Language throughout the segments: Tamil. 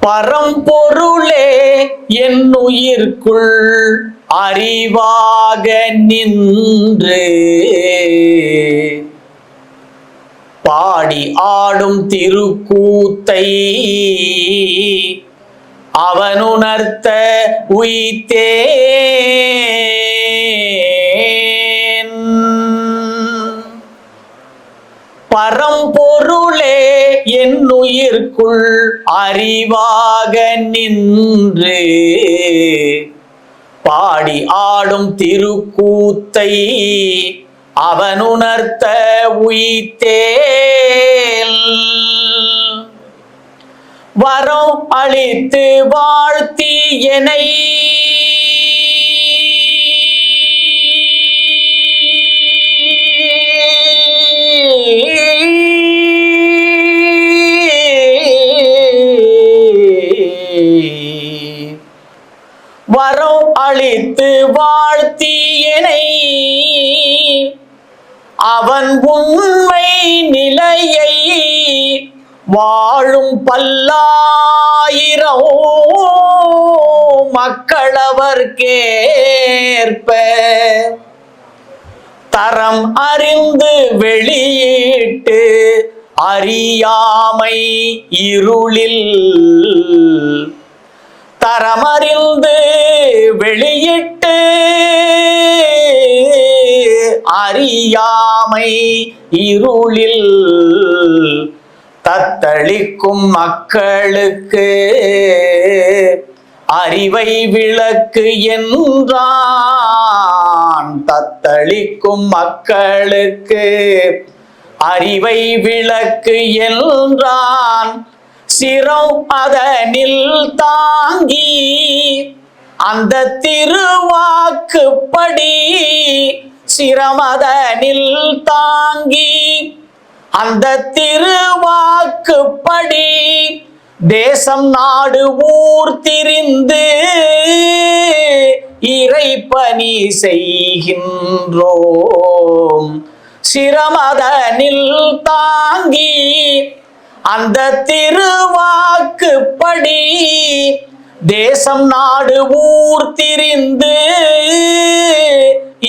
பரம்பொருளே என்னுயிர்க்குள் அறிவாக நின்று பாடி ஆடும் திருக்கூத்தை அவனுணர்த்த உய்த்தேன். பரம்பொருளே என்னுயிர்க்குள் அறிவாக நின்று பாடி ஆடும் திருக்கூத்தை அவனுணர்த்த உய்த்தேன். வரம் அளித்து வாழ்த்தி என்னை வரம் அளித்து வாழ்த்தி என்னை அவன் உண்மை நிலையை வாழும் பல்லாயிரம் மக்களவர்க்கேற்ப தரம் அறிந்து வெளியிட்டு அறியாமை இருளில் தரமறிந்து வெளியிட்டு அறியாமை இருளில் தத்தளிக்கும் மக்களுக்கு அறிவை விளக்கு என்றான். தத்தளிக்கும் மக்களுக்கு அறிவை விளக்கு என்றான். சிரம் அதனில் தாங்கி அந்த திருவாக்குப்படி சிரமதனில் தாங்கி அந்த திருவாக்குப்படி தேசம் நாடு ஊர் திரிந்து இறைப்பணி செய்கின்றோம். சிரமதனில் தாங்கி அந்த திருவாக்குப்படி தேசம் நாடு ஊர் திரிந்து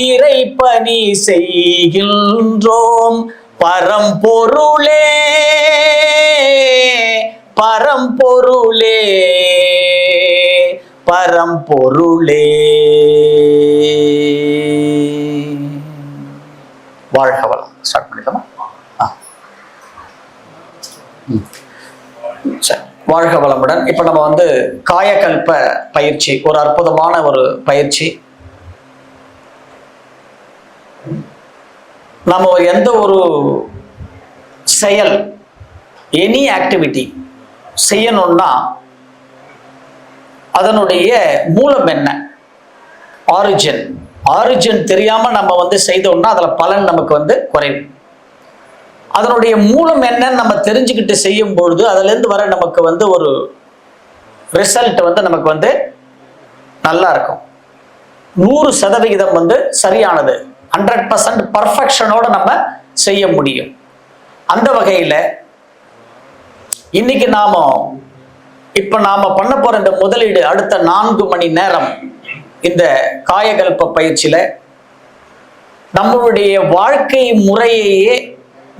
இறைப்பணி செய்கின்றோம். பரம்பொருளே பரம்பொருளே பரம்பொருளே. வாழ்க வளம். ஸ்டார்ட் பண்ணிடலாமா? வாழ்க வளமுடன். இப்ப நம்ம காயகல்ப பயிற்சி, ஒரு அற்புதமான ஒரு பயிற்சி. நம்ம எந்த ஒரு செயல், எனி ஆக்டிவிட்டி செய்யணும்னா அதனுடைய மூலம் என்ன, ஆரிஜின் தெரியாம நம்ம செய்தோம்னா அதுல பலன் நமக்கு குறைவு. அதனுடைய மூலம் என்னன்னு நம்ம தெரிஞ்சுக்கிட்டு செய்யும் பொழுது அதுல இருந்து வர நமக்கு ஒரு ரிசல்ட் நமக்கு நல்லா இருக்கும். 100% சரியானது, 100% பர்ஃபெக்ஷனோட நம்ம செய்ய முடியும். அந்த வகையில இன்னைக்கு இப்ப நாம பண்ண போற இந்த முதலீடு அடுத்த 4 மணி நேரம் இந்த காயகல்ப பயிற்சியில நம்மளுடைய வாழ்க்கை முறையையே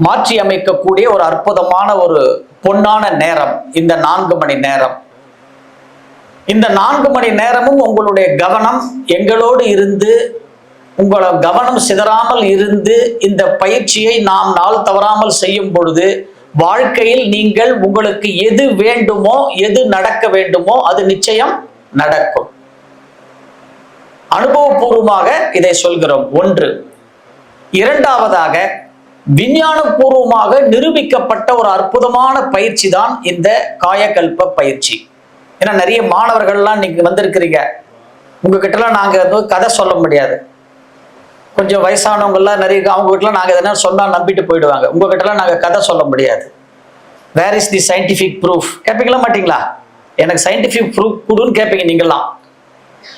மாற்றி அமைக்கக்கூடிய ஒரு அற்புதமான ஒரு பொன்னான நேரம் இந்த 4 மணி நேரம். இந்த 4 மணி நேரமும் உங்களுடைய கவனம் எங்களோடு இருந்து, உங்களோட கவனம் சிதறாமல் இருந்து இந்த பயிற்சியை நாம் நாள் தவறாமல் செய்யும் பொழுது வாழ்க்கையில் நீங்கள் உங்களுக்கு எது வேண்டுமோ, எது நடக்க வேண்டுமோ அது நிச்சயம் நடக்கும். அனுபவபூர்வமாக இதை சொல்கிறோம். 1. இரண்டாவதாக விஞ்ஞானபூர்வமாக நிரூபிக்கப்பட்ட ஒரு அற்புதமான பயிற்சி தான் இந்த காயகல்ப பயிற்சி. ஏன்னா நிறைய மாணவர்கள்லாம் நீங்க வந்திருக்கிறீங்க, உங்ககிட்டலாம் நாங்க கதை சொல்ல முடியாது. கொஞ்சம் வயசானவங்கெல்லாம் நிறைய அவங்க கிட்டலாம் நாங்கள் எதனா சொன்னால் நம்பிட்டு போயிடுவாங்க. உங்ககிட்டலாம் நாங்கள் கதை சொல்ல முடியாது. Where is the scientific proof கேட்பீங்களா மாட்டீங்களா? எனக்கு சயின்டிஃபிக் ப்ரூஃப் கொடுன்னு கேட்பீங்க நீங்களாம்.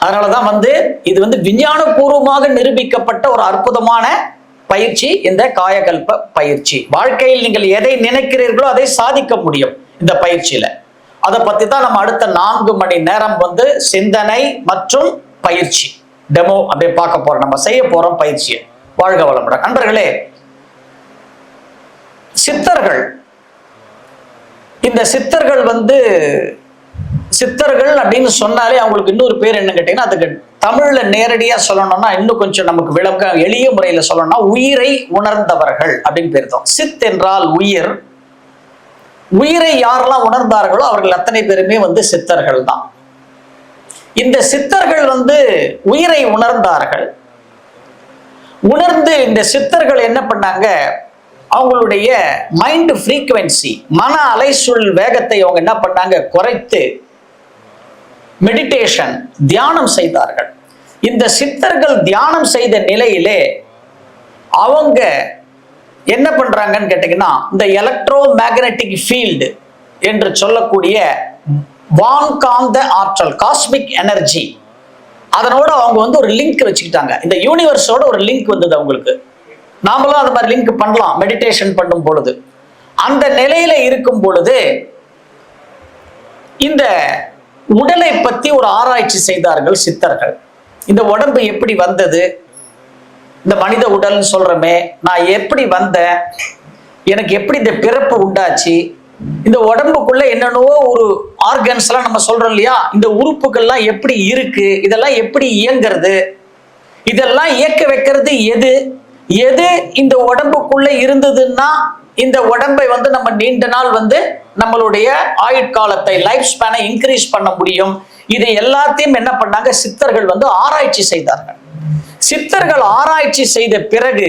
அதனாலதான் இது விஞ்ஞானபூர்வமாக நிரூபிக்கப்பட்ட ஒரு அற்புதமான பயிற்சி இந்த காயகல்ப பயிற்சி. வாழ்க்கையில் நீங்கள் எதை நினைக்கிறீர்களோ அதை சாதிக்க முடியும் இந்த பயிற்சியில. அதை பத்தி தான் நம்ம அடுத்த 4 மணி நேரம் சிந்தனை மற்றும் பயிற்சி டெமோ அப்படியே பார்க்க போறோம். நம்ம செய்ய போறோம் பயிற்சியை. வாழ்க வளமுடன் நண்பர்களே. சித்தர்கள், இந்த சித்தர்கள் சித்தர்கள் அப்படின்னு சொன்னாலே அவங்களுக்கு இன்னொரு பேர் என்ன கேட்டீங்கன்னா, அதுக்கு தமிழ்ல நேரடியா சொல்லணும்னா இன்னும் கொஞ்சம் நமக்கு விளக்கம் எளிய முறையில சொல்லணும்னா உயிரை உணர்ந்தவர்கள் அப்படின்னு பேர் தான். சித் என்றால் உயிர். உயிரை யாரெல்லாம் உணர்ந்தார்களோ அவர்கள் அத்தனை பேருமே சித்தர்கள் தான். இந்த சித்தர்கள் உயிரை உணர்ந்தார்கள். உணர்ந்து இந்த சித்தர்கள் என்ன பண்ணாங்க, அவங்களுடைய மைண்ட் ஃப்ரீக்வன்சி, மன அலைச்சூழல் வேகத்தை அவங்க என்ன பண்ணாங்க, குறைத்து மெடிடேஷன், தியானம் செய்தார்கள். இந்த சித்தர்கள் தியானம் செய்த நிலையிலே அவங்க என்ன பண்றாங்கன்னு கேட்டீங்கன்னா, இந்த எலக்ட்ரோ மேக்னெட்டிக் ஃபீல்டு என்று சொல்லக்கூடிய வான்காந்த ஆற்றல், காஸ்மிக் எனர்ஜி, அதனோட அவங்க ஒரு லிங்க் வச்சுக்கிட்டாங்க. இந்த யூனிவர்ஸோட ஒரு லிங்க் வந்தது அவங்களுக்கு. நாமளும் அது மாதிரி லிங்க் பண்ணலாம் மெடிடேஷன் பண்ணும் பொழுது. அந்த நிலையில இருக்கும் பொழுது இந்த உடலை பத்தி ஒரு ஆராய்ச்சி செய்தார்கள் சித்தர்கள். இந்த உடம்பு எப்படி வந்தது, இந்த மனித உடல்னு சொல்றமே, நான் எப்படி வந்தேன், எனக்கு எப்படி இந்த பிறப்பு உண்டாச்சு, இந்த உடம்புக்குள்ள என்னென்னவோ ஒரு ஆர்கன்ஸ் எல்லாம் நம்ம சொல்றோம் இல்லையா, இந்த உறுப்புகள்லாம் எப்படி இருக்கு, இதெல்லாம் எப்படி இயங்குறது, இதெல்லாம் இயக்க வைக்கிறது எது, எது இந்த உடம்புக்குள்ள இருந்ததுன்னா இந்த உடம்பை நம்ம நீண்ட நாள் நம்மளுடைய ஆயுட்காலத்தை, லைஃப் ஸ்பேனை இன்க்ரீஸ் பண்ண முடியும். இது எல்லாத்தையும் என்ன பண்ணாங்க, சித்தர்கள் ஆராய்ச்சி செய்தார்கள். சித்தர்கள் ஆராய்ச்சி செய்த பிறகு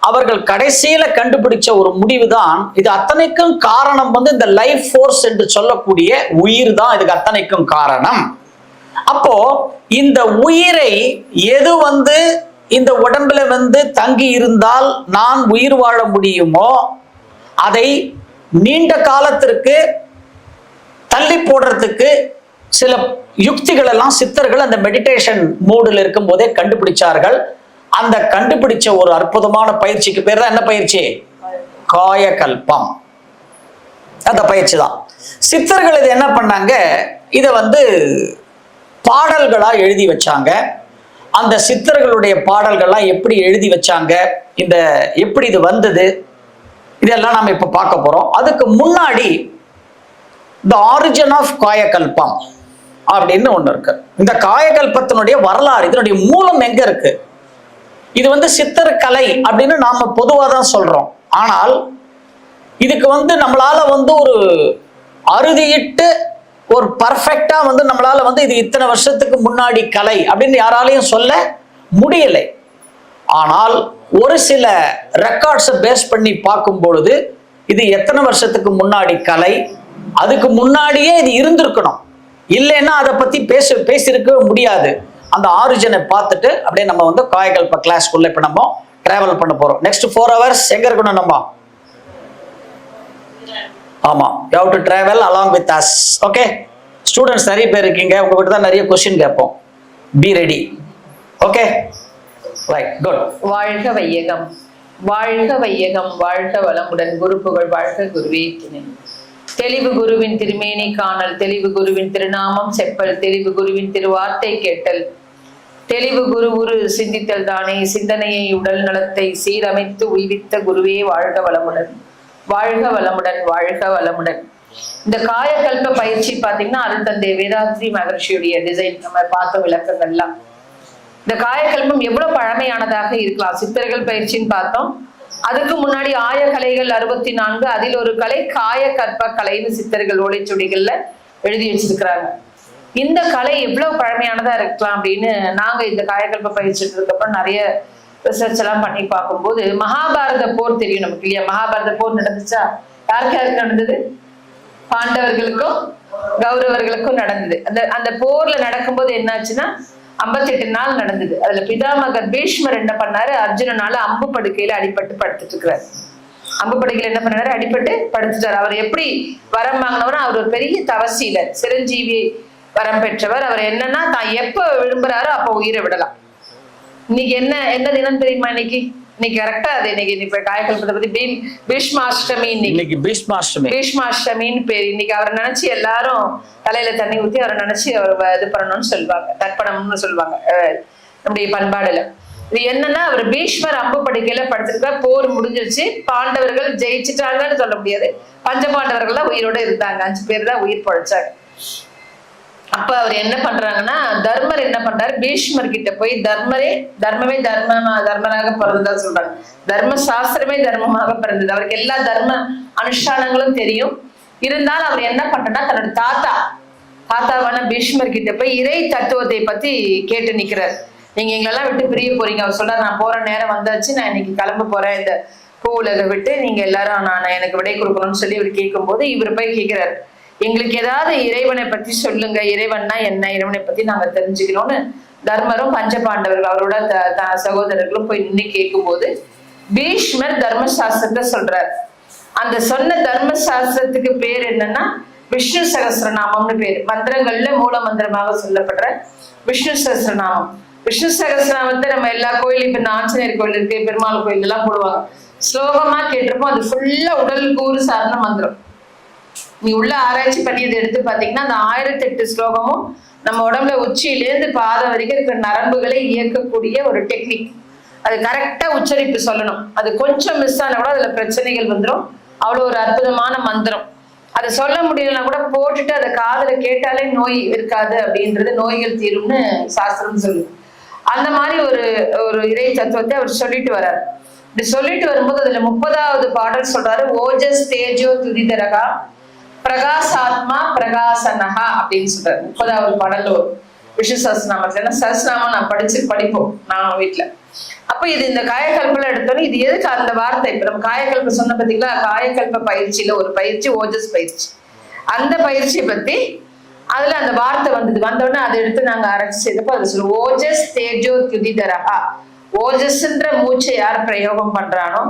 அவர்கள் கடைசியில கண்டுபிடிச்ச ஒரு முடிவு தான், இது அத்தனைக்கும் காரணம் இந்த லைஃப் ஃபோர்ஸ் என்று சொல்லக்கூடிய உயிர் தான் இதுக்கு அத்தனைக்கும் காரணம். அப்போ இந்த உயிரை எது இந்த உடம்புல தங்கி இருந்தால் நான் உயிர் வாழ முடியுமோ அதை நீண்ட காலத்திற்கு தள்ளி போடுறதுக்கு சில யுக்திகள் எல்லாம் சித்தர்கள் அந்த மெடிடேஷன் மோடில் இருக்கும் போதே கண்டுபிடிச்சார்கள். அந்த கண்டுபிடிச்ச ஒரு அற்புதமான பயிற்சிக்கு பேர் தான் என்ன பயிற்சி, காயகல்பம். அந்த பயிற்சி தான் சித்தர்கள் இது என்ன பண்ணாங்க, இதை பாடல்களா எழுதி வச்சாங்க. அந்த சித்தர்களுடைய பாடல்கள்லாம் எப்படி எழுதி வச்சாங்க, இந்த எப்படி இது வந்தது, இதெல்லாம் நாம இப்ப பார்க்க போறோம். அதுக்கு முன்னாடி தி ஆரிஜின் ஆஃப் காயகல்பம் அப்படின்னு ஒண்ணு இருக்கு. இந்த காயகல்பத்தினுடைய வரலாறு, இதனுடைய மூலம் எங்க இருக்கு, இது சித்தர் கலை அப்படின்னு நாம பொதுவா தான் சொல்றோம். ஆனால் இதுக்கு நம்மளால ஒரு அறுதியிட்டு ஒரு பர்ஃபெக்டா நம்மளால இது இத்தனை வருஷத்துக்கு முன்னாடி கலை அப்படின்னு யாராலையும் சொல்ல முடியலை. ஆனால் ஒரு சில ரெக்கார்ட்ஸை பேஸ் பண்ணி பார்க்கும் பொழுது இது எத்தனை வருஷத்துக்கு முன்னாடி கலை, அதுக்கு முன்னாடியே இது இருந்திருக்கணும், இல்லைன்னா அதை பத்தி பேசியிருக்க முடியாது. அந்த ஆரிஜினை பார்த்துட்டு அப்படியே நம்ம காயகல்ப கிளாஸ்க்குள்ள இப்ப நம்ம டிராவல் பண்ண போறோம். நெக்ஸ்ட் 4 hours எங்க இருக்கணும் நம்ம, ஆமா, you have to travel along with us. Okay, students நிறைய பேர் இருக்கீங்க, உங்ககிட்ட தான் நிறைய கொஸ்டின் கேட்போம். Be ready. Okay, right, good. வாழ்க வையகம், வாழ்க வையகம், வாழ்க வளமுடன். குரு புகழ் வாழ்க, குருவே துணை. தெளிவு குருவின் திருமேனி காணல், தெளிவு குருவின் திருநாமம் செப்பல், தெளிவு குருவின் திருவார்த்தை கேட்டல், தெளிவு குரு குரு சிந்தித்தல் தானே, சிந்தனையை உடல் நலத்தை சீரமைத்து உய்வித்த குருவே வாழ்க வளமுடன், வாழ்க வளமுடன், வாழ்க வளமுடன். இந்த காயகல்ப பயிற்சி பாத்தீங்கன்னா அருள் தந்தை வேதாத்ரி மகர்ஷியுடைய டிசைன் நம்ம பார்த்த விளக்கங்கள்லாம். இந்த காயகல்பம் எவ்வளவு பழமையானதாக இருக்கலாம். சித்தர்கள் பயிற்சின்னு பார்த்தோம், அதுக்கு முன்னாடி ஆயக்கலைகள் 64, அதில் ஒரு கலை காயகல்ப கலைன்னு சித்தர்கள் ஓலைச்சுவடிகள்ல எழுதி வச்சிருக்கிறாங்க. இந்த கலை எவ்வளவு பழமையானதா இருக்கலாம் அப்படின்னு நாங்க இந்த காயகல்ப பயிற்சிட்டு இருக்கப்ப நிறைய ரிசர்ச் எல்லாம் பண்ணி பார்க்கும்போது, மகாபாரத போர் தெரியும் நமக்கு இல்லையா, மகாபாரத போர் நடந்துச்சா, யாருக்கு யாருக்கு நடந்தது, பாண்டவர்களுக்கும் கௌரவர்களுக்கும் நடந்தது. அந்த போர்ல நடக்கும்போது என்னாச்சுன்னா 58 நாள் நடந்தது. அதுல பிதாமகர் பீஷ்மர் என்ன பண்ணாரு, அர்ஜுனனால அம்பு படுக்கையில அடிபட்டு படுத்துட்டு இருக்கிறாரு. அம்பு படுக்கையில என்ன பண்ணாரு, அடிபட்டு படுத்துட்டாரு. அவர் எப்படி வரம் வாங்கினவரா, அவர் ஒரு பெரிய தவசீலர், சிரஞ்சீவி வரம் பெற்றவர். அவர் என்னன்னா தான் எப்ப விரும்புறாரோ அப்ப உயிரை விடலாம். இன்னைக்கு என்ன தினம் தெரியுமா, இன்னைக்கு இன்னைக்கு கரெக்டா அது இன்னைக்கு இப்ப காயக்கல்பத்தை பத்தி பீஷ்மாஷ்டமி, இன்னைக்கு பீஷ்மாஷ்டமி, பீஷ்மாஷ்டமின்னு பேரு. இன்னைக்கு அவரை நினைச்சு எல்லாரும் தலையில தண்ணி ஊத்தி அவரை நினைச்சு அவர் இது பண்ணணும்னு சொல்லுவாங்க, தர்ப்பணம்னு சொல்லுவாங்க நம்முடைய பண்பாடுல. இது என்னன்னா, அவர் பீஷ்மர் அம்பு படுக்கையில படுத்திருக்கா, போர் முடிஞ்சிருச்சு, பாண்டவர்கள் ஜெயிச்சுட்டாங்கன்னு சொல்ல முடியாது, பஞ்ச பாண்டவர்கள் தான் உயிரோட இருந்தாங்க, 5 பேர் தான் உயிர் பழைச்சாங்க. அப்ப அவர் என்ன பண்றாங்கன்னா, தர்மர் என்ன பண்றாரு, பீஷ்மர் கிட்ட போய் தர்மமே தர்மராக பிறந்ததா சொல்றாங்க. தர்ம சாஸ்திரமே தர்மமாக பிறந்தது. அவருக்கு எல்லா தர்ம அனுஷ்டானங்களும் தெரியும். இருந்தாலும் அவர் என்ன பண்றா, தன்னோட தாத்தாவான பீஷ்மர் கிட்ட போய் இறை தத்துவத்தை பத்தி கேட்டு நிக்கிறார். நீங்க எங்களெல்லாம் விட்டு பிரிய போறீங்க. அவர் சொல்றாரு, நான் போற நேரம் வந்தாச்சு, நான் இன்னைக்கு கிளம்ப போறேன் இந்த பூ உலக விட்டு, நீங்க எல்லாரும் நான் எனக்கு விடை கொடுக்கணும்னு சொல்லி இவர் கேட்கும் போது இவர் போய் கேட்கிறார், எங்களுக்கு ஏதாவது இறைவனை பத்தி சொல்லுங்க, இறைவன்னா என்ன, இறைவனை பத்தி நாங்க தெரிஞ்சுக்கணும்னு தர்மரும் பஞ்ச பாண்டவர்கள் அவரோட சகோதரர்களும் போய் நின்று கேட்கும் போது பீஷ்மர் தர்மசாஸ்திரத்தை சொல்றார். அந்த சொன்ன தர்மசாஸ்திரத்துக்கு பேர் என்னன்னா விஷ்ணு சகஸ்ரநாமம்னு பேரு. மந்திரங்கள்ல மூல மந்திரமாக சொல்லப்படுற விஷ்ணு சகஸ்ரநாமம். விஷ்ணு சகஸ்ரநாமத்தை நம்ம எல்லா கோயிலும், இப்ப இந்த ஆஞ்சநேயர் கோயில் இருக்கு, பெருமாள் கோயில் எல்லாம் போடுவாங்க, ஸ்லோகமா கேட்டிருப்போம். அது ஃபுல்லா உடல் கூறு சார்ந்த மந்திரம். நீ உள்ள ஆராய்ச்சி பண்ணி அதை எடுத்து பாத்தீங்கன்னா அந்த 1008 ஸ்லோகமும் நம்ம உடம்புல உச்சியிலேருந்து பாதம் வரைக்கும் இருக்கிற நரம்புகளை இயக்கக்கூடிய ஒரு டெக்னிக். அது கரெக்டா உச்சரிப்பு சொல்லணும். அது கொஞ்சம் மிஸ் ஆனா கூட அதுல பிரச்சனைகள் வந்துடும். அவ்வளவு ஒரு அற்புதமான மந்திரம். அதை சொல்ல முடியலன்னா கூட போட்டுட்டு அதை காதுல கேட்டாலே நோய் இருக்காது அப்படின்றது, நோய்கள் தீரும்னு சாஸ்திரம் சொல்லுது. அந்த மாதிரி ஒரு இறை தத்துவத்தை அவர் சொல்லிட்டு வர்றாரு. இப்படி சொல்லிட்டு வரும்போது அதுல 30வது பாடல் சொல்றாரு, ஓஜஸ் தேஜோ துதிதரகா பிரகாசாத்மா பிரகாசனஹா அப்படின்னு சொல்றாரு. 30வது பாடல் விஷ்ணு சஹஸ்ரநாமம். ஏன்னா சஹஸ்ரநாமம் நான் படிப்போம் நான் வீட்டுல. அப்ப இது இந்த காயக்கல்பல எடுத்தோன்னு இது எதுக்கு அந்த வார்த்தை, இப்ப நம்ம காயக்கல்ப சொன்ன பாத்தீங்களா, காயக்கல்ப பயிற்சியில ஒரு பயிற்சி ஓஜஸ் பயிற்சி. அந்த பயிற்சியை பத்தி அதுல அந்த வார்த்தை வந்தோடனே அதை எடுத்து நாங்க அரைச்சி செய்தப்போ அது சொல்லுவோம், ஓஜஸ் தேஜோ துதிதரஹா. ஓஜஸ்ன்ற மூச்சை யார் பிரயோகம் பண்றானோ,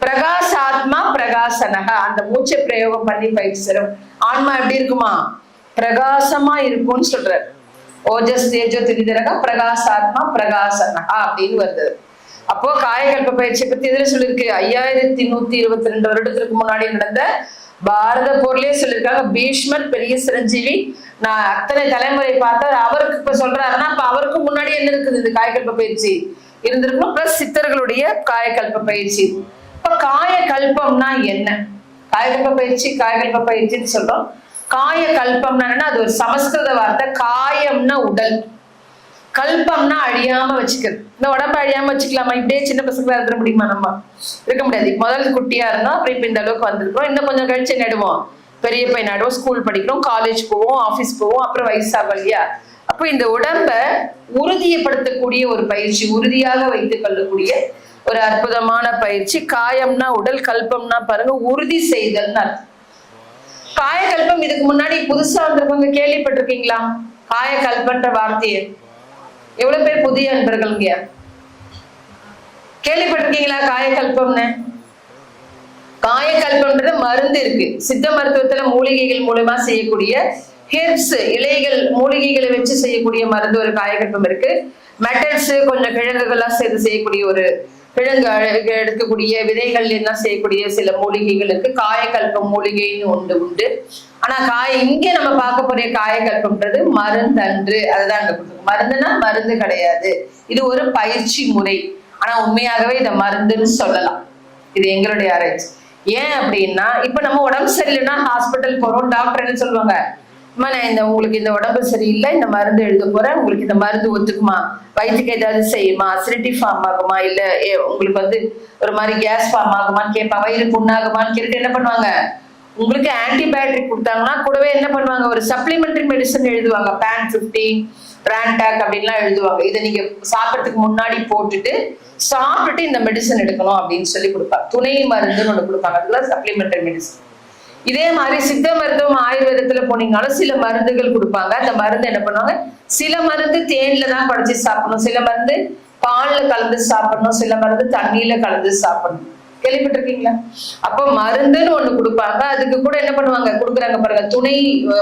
பிரகாசாத்மா பிரகாசனகா, அந்த மூச்சை பிரயோகம் பண்ணி பயிற்சி தரும் ஆன்மா எப்படி இருக்குமா, பிரகாசமா இருக்கும்னு சொல்றாரு. ஓஜஸ் தேஜோ துதிதரகா பிரகாசாத்மா பிரகாசனகா அப்படின்னு வருது. அப்போ காயகல்ப பயிற்சியை பத்தி எதுல சொல்லிருக்கு, 5122 வருடத்திற்கு முன்னாடி நடந்த பாரத போர்லயே சொல்லியிருக்காங்க. பீஷ்மர் பெரிய சிரஞ்சீவி, நான் அத்தனை தலைமுறை பார்த்தார், அவருக்கு இப்ப சொல்றாருன்னா அப்ப அவருக்கு முன்னாடி என்ன இருக்குது, இந்த காயகல்ப பயிற்சி இருந்திருக்கணும். பிளஸ் சித்தர்களுடைய காயகல்ப பயிற்சி. இப்ப காயகல்பம்னா என்ன, காயகல்ப பயிற்சின்னு சொல்றோம். காயகல்பம்னா என்ன, அது ஒரு சமஸ்கிருத வார்த்தை. காயம்னா உடல், கல்பம்னா அழியாம வச்சுக்கிறது. இந்த உடம்பு அழியாம வச்சுக்கலாமா, இப்படியே சின்ன பசங்களா இருக்க முடியுமா, நம்ம இருக்க முடியாது. முதல்ல குட்டியா இருந்தோம், அப்புறம் இப்ப இந்த அளவுக்கு வந்திருக்கிறோம். இன்னும் கொஞ்சம் கழிச்சு நடுவோம், பெரிய பையன் நடுவோம், ஸ்கூல் படிக்கிறோம், காலேஜ் போவோம், ஆபீஸ் போவோம், அப்புறம் வயசாகும் இல்லையா. அப்போ இந்த உடம்ப உறுதியப்படுத்தக்கூடிய ஒரு பயிற்சி, உறுதியாக வைத்துக் கொள்ளக்கூடிய ஒரு அற்புதமான பயிற்சி. காயம்னா உடல், கல்பம்னா பாருங்க உறுதி செய்தல் அர்த்தம். காயகல்பம் இதுக்கு முன்னாடி புதுசா வந்திருக்கவங்க கேள்விப்பட்டிருக்கீங்களா, காயகல்பன்ற வார்த்தையை? எவ்வளவு பேர் புதிய அன்பர்கள் கேள்விப்பட்டிருக்கீங்களா காயகல்பம்னு? காயகல்பம்ன்றது மருந்து இருக்கு சித்த மருத்துவத்துல, மூலிகைகள் மூலமா செய்யக்கூடிய ஹெர்ப்ஸ், இலைகள், மூலிகைகளை வச்சு செய்யக்கூடிய மருந்து ஒரு காயகல்பம் இருக்கு. மெட்டல்ஸ், கொஞ்சம் கிழங்குகள்லாம் சேர்த்து செய்யக்கூடிய ஒரு கிழங்கு எடுக்கக்கூடிய விதைகள் எல்லாம் செய்யக்கூடிய சில மூலிகைகள் இருக்கு. காயகல்பம் மூலிகைன்னு உண்டு. ஆனா இங்க நம்ம பார்க்க போற காயகல்பம்ன்றது மருந்தன்று. அதுதான் அங்க கொடுத்துருக்கு. மருந்துனா மருந்து கிடையாது, இது ஒரு பயிற்சி முறை. ஆனா உண்மையாகவே இதை மருந்துன்னு சொல்லலாம். இது எங்களுடைய ஆராய்ச்சி. ஏன் அப்படின்னா, இப்ப நம்ம உடம்பு சரியில்லைன்னா ஹாஸ்பிட்டல் போறோம், டாக்டர் என்ன சொல்லுவாங்க, உங்களுக்கு இந்த உடம்பு சரியில்லை, இந்த மருந்து எழுத போறேன், உங்களுக்கு இந்த மருந்து ஒத்துக்குமா, வயிற்றுக்கு ஏதாவது செய்யுமா, அசிடிட்டி ஃபார்ம் ஆகுமா, இல்ல உங்களுக்கு ஒரு மாதிரி கேஸ் ஃபார்ம் ஆகுமான்னு கேட்பாங்க, வயிறு புண்ணாகுமான்னு கேட்டு என்ன பண்ணுவாங்க, உங்களுக்கு ஆன்டிபயோட்டிக் கொடுத்தாங்கன்னா கூடவே என்ன பண்ணுவாங்க, ஒரு சப்ளிமெண்டரி மெடிசன் எழுதுவாங்க, பேன் 50, பிராண்டாக் அப்படின்லாம் எழுதுவாங்க. இதை நீங்க சாப்பிட்றதுக்கு முன்னாடி போட்டுட்டு சாப்பிட்டுட்டு இந்த மெடிசன் எடுக்கணும் அப்படின்னு சொல்லி கொடுப்பாங்க. துணை மருந்துன்னு ஒண்ணு கொடுப்பாங்க, அதுதான் சப்ளிமெண்டரி மெடிசன். இதே மாதிரி சித்த மருத்துவம் ஆயுர்வேதத்துல போனீங்கன்னாலும் சில மருந்துகள் கொடுப்பாங்க. அந்த மருந்து என்ன பண்ணுவாங்க, சில மருந்து தேன்ல தான் குழைச்சி சாப்பிடணும், சில மருந்து பால்ல கலந்து சாப்பிடணும், சில மருந்து தண்ணியில கலந்து சாப்பிடணும். கேள்விப்பட்டிருக்கீங்களா? அப்போ மருந்துன்னு ஒண்ணு கொடுப்பாங்க, அதுக்கு கூட என்ன பண்ணுவாங்க, கொடுக்குறாங்க பாருங்க, துணை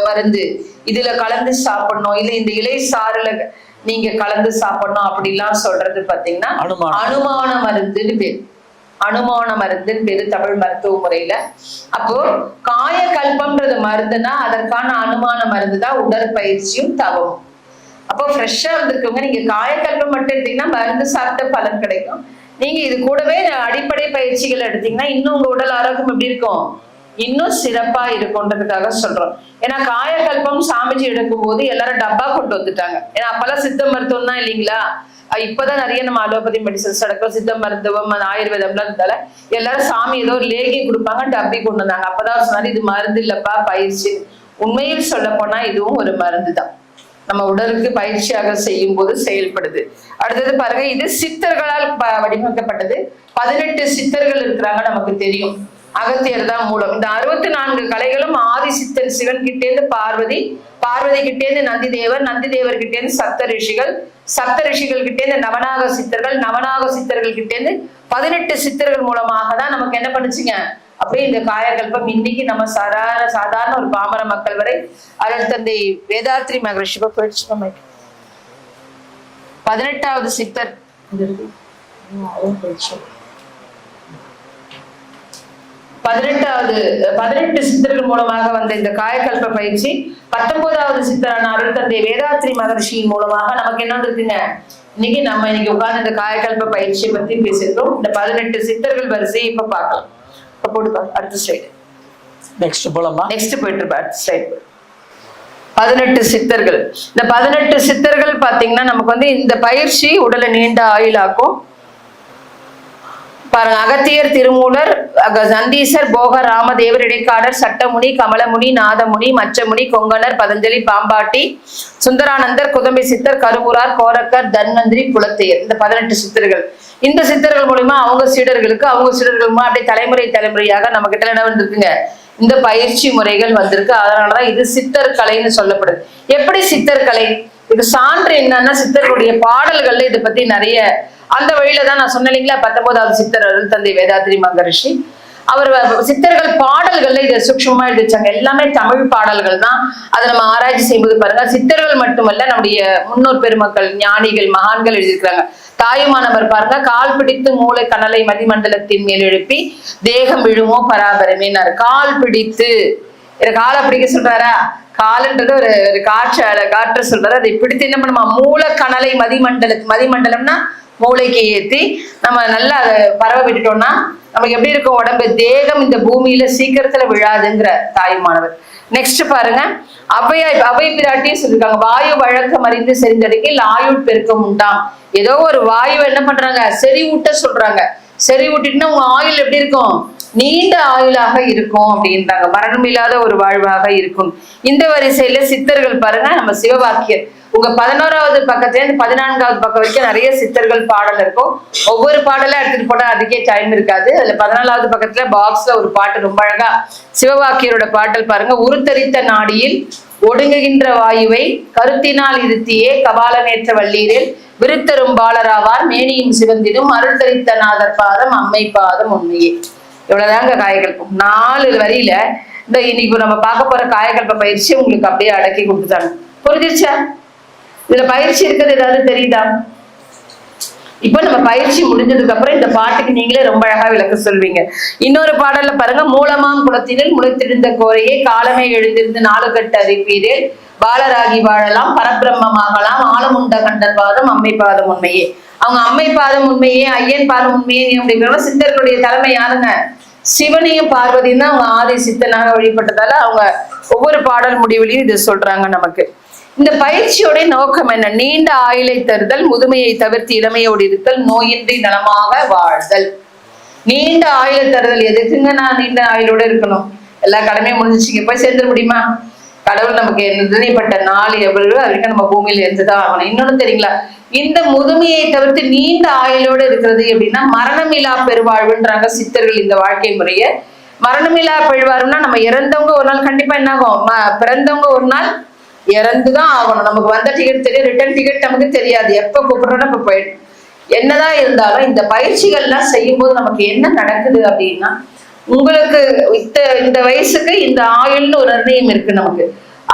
மருந்து, இதுல கலந்து சாப்பிடணும், இல்ல இந்த இலை சாறுல நீங்க கலந்து சாப்பிடணும் அப்படிலாம் சொல்றது பாத்தீங்கன்னா அனுமான மருந்துன்னு பேரு. அனுமான மருந்துன்னு பேரு தமிழ் மருத்துவ முறையில. அப்போ காயகல்பம்ன்றது மருந்துனா அதற்கான அனுமான மருந்து தான் உடற்பயிற்சியும் தவமும். அப்போ ஃப்ரெஷ்ஷா வந்திருக்கவங்க நீங்க காயக்கல்பம் மட்டும் எடுத்தீங்கன்னா மருந்து சாப்பிட்ட பலன் கிடைக்கும். நீங்க இது கூடவே அடிப்படை பயிற்சிகள் எடுத்தீங்கன்னா இன்னும் உங்க உடல் ஆரோக்கியம் எப்படி இருக்கும், இன்னும் சிறப்பா இருக்கும்ன்றதுக்காக சொல்றோம். ஏன்னா காயக்கல்பம் சாமிஜி எடுக்கும் போது எல்லாரும் டப்பா கொண்டு வந்துட்டாங்க. ஏன்னா அப்பெல்லாம் சித்த மருத்துவம் தான் இல்லைங்களா. இப்பதான் நிறைய நம்ம அலோபதி மெடிசன்ஸ் நடக்கும், சித்த மருத்துவம் ஆயுர்வேதம்லாம் இருந்தால எல்லாரும் சாமி ஏதோ ஒரு லேகியம் கொடுப்பாங்க, டப்பி கொண்டு வந்தாங்க. அப்பதான் சொன்னாரு இது மருந்து இல்லப்பா பயிற்சி. உண்மையில் சொல்ல போனா இதுவும் ஒரு மருந்து தான், நம்ம உடலுக்கு பயிற்சியாக செய்யும் போது செயல்படுது. அடுத்தது பாருங்க, இது சித்தர்களால் வடிவமைக்கப்பட்டது. 18 சித்தர்கள் இருக்கிறாங்க நமக்கு தெரியும். அகத்தியர் தான் மூலம். இந்த 64 கலைகளும் ஆதி சித்தர் சிவன் கிட்டேந்து பார்வதி, பார்வதி கிட்டேந்து நந்தி தேவர், நந்தி தேவர் கிட்டேந்து சப்த ரிஷிகள், சப்த ரிஷிகள் கிட்டேந்து நவநாக சித்தர்கள், நவநாக சித்தர்கள் கிட்டேந்து 18 சித்தர்கள் மூலமாக தான் நமக்கு என்ன பண்ணுச்சுங்க அப்படியே இந்த காயகல்பம் இன்னைக்கு நம்ம சாதாரண ஒரு பாமர மக்கள் வரை அருள் தந்தை வேதாத்ரி மகரிஷி போயிடுச்சு. 18வது சித்தர் 18 சித்தர்கள் மூலமாக வந்த இந்த காயகல்ப பயிற்சி 19வது சித்தரான அருள் தந்தை வேதாத்ரி மகரிஷியின் மூலமாக நமக்கு என்ன இருக்குங்க, இன்னைக்கு உட்கார்ந்து இந்த காயகல்ப பயிற்சியை பத்தி பேசியிருக்கோம். இந்த 18 சித்தர்கள் வரிசையை இப்ப பார்க்கலாம். அடுத்த ஸ்லைடு நெக்ஸ்ட் போலாமா? நெக்ஸ்ட் போயிட்டு இருப்பா. அடுத்த ஸ்லைடு 18 சித்தர்கள். இந்த 18 சித்தர்கள் பாத்தீங்கன்னா நமக்கு வந்து இந்த பயிற்சி உடலை நீண்ட ஆயுளாக்கும். பாருங்க, அகத்தியர், திருமூலர், நந்தீசர், போகர், ராமதேவர், இடைக்காடர், சட்டமுனி, கமலமுனி, நாதமுனி, மச்சமுனி, கொங்கணர், பதஞ்சலி, பாம்பாட்டி, சுந்தரானந்தர், குதம்பை சித்தர், கருவூரார், கோரக்கர், தன்வந்திரி, குலத்தையர். இந்த 18 சித்தர்கள். இந்த சித்தர்கள் மூலமா அவங்க சீடர்கள் மூலமா அப்படியே தலைமுறையாக நம்ம கிட்ட என்ன வந்திருக்குங்க, இந்த பயிற்சி முறைகள் வந்திருக்கு. அதனாலதான் இது சித்தர் கலைன்னு சொல்லப்படுது. எப்படி சித்தர் கலை? இது சான்று என்னன்னா சித்தர்களுடைய பாடல்கள்ல இதை பத்தி நிறைய அந்த வழியில தான் நான் சொன்னேன் இல்லைங்களா. 19வது சித்தர் அருள் தந்தை வேதாத்ரி மகரிஷி அவர் சித்தர்கள் பாடல்கள்ல இதை சூக்ஷ்மமா எழுதிச்சாங்க. எல்லாமே தமிழ் பாடல்கள் தான். அதை நம்ம ஆராய்ச்சி செய்யும்போது பாருங்க, சித்தர்கள் மட்டுமல்ல நம்முடைய முன்னோர் பெருமக்கள் ஞானிகள் மகான்கள் எழுதியிருக்கிறாங்க. தாயுமானவர் பாருங்க, கால் பிடித்து மூளை கனலை மதிமண்டலத்தின் மேல் எழுப்பி தேகம் விழுமோ பராபரமேனாரு. கால் பிடித்து காலை பிடிக்க சொல்றாரா, காலுன்றது ஒரு காற்று சொல்றாரு. அதை பிடித்து என்ன பண்ணுமா, மூல கனலை மதிமண்டலம்னா மூளைக்கு ஏத்தி நம்ம நல்லா அதை பரவ விட்டுட்டோம்னா நமக்கு எப்படி இருக்கும் உடம்பு, தேகம் இந்த பூமியில சீக்கிரத்துல விழாதுங்கிற தாயுமானவர். நெக்ஸ்ட் பாருங்க, அவை பிராட்டியும் சொல்லிருக்காங்க, வாயு வழக்கம் அறிந்து செறிந்தடுக்கில் ஆயுள் பெருக்கம் உண்டாம். ஏதோ ஒரு வாயு என்ன பண்றாங்க, செறிவூட்ட சொல்றாங்க. செறிவூட்டிட்டுனா உங்க ஆயுள் எப்படி இருக்கும், நீண்ட ஆயுளாக இருக்கும் அப்படின்றாங்க. மரணம் இல்லாத ஒரு வாழ்வாக இருக்கும். இந்த வரிசையில சித்தர்கள் பாருங்க, நம்ம சிவவாக்கியர் உங்க 11வது பக்கத்துல இருந்து 14வது பக்கம் வரைக்கும் நிறைய சித்தர்கள் பாடல் இருக்கும். ஒவ்வொரு பாடலாம் எடுத்துட்டு போனா அதுக்கே டைம் இருக்காது. அதுல 14வது பக்கத்துல பாக்ஸ்ல ஒரு பாட்டு ரொம்ப அழகா சிவவாக்கியரோட பாடல் பாருங்க. உருத்தரித்த நாடியில் ஒடுங்குகின்ற வாயுவை கருத்தினால் இருத்தியே கபாலமேற்ற வள்ளீரில் விருத்தரும் பாலராவார் மேனியும் சிவந்திடும் அருள் தரித்த நாதர் பாதம் அம்மை பாதம் உண்மையே. இவ்வளவுதாங்க காயகல்பம். 4 வரியில இந்த இன்னைக்கு நம்ம பார்க்க போற காயகல்ப பயிற்சி உங்களுக்கு அப்படியே அடக்கி கொடுத்துட்டாங்க. புரிஞ்சிருச்சா? இதுல பயிற்சி இருக்கிறது ஏதாவது தெரியுதா? இப்ப நம்ம பயிற்சி முடிஞ்சதுக்கு அப்புறம் இந்த பாட்டுக்கு நீங்களே ரொம்ப அழகா விளக்க சொல்வீங்க. இன்னொரு பாடல்ல பாருங்க, மூலமாம் குளத்தினில் முளைத்திருந்த கோரையே காலமே எழுந்திருந்து 4 கட்டு அறிப்பீரில் பாலராகி வாழலாம் பரபிரம்மமாகலாம் ஆலமுண்ட கண்டர் பாதம் அம்மை பாதம் உண்மையே. அவங்க அம்மை பாதம் உண்மையே, ஐயன் பாதம் உண்மையே அப்படிங்கிறவங்க சித்தர்களுடைய தலைமை யாருங்க, சிவனையும் பார்வதியும் தான் அவங்க ஆதி சித்தனாக வழிபட்டதால அவங்க ஒவ்வொரு பாடல் முடிவுலையும் இதை சொல்றாங்க நமக்கு. இந்த பயிற்சியோட நோக்கம் என்ன, நீண்ட ஆயுளை தருதல், முதுமையை தவிர்த்து இளமையோடு இருத்தல், நோயின்றி நலமாக வாழ்தல். நீண்ட ஆயுளை தருதல் எதுக்குங்க, நான் நீண்ட ஆயுளோட இருக்கணும், எல்லா கடமையும் முடிஞ்சிச்சிங்க போய் சேர்ந்துட முடியுமா? கடவுள் நமக்கு நிர்ணயப்பட்ட நாள் எவ்வளவு அது வரைக்கும் நம்ம பூமியில இருந்துதான் ஆகணும். இன்னொன்னு தெரியுங்களா, இந்த முதுமையை தவிர்த்து நீண்ட ஆயுளோடு இருக்கிறது எப்படின்னா மரணமில்லா பெருவாழ்வுன்றாங்க சித்தர்கள் இந்த வாழ்க்கை முறைய. மரணமில்லா பெருவாழ்வுனா நம்ம இறந்தவங்க ஒரு நாள் கண்டிப்பா என்ன ஆகும், பிறந்தவங்க ஒரு நாள் இறந்துதான் ஆகணும். நமக்கு வந்த டிக்கெட் தெரியும், ரிட்டர்ன் டிக்கெட் நமக்கு தெரியாது, எப்ப கூப்பிடுறோம்னா இப்ப போயிடும். என்னதான் இருந்தாலும் இந்த பயிற்சிகள்லாம் செய்யும் போது நமக்கு என்ன நடக்குது அப்படின்னா, உங்களுக்கு இந்த வயசுக்கு இந்த ஆயுள்னு ஒரு நிர்ணயம் இருக்கு நமக்கு.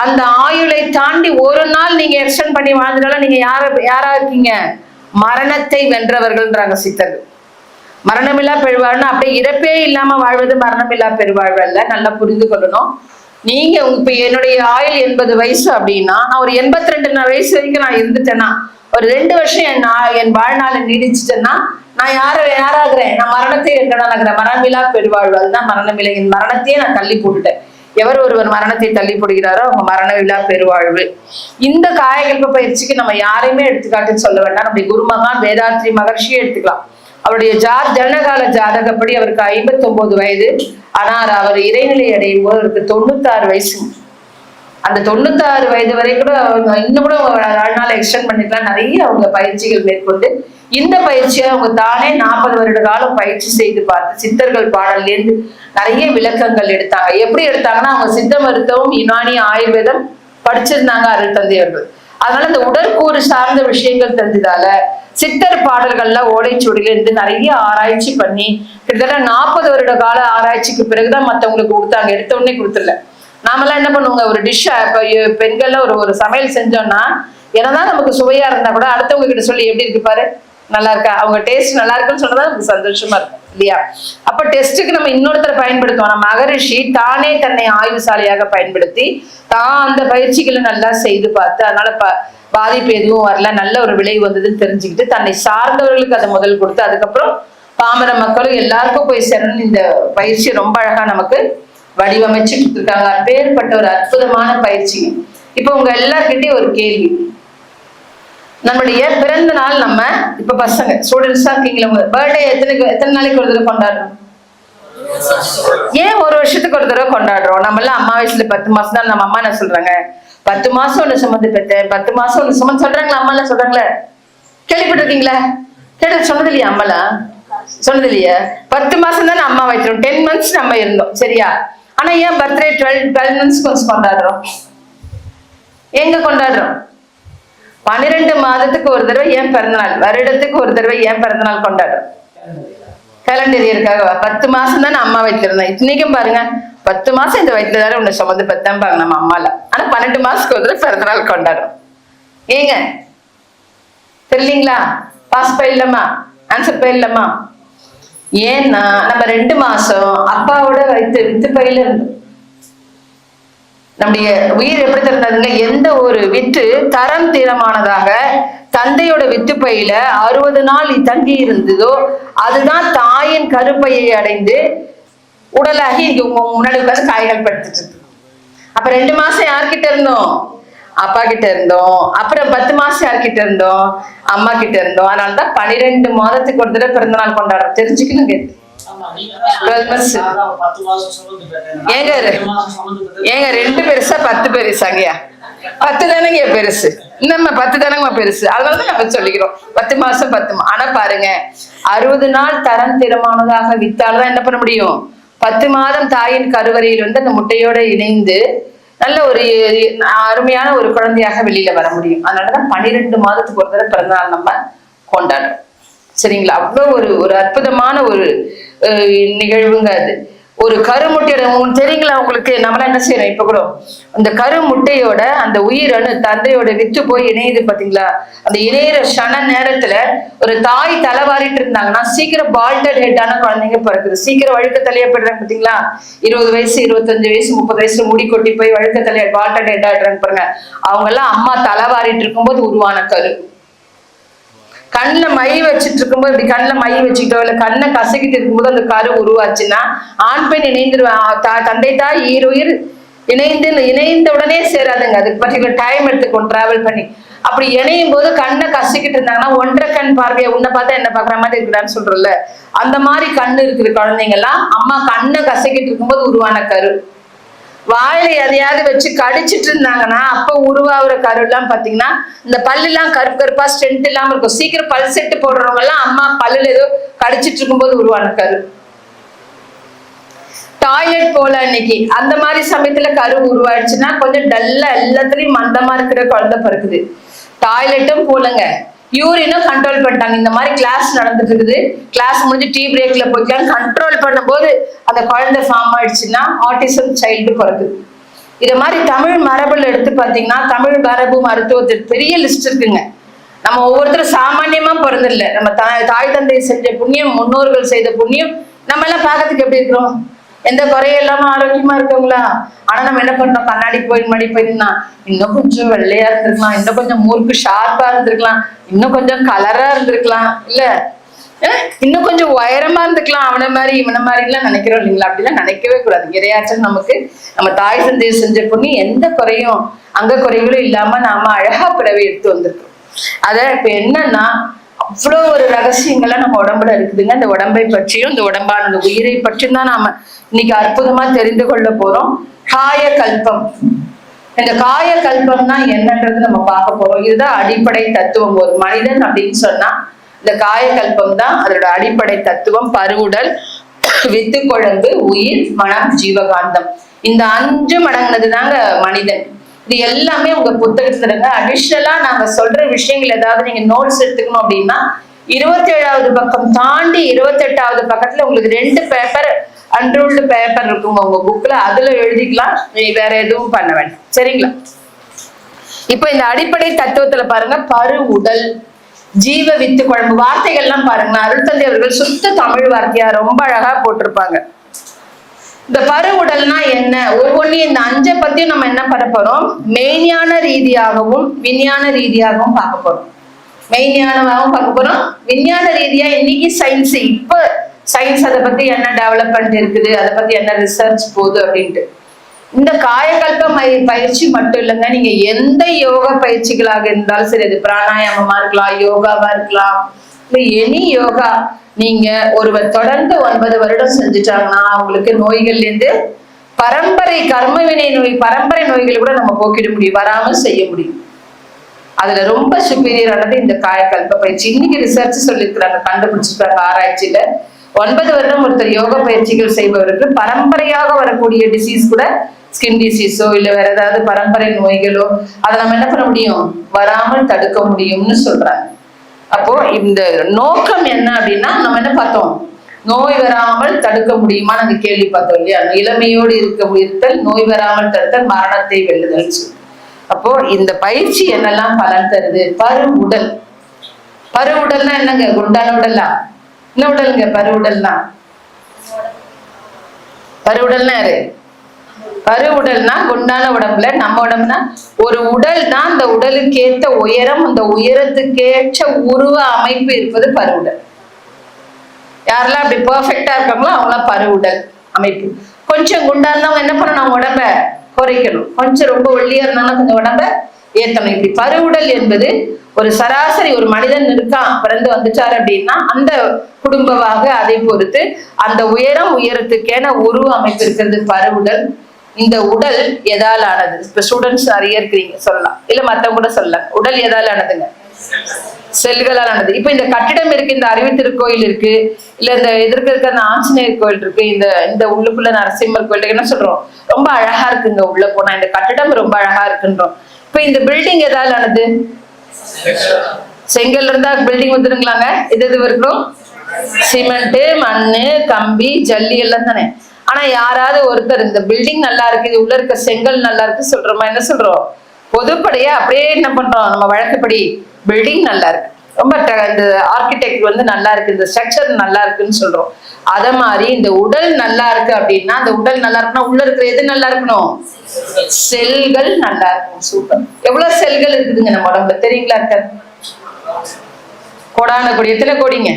அந்த ஆயுளை தாண்டி ஒரு நாள் நீங்க எக்ஸ்டெண்ட் பண்ணி வாழ்ந்ததால நீங்க யாரா இருக்கீங்க? மரணத்தை வென்றவர்கள்ன்றாங்க சித்தர்கள். மரணமில்லா பெருவாழ்னா அப்படியே இறப்பே இல்லாம வாழ்வது மரணமில்லா பெருவாழ்வு அல்ல. நல்லா புரிந்து கொள்ளணும். நீங்க இப்ப என்னுடைய ஆயுள் 80 வயசு அப்படின்னா, நான் ஒரு 82 வயசு வரைக்கும் நான் இருந்துட்டேன்னா, ஒரு 2 வருஷம் என் வாழ்நாளை நீடிச்சுட்டேன்னா நான் யாராகிறேன்? நான் மரணத்தை வென்றவனாகிறேன். மரணமில்லா பெருவாழ்வு, அதுதான் மரணமில்லை. என் மரணத்தையே நான் தள்ளி போட்டுட்டேன். எவர் ஒருவர் மரணத்தை தள்ளி போடுகிறாரோ அவங்க மரணமில்லா பெருவாழ்வு. இந்த காயகல்ப பயிற்சிக்கு நம்ம யாரையுமே எடுத்துக்காட்டுன்னு சொல்ல வேண்டாம். நம்முடைய குருமகான் வேதாத்ரி மகர்ஷியே எடுத்துக்கலாம். அவருடைய ஜனனகால ஜாதகப்படி அவருக்கு 59 வயது. ஆனால் அவர் இறைநிலை அடையும் போது அவருக்கு 96 வயசு. அந்த 96 வயது வரை கூட அவங்க இன்னும் கூட வாழ்நாள் எக்ஸ்டெண்ட் பண்ணிக்கலாம். நிறைய அவங்க பயிற்சிகள் மேற்கொண்டு இந்த பயிற்சியை அவங்க தானே 40 வருட காலம் பயிற்சி செய்து பார்த்து சித்தர்கள் பாடல்லேருந்து நிறைய விளக்கங்கள் எடுத்தாங்க. எப்படி எடுத்தாங்கன்னா, அவங்க சித்த மருத்துவம், யுனானி, ஆயுர்வேதம் படிச்சிருந்தாங்க அருள் தந்தையர்கள். அதனால இந்த உடற்கூறு சார்ந்த விஷயங்கள் தெரிஞ்சதால சித்தர் பாடல்கள்ல ஓலைச்சுவடியில இருந்து நிறைய ஆராய்ச்சி பண்ணி கிட்டத்தட்ட 40 வருட கால ஆராய்ச்சிக்கு பிறகுதான் மத்தவங்களுக்கு கொடுத்தாங்க. எடுத்த உடனே கொடுத்துடல. நாமெல்லாம் என்ன பண்ணுவோங்க, ஒரு டிஷ் பெண்கள்ல ஒரு சமையல் செஞ்சோம்னா என்னதான் நமக்கு சுவையா இருந்தா கூட அடுத்தவங்க கிட்ட சொல்லி எப்படி இருக்கு பாரு, நல்லா இருக்கா, அவங்க டேஸ்ட் நல்லா இருக்குன்னு சொன்னதான் நமக்கு சந்தோஷமா இருக்கும் இல்லையா? அப்ப டெஸ்ட்டுக்கு நம்ம இன்னொருத்தரை பயன்படுத்துவோம். நம்ம மகரிஷி தானே தன்னை ஆய்வுசாலையாக பயன்படுத்தி தான் அந்த பயிற்சிகளை நல்லா செய்து பார்த்து அதனால பாதிப்பு எதுவும் வரல, நல்ல ஒரு விளைவு வந்ததுன்னு தெரிஞ்சுக்கிட்டு தன்னை சார்ந்தவர்களுக்கு அதை முதல் கொடுத்து அதுக்கப்புறம் பாமர மக்களும் எல்லாருக்கும் போய் சேரணும். இந்த பயிற்சி ரொம்ப அழகா நமக்கு வடிவமைச்சுட்டு இருக்காங்க. அப்பேற்பட்ட ஒரு அற்புதமான பயிற்சி. இப்ப உங்க எல்லார்கிட்டையும் ஒரு கேள்வி. நம்மளுடைய பிறந்த நாள் நம்ம இப்ப பசங்க ஸ்டூடெண்ட்ஸா இருக்கீங்களா, உங்க பர்த்டே எத்தனை நாளைக்கு ஒரு தடவை கொண்டாடுறோம்? ஏன் ஒரு வருஷத்துக்கு ஒரு தடவை கொண்டாடுறோம்? நம்ம எல்லாம் அம்மா வயசுல 10 மாசம் தான். நம்ம அம்மா என்ன சொல்றாங்க, 10 மாசம் ஒண்ணு சுமந்து பெற்றேன், 10 மாசம் ஒண்ணு சுமந்து சொல்றாங்களா? அம்மா எல்லாம் சொல்றாங்களே, கேள்விப்பட்டிருக்கீங்களா? சொன்னது இல்லையா? அம்மாலாம் சொன்னது இல்லையா? 10 மாசம் தானே அம்மா வைக்கிறோம், 10 months நம்ம இருந்தோம் சரியா? ஆனா ஏன் பர்த்டே 12 months கொஞ்சம் கொண்டாடுறோம்? எங்க கொண்டாடுறோம்? 12 மாதத்துக்கு ஒரு தடவை ஏன் பிறந்தநாள், வருடத்துக்கு ஒரு தடவை ஏன் பிறந்தநாள் கொண்டாடுறோம்? கேலண்டர் இருக்காக 10 மாசம் தானே அம்மா வச்சிருந்தேன். இத்தனைக்கும் பாருங்க 10 மாசம் இந்த வயிற்றுல தானே உன்னை சுமந்து பெத்தாம்பாங்க நம்ம அம்மால. ஆனா 12 மாசத்துக்கு ஒரு தடவை பிறந்தநாள் கொண்டாடுறோம். ஏங்க தெரியலீங்களா? Pass பயிலமா, answer பயிலமா? ஏன்னா நம்ம 2 மாசம் அப்பாவோட வித்து பயில இருந்தோம். நம்முடைய உயிர் எப்படி திறந்ததுங்க? எந்த ஒரு வித்து தரம் தீரமானதாக தந்தையோட வித்து பையில 60 நாள் தங்கி இருந்ததோ அதுதான் தாயின் கருப்பையை அடைந்து உடலாகி இங்க முன்னாடி உட்காந்து காய்கள் படுத்துட்டு இருக்கு. அப்ப 2 மாசம் யார்கிட்ட இருந்தோம்? அப்பா கிட்ட இருந்தோம். அப்புறம் 10 மாசம் யார்கிட்ட இருந்தோம்? அம்மா கிட்ட இருந்தோம். அதனாலதான் 12 மாதத்துக்கு ஒரு தடவை பிறந்த நாள் கொண்டாடுறோம். தெரிஞ்சுக்கணுங்க. ஏங்க 2 பெருசா 10 பெருசாங்கயா? 10 தானங்க பெருசு, நம்ம 10 தானங்க பெருசு. அதனாலதான் நம்ம சொல்லிக்கிறோம் 10 மாசம் 10. ஆனா பாருங்க 60 நாள் தரம் திறமானதாக வித்தால்தான் என்ன பண்ண முடியும்? 10 மாதம் தாயின் கருவறையில் வந்து அந்த முட்டையோட இணைந்து நல்ல ஒரு அருமையான ஒரு குழந்தையாக வெளியில வர முடியும். அதனாலதான் 12 மாதத்துக்கு ஒரு தடவை பிறந்தநாள் நம்ம கொண்டாடுறோம் சரிங்களா? அவ்வளவு ஒரு அற்புதமான ஒரு நிகழ்வுங்க அது. ஒரு கருமுட்டையோட உங்களுக்கு தெரியுங்களா? உங்களுக்கு நம்மளாம் என்ன செய்யறோம் இப்ப கூட, அந்த கருமுட்டையோட அந்த உயிரணு தந்தையோட வித்து போய் இணையுது பாத்தீங்களா? அந்த இணையிற சன நேரத்துல ஒரு தாய் தலைவாரிட்டு இருந்தாங்கன்னா சீக்கிரம் பால்டட் ஹெட்டான குழந்தைங்க பிறக்குது. சீக்கிரம் வழுக்க தலையா போயிடுறாங்க பாத்தீங்களா? 20 வயசு 25 வயசு 30 வயசுல முடி கொட்டி போய் வழுக்க தலையா பால்டட் ஹெட் ஆயிடுறாங்க பாருங்க. அவங்க எல்லாம் அம்மா தலைவாரிட்டு இருக்கும்போது உருவான கரு. கண்ணில் மை வச்சுட்டு இருக்கும்போது இப்படி கண்ணில் மை வச்சுக்கிட்டோ இல்லை கண்ணை கசக்கிட்டு இருக்கும்போது அந்த கரு உருவாச்சுன்னா ஆண் பெண் இணைந்துருவான். தந்தை தாய் ஈருயிர் இணைந்த உடனே சேராதுங்க. அதுக்கு பர்டிகுலர் டைம் எடுத்துக்கும் டிராவல் பண்ணி. அப்படி இணையும் போது கண்ணை கசக்கிட்டு இருந்தாங்கன்னா 1.5 கண் பார்வையை உன்னை பார்த்தா என்ன பாக்குற மாதிரி இருக்குடான்னு சொல்றோம்ல, அந்த மாதிரி கண்ணு இருக்கிற குழந்தைங்க எல்லாம் அம்மா கண்ணை கசக்கிட்டு இருக்கும்போது உருவான கரு. வாயில எதையாவது வச்சு கடிச்சிட்டு இருந்தாங்கன்னா அப்ப உருவாகிற கரு எல்லாம் பாத்தீங்கன்னா இந்த பல்லு எல்லாம் கருப்பு கருப்பா ஸ்ட்ரென்த் இல்லாம இருக்கும். சீக்கிரம் பல் செட்டு போடுறவங்க எல்லாம் அம்மா பல்லுல ஏதோ கடிச்சிட்டு இருக்கும்போது உருவான கரு. டாய்லெட் போல அன்னைக்கு அந்த மாதிரி சமயத்துல கரு உருவாயிடுச்சுன்னா கொஞ்சம் டல்லா எல்லாத்துலயும் மந்தமா இருக்கிற குழந்தை பிறக்குது. டாய்லெட்டும் போலங்க, யூரினும் கண்ட்ரோல் பண்ணிட்டாங்க. இந்த மாதிரி கிளாஸ் நடந்துட்டு இருக்குது, கிளாஸ் முடிஞ்சு டீ பிரேக்ல போய்க்கலாம் கண்ட்ரோல் பண்ணும்போது அந்த குழந்தை ஃபார்ம் ஆயிடுச்சுன்னா ஆட்டிசம் சைல்டு பிறகுது. இத மாதிரி தமிழ் மரபுல எடுத்து பாத்தீங்கன்னா தமிழ் மரபு மருத்துவத்துக்கு பெரிய லிஸ்ட் இருக்குங்க. நம்ம ஒவ்வொருத்தரும் சாமானியமா பிறந்தில்ல, நம்ம தாய் தந்தை செஞ்ச புண்ணியம், முன்னோர்கள் செய்த புண்ணியம். நம்ம எல்லாம் பார்க்கறதுக்கு எப்படி இருக்கிறோம்? எந்த குறையும் இல்லாம ஆரோக்கியமா இருக்கவங்களா? ஆனா நம்ம என்ன பண்றோம்? கண்ணாடி போயிருந்தா இன்னும் கொஞ்சம் வெள்ளையா இருந்திருக்கலாம், இன்னும் கொஞ்சம் மூர்க்கு ஷார்ப்பா இருந்திருக்கலாம், இன்னும் கொஞ்சம் கலரா இருந்திருக்கலாம், இல்ல இன்னும் கொஞ்சம் உயரமா இருந்துக்கலாம், அவனை மாதிரி இவனை மாதிரி எல்லாம் நினைக்கிறோம் இல்லைங்களா? அப்படிலாம் நினைக்கவே கூடாது. இறையாற்றல் நமக்கு நம்ம தாய் தந்தை செஞ்ச புண்ணியம், எந்த குறையும் அங்க குறைகளும் இல்லாம நாம அழகா பிறவி எடுத்து வந்திருக்கோம். அத இப்ப என்னன்னா அவ்வளோ ஒரு ரகசியங்கள்லாம் நம்ம உடம்புல இருக்குதுங்க. இந்த உடம்பை பற்றியும் இந்த உடம்பான உயிரை பற்றியும் தான் நாம இன்னைக்கு அற்புதமா தெரிந்து கொள்ள போறோம். காய கல்பம். இந்த காய கல்பம்னா என்னன்றது நம்ம பார்க்க போறோம். இதுதான் அடிப்படை தத்துவம். ஒரு மனிதன் அப்படின்னு சொன்னா இந்த காய கல்பம் தான் அதோட அடிப்படை தத்துவம். பருவுடல், வித்து குழம்பு, உயிர், மனம், ஜீவகாந்தம். இந்த 5 மடங்குனது தாங்க மனிதன். இது எல்லாமே உங்க புத்தகத்துல இருங்க. அடிஷனலா நாங்க சொல்ற விஷயங்கள் ஏதாவது நீங்க நோட்ஸ் எடுத்துக்கணும் அப்படின்னா 27வது பக்கம் தாண்டி 28வது பக்கத்துல உங்களுக்கு 2 பேப்பர் அன்ரூல்டு பேப்பர் இருக்குங்க உங்க புக்ல, அதுல எழுதிக்கலாம். வேற எதுவும் பண்ண வேண்டாம், சரிங்களா? இப்ப இந்த அடிப்படை தத்துவத்துல பாருங்க, பரு உடல், ஜீவ வித்து குழம்பு. வார்த்தைகள்லாம் பாருங்க, அருள்தந்தை அவர்கள் சுத்த தமிழ் வார்த்தையா ரொம்ப அழகா போட்டிருப்பாங்க. இந்த பரு உடல்னா என்ன, ஒவ்வொன்றையும் இந்த 5 பத்தியும் நம்ம என்ன பண்ண போறோம்? மெய்ஞான ரீதியாகவும் விஞ்ஞான ரீதியாகவும் பார்க்க போறோம். மெய்ஞானமாகவும் பார்க்க போறோம், விஞ்ஞான ரீதியா இன்னைக்கு சயின்ஸ், இப்ப சயின்ஸ் அதை பத்தி என்ன டெவலப்மெண்ட் இருக்குது, அதை பத்தி என்ன ரிசர்ச் போகுது அப்படின்ட்டு. இந்த காயகல்ப பயிற்சி மட்டும் இல்லைங்க, நீங்க எந்த யோகா பயிற்சிகளாக இருந்தாலும் சரி, அது பிராணாயாமமா இருக்கலாம், யோகாவா இருக்கலாம், இல்ல எனி யோகா நீங்க ஒருவர் தொடர்ந்து 9 வருடம் செஞ்சுட்டாங்கன்னா அவங்களுக்கு நோய்கள்ல இருந்து பரம்பரை கர்மவினை நோய், பரம்பரை நோய்களை கூட நம்ம போக்கிட முடியும், வராமல் செய்ய முடியும். அதுல ரொம்ப சுப்பீரியரானது இந்த காயகல்ப பயிற்சி. இன்னைக்கு ரிசர்ச் சொல்லியிருக்கிறாங்க, கண்டுபிடிச்சிருக்காங்க ஆராய்ச்சியில. 9 வருடம் ஒருத்தர் யோக பயிற்சிகள் செய்பவருக்கு பரம்பரையாக வரக்கூடிய டிசீஸ் கூட, ஸ்கின் டிசீஸோ இல்ல வேற ஏதாவது பரம்பரை நோய்களோ, அதை நம்ம என்ன பண்ண முடியும்? வராமல் தடுக்க முடியும்னு சொல்றாங்க. அப்போ இந்த நோக்கம் என்ன அப்படின்னா, நம்ம என்ன பார்த்தோம்? நோய் வராமல் தடுக்க முடியுமா நாங்க கேள்வி பார்த்தோம் இல்லையா? இளமையோடு இருத்தல், நோய் வராமல் தடுத்தல், மரணத்தை வெல்லுதல். அப்போ இந்த பயிற்சி என்னெல்லாம் பலன் தருது? பரு உடல். பரு உடல்னா என்னங்க? குண்டான உடலா? என்ன உடலுங்க பரு உடல்னா? பரு உடல்னா யாரு? பரு உடல்னா குண்டான உடம்புல, நம்ம உடம்புனா ஒரு உடல் தான். அந்த உடலுக்கு ஏற்ற உயரம், அந்த உயரத்துக்கேற்ற உருவ அமைப்பு இருப்பது பருவுடல். யாரெல்லாம் அப்படி பெர்ஃபெக்டா இருக்காங்களோ அவங்களாம் பருவுடல் அமைப்பு. கொஞ்சம் குண்டானவங்க என்ன பண்ணணும்? அவங்க உடம்ப குறைக்கணும். கொஞ்சம் ரொம்ப ஒல்லியா இருந்தாலும் கொஞ்சம் உடம்ப ஏத்தணும். இப்படி பருவுடல் என்பது ஒரு சராசரி ஒரு மனிதன் இருக்கான், பிறந்து வந்துட்டாரு அப்படின்னா அந்த குடும்பமாக அதை பொறுத்து அந்த உயரத்துக்கேன உருவ அமைப்பு இருக்கிறது பருவுடல். இந்த உடல் எதால் ஆனது? இப்ப ஸ்டூடெண்ட்ஸ் நிறைய இருக்கிறீங்க, சொல்லலாம், இல்ல மத்தவங்க கூட சொல்லலாம். உடல் எதால் ஆனதுங்க? செல்களால் ஆனது. இப்ப இந்த கட்டிடம் இருக்கு, இந்த அறிவு திருக்கோயில் இருக்கு, இல்ல இந்த எதிர்க்க இருக்க அந்த ஆஞ்சநேயர் கோயில் இருக்கு, இந்த உள்ளுக்குள்ள நரசிம்மர் கோயில் என்ன சொல்றோம்? ரொம்ப அழகா இருக்குங்க உள்ள போனா, இந்த கட்டிடம் ரொம்ப அழகா இருக்குன்றோம். இப்ப இந்த பில்டிங் எதால் ஆனது? செங்கல் இருந்தா பில்டிங் வந்துருங்களாங்க? எது இருக்கணும்? சிமெண்ட், மண்ணு, கம்பி, ஜல்லி எல்லாம் தானே. ஆனா யாராவது ஒருத்தர் இந்த பில்டிங் நல்லா இருக்கு, இது உள்ள இருக்க செங்கல் நல்லா இருக்கு சொல்றோமா? என்ன சொல்றோம்? பொதுப்படையா அப்படியே என்ன பண்றோம்? நம்ம வழக்கப்படி பில்டிங் நல்லா இருக்கு, ரொம்ப இந்த ஆர்கிடெக்ட் வந்து நல்லா இருக்கு, இந்த ஸ்ட்ரக்சர் நல்லா இருக்குன்னு சொல்றோம். அத மாதிரி இந்த உடல் நல்லா இருக்கு அப்படின்னா, அந்த உடல் நல்லா இருக்குன்னா உள்ள இருக்கிற எது நல்லா இருக்கணும்? செல்கள் நல்லா இருக்கும். சூப்பர். எவ்வளவு செல்கள் இருக்குதுங்க நம்ம உடம்புல தெரியுங்களா? இருக்க கோடான கோடி. எத்தனை கோடிங்க?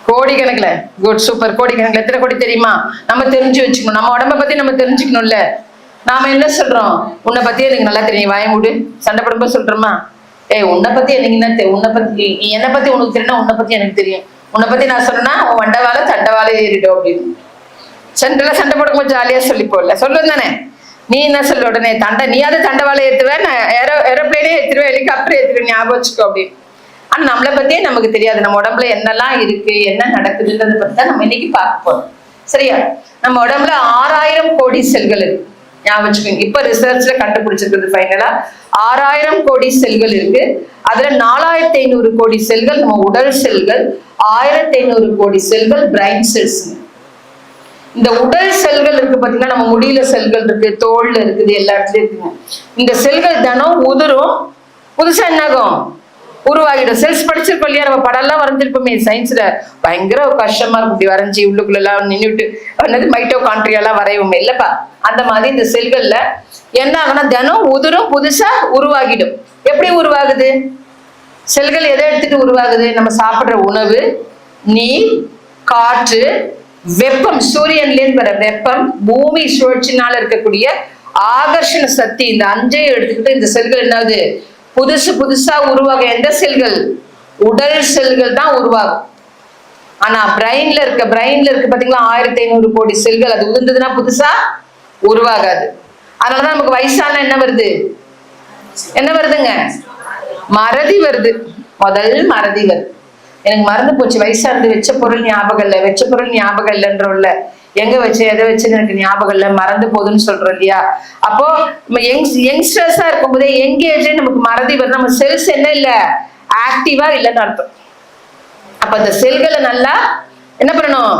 கோடிக்கணக்குல. Good, super. கோடிக்கணக்குல. எத்தனை கோடி தெரியுமா? நம்ம தெரிஞ்சு வச்சுக்கணும். நம்ம உடம்ப பத்தி நம்ம தெரிஞ்சுக்கணும்ல. நாம என்ன சொல்றோம்? உன்னை பத்தி எனக்கு நல்லா தெரியும், வாய மூடு. சண்டை போடும்போது சொல்றோமா? உன்னை பத்தி எனக்கு என்ன? உன்னை பத்தி என்னை பத்தி உனக்கு தெரியும், உன்னை பத்தி எனக்கு தெரியும். உன்னை பத்தி நான் சொன்னா உன் வண்டவால தண்டவால ஏறிடும் அப்படின்னு சண்டை போடும்போது ஜாலியா சொல்லி போடல சொல்லுவேன் தானே. நீ என்ன சொல்ல உடனே நீயாவது தண்டவாளை ஏற்றுவேன், நான் ஏரோப்ளேனே ஏற்றுவேன், ஹெலிகாப்டர் ஏற்றுவேன், ஞாபகம் வச்சுக்கோ அப்படின்னு. ஆனா நம்மளை பத்தியே நமக்கு தெரியாது. நம்ம உடம்புல என்னெல்லாம் இருக்கு, என்ன நடக்குதுன்றதை பத்தி தான் நம்ம இன்னைக்கு பார்க்க போறோம். சரியா? நம்ம உடம்புல 6000 கோடி செல்கள் இருக்கு, ஞாபகம் வச்சுக்கோங்க. இப்ப ரிசர்ச்ல கண்டுபிடிச்சிருக்கிறது ஃபைனலா 6000 கோடி செல்கள் இருக்கு. அதுல 4500 கோடி செல்கள் நம்ம உடல் செல்கள், 1500 கோடி செல்கள் பிரைன் செல்ஸ். இந்த உடல் செல்கள் இருக்கு பாத்தீங்கன்னா, நம்ம முடியில செல்கள் இருக்கு, தோல்ல இருக்குது, எல்லா இடத்துலயும் இருக்குங்க. இந்த செல்கள் தினம் உதிரும், புதுசா என்னாகும், உருவாகிடும். செல்ஸ் படிச்சிருக்கோம் இல்லையா, நம்ம படம் எல்லாம் வரைஞ்சிருப்போமே சயின்ஸ்ல, பயங்கர கஷ்டமா இருக்கும் இப்படி வரைஞ்சி உள்ளுக்குள்ள எல்லாம் நின்றுட்டு மைட்டோகாண்ட்ரியா எல்லாம் வரைவோமே இல்லப்பா. அந்த மாதிரி இந்த செல்கள்ல என்ன ஆகும்னா தினம் உதிரும், புதுசா உருவாகிடும். எப்படி உருவாகுது? செல்கள் எதை எடுத்துட்டு உருவாகுது? நம்ம சாப்பிடுற உணவு, நீர், காற்று, வெப்பம், சூரியன்லேருந்து வர வெப்பம், பூமி சுழற்சினால இருக்கக்கூடிய ஆகர்ஷண சக்தி, இந்த அஞ்சையும் எடுத்துக்கிட்டு இந்த செல்கள் என்னாவது புதுசா உருவாக. எந்த செல்கள்? உடல் செல்கள் தான் உருவாகும். ஆனா பிரெயின்ல இருக்கு பாத்தீங்களா, 1500 கோடி செல்கள். அது உதிர்ந்ததுன்னா புதுசா உருவாகாது. அதனாலதான் நமக்கு வயசான என்ன வருதுங்க, மறதி வருது. முதல் மறதி வருது. எனக்கு மறந்து போச்சு, வயசா இருந்து வச்ச பொருள் ஞாபகம் இல்லைன்றோம்ல, எங்க வச்சு எதை வச்சுன்னு எனக்கு ஞாபகம் இல்லை, மறந்து போகுதுன்னு சொல்றோம் இல்லையா. அப்போ யங்ஸ்டர்ஸா இருக்கும் போதே எங்கேஜ் நமக்கு மறதி வருது. நம்ம செல்ஸ் என்ன இல்லை, ஆக்டிவா இல்லைன்னு அர்த்தம். அப்ப இந்த செல்களை நல்லா என்ன பண்ணணும்,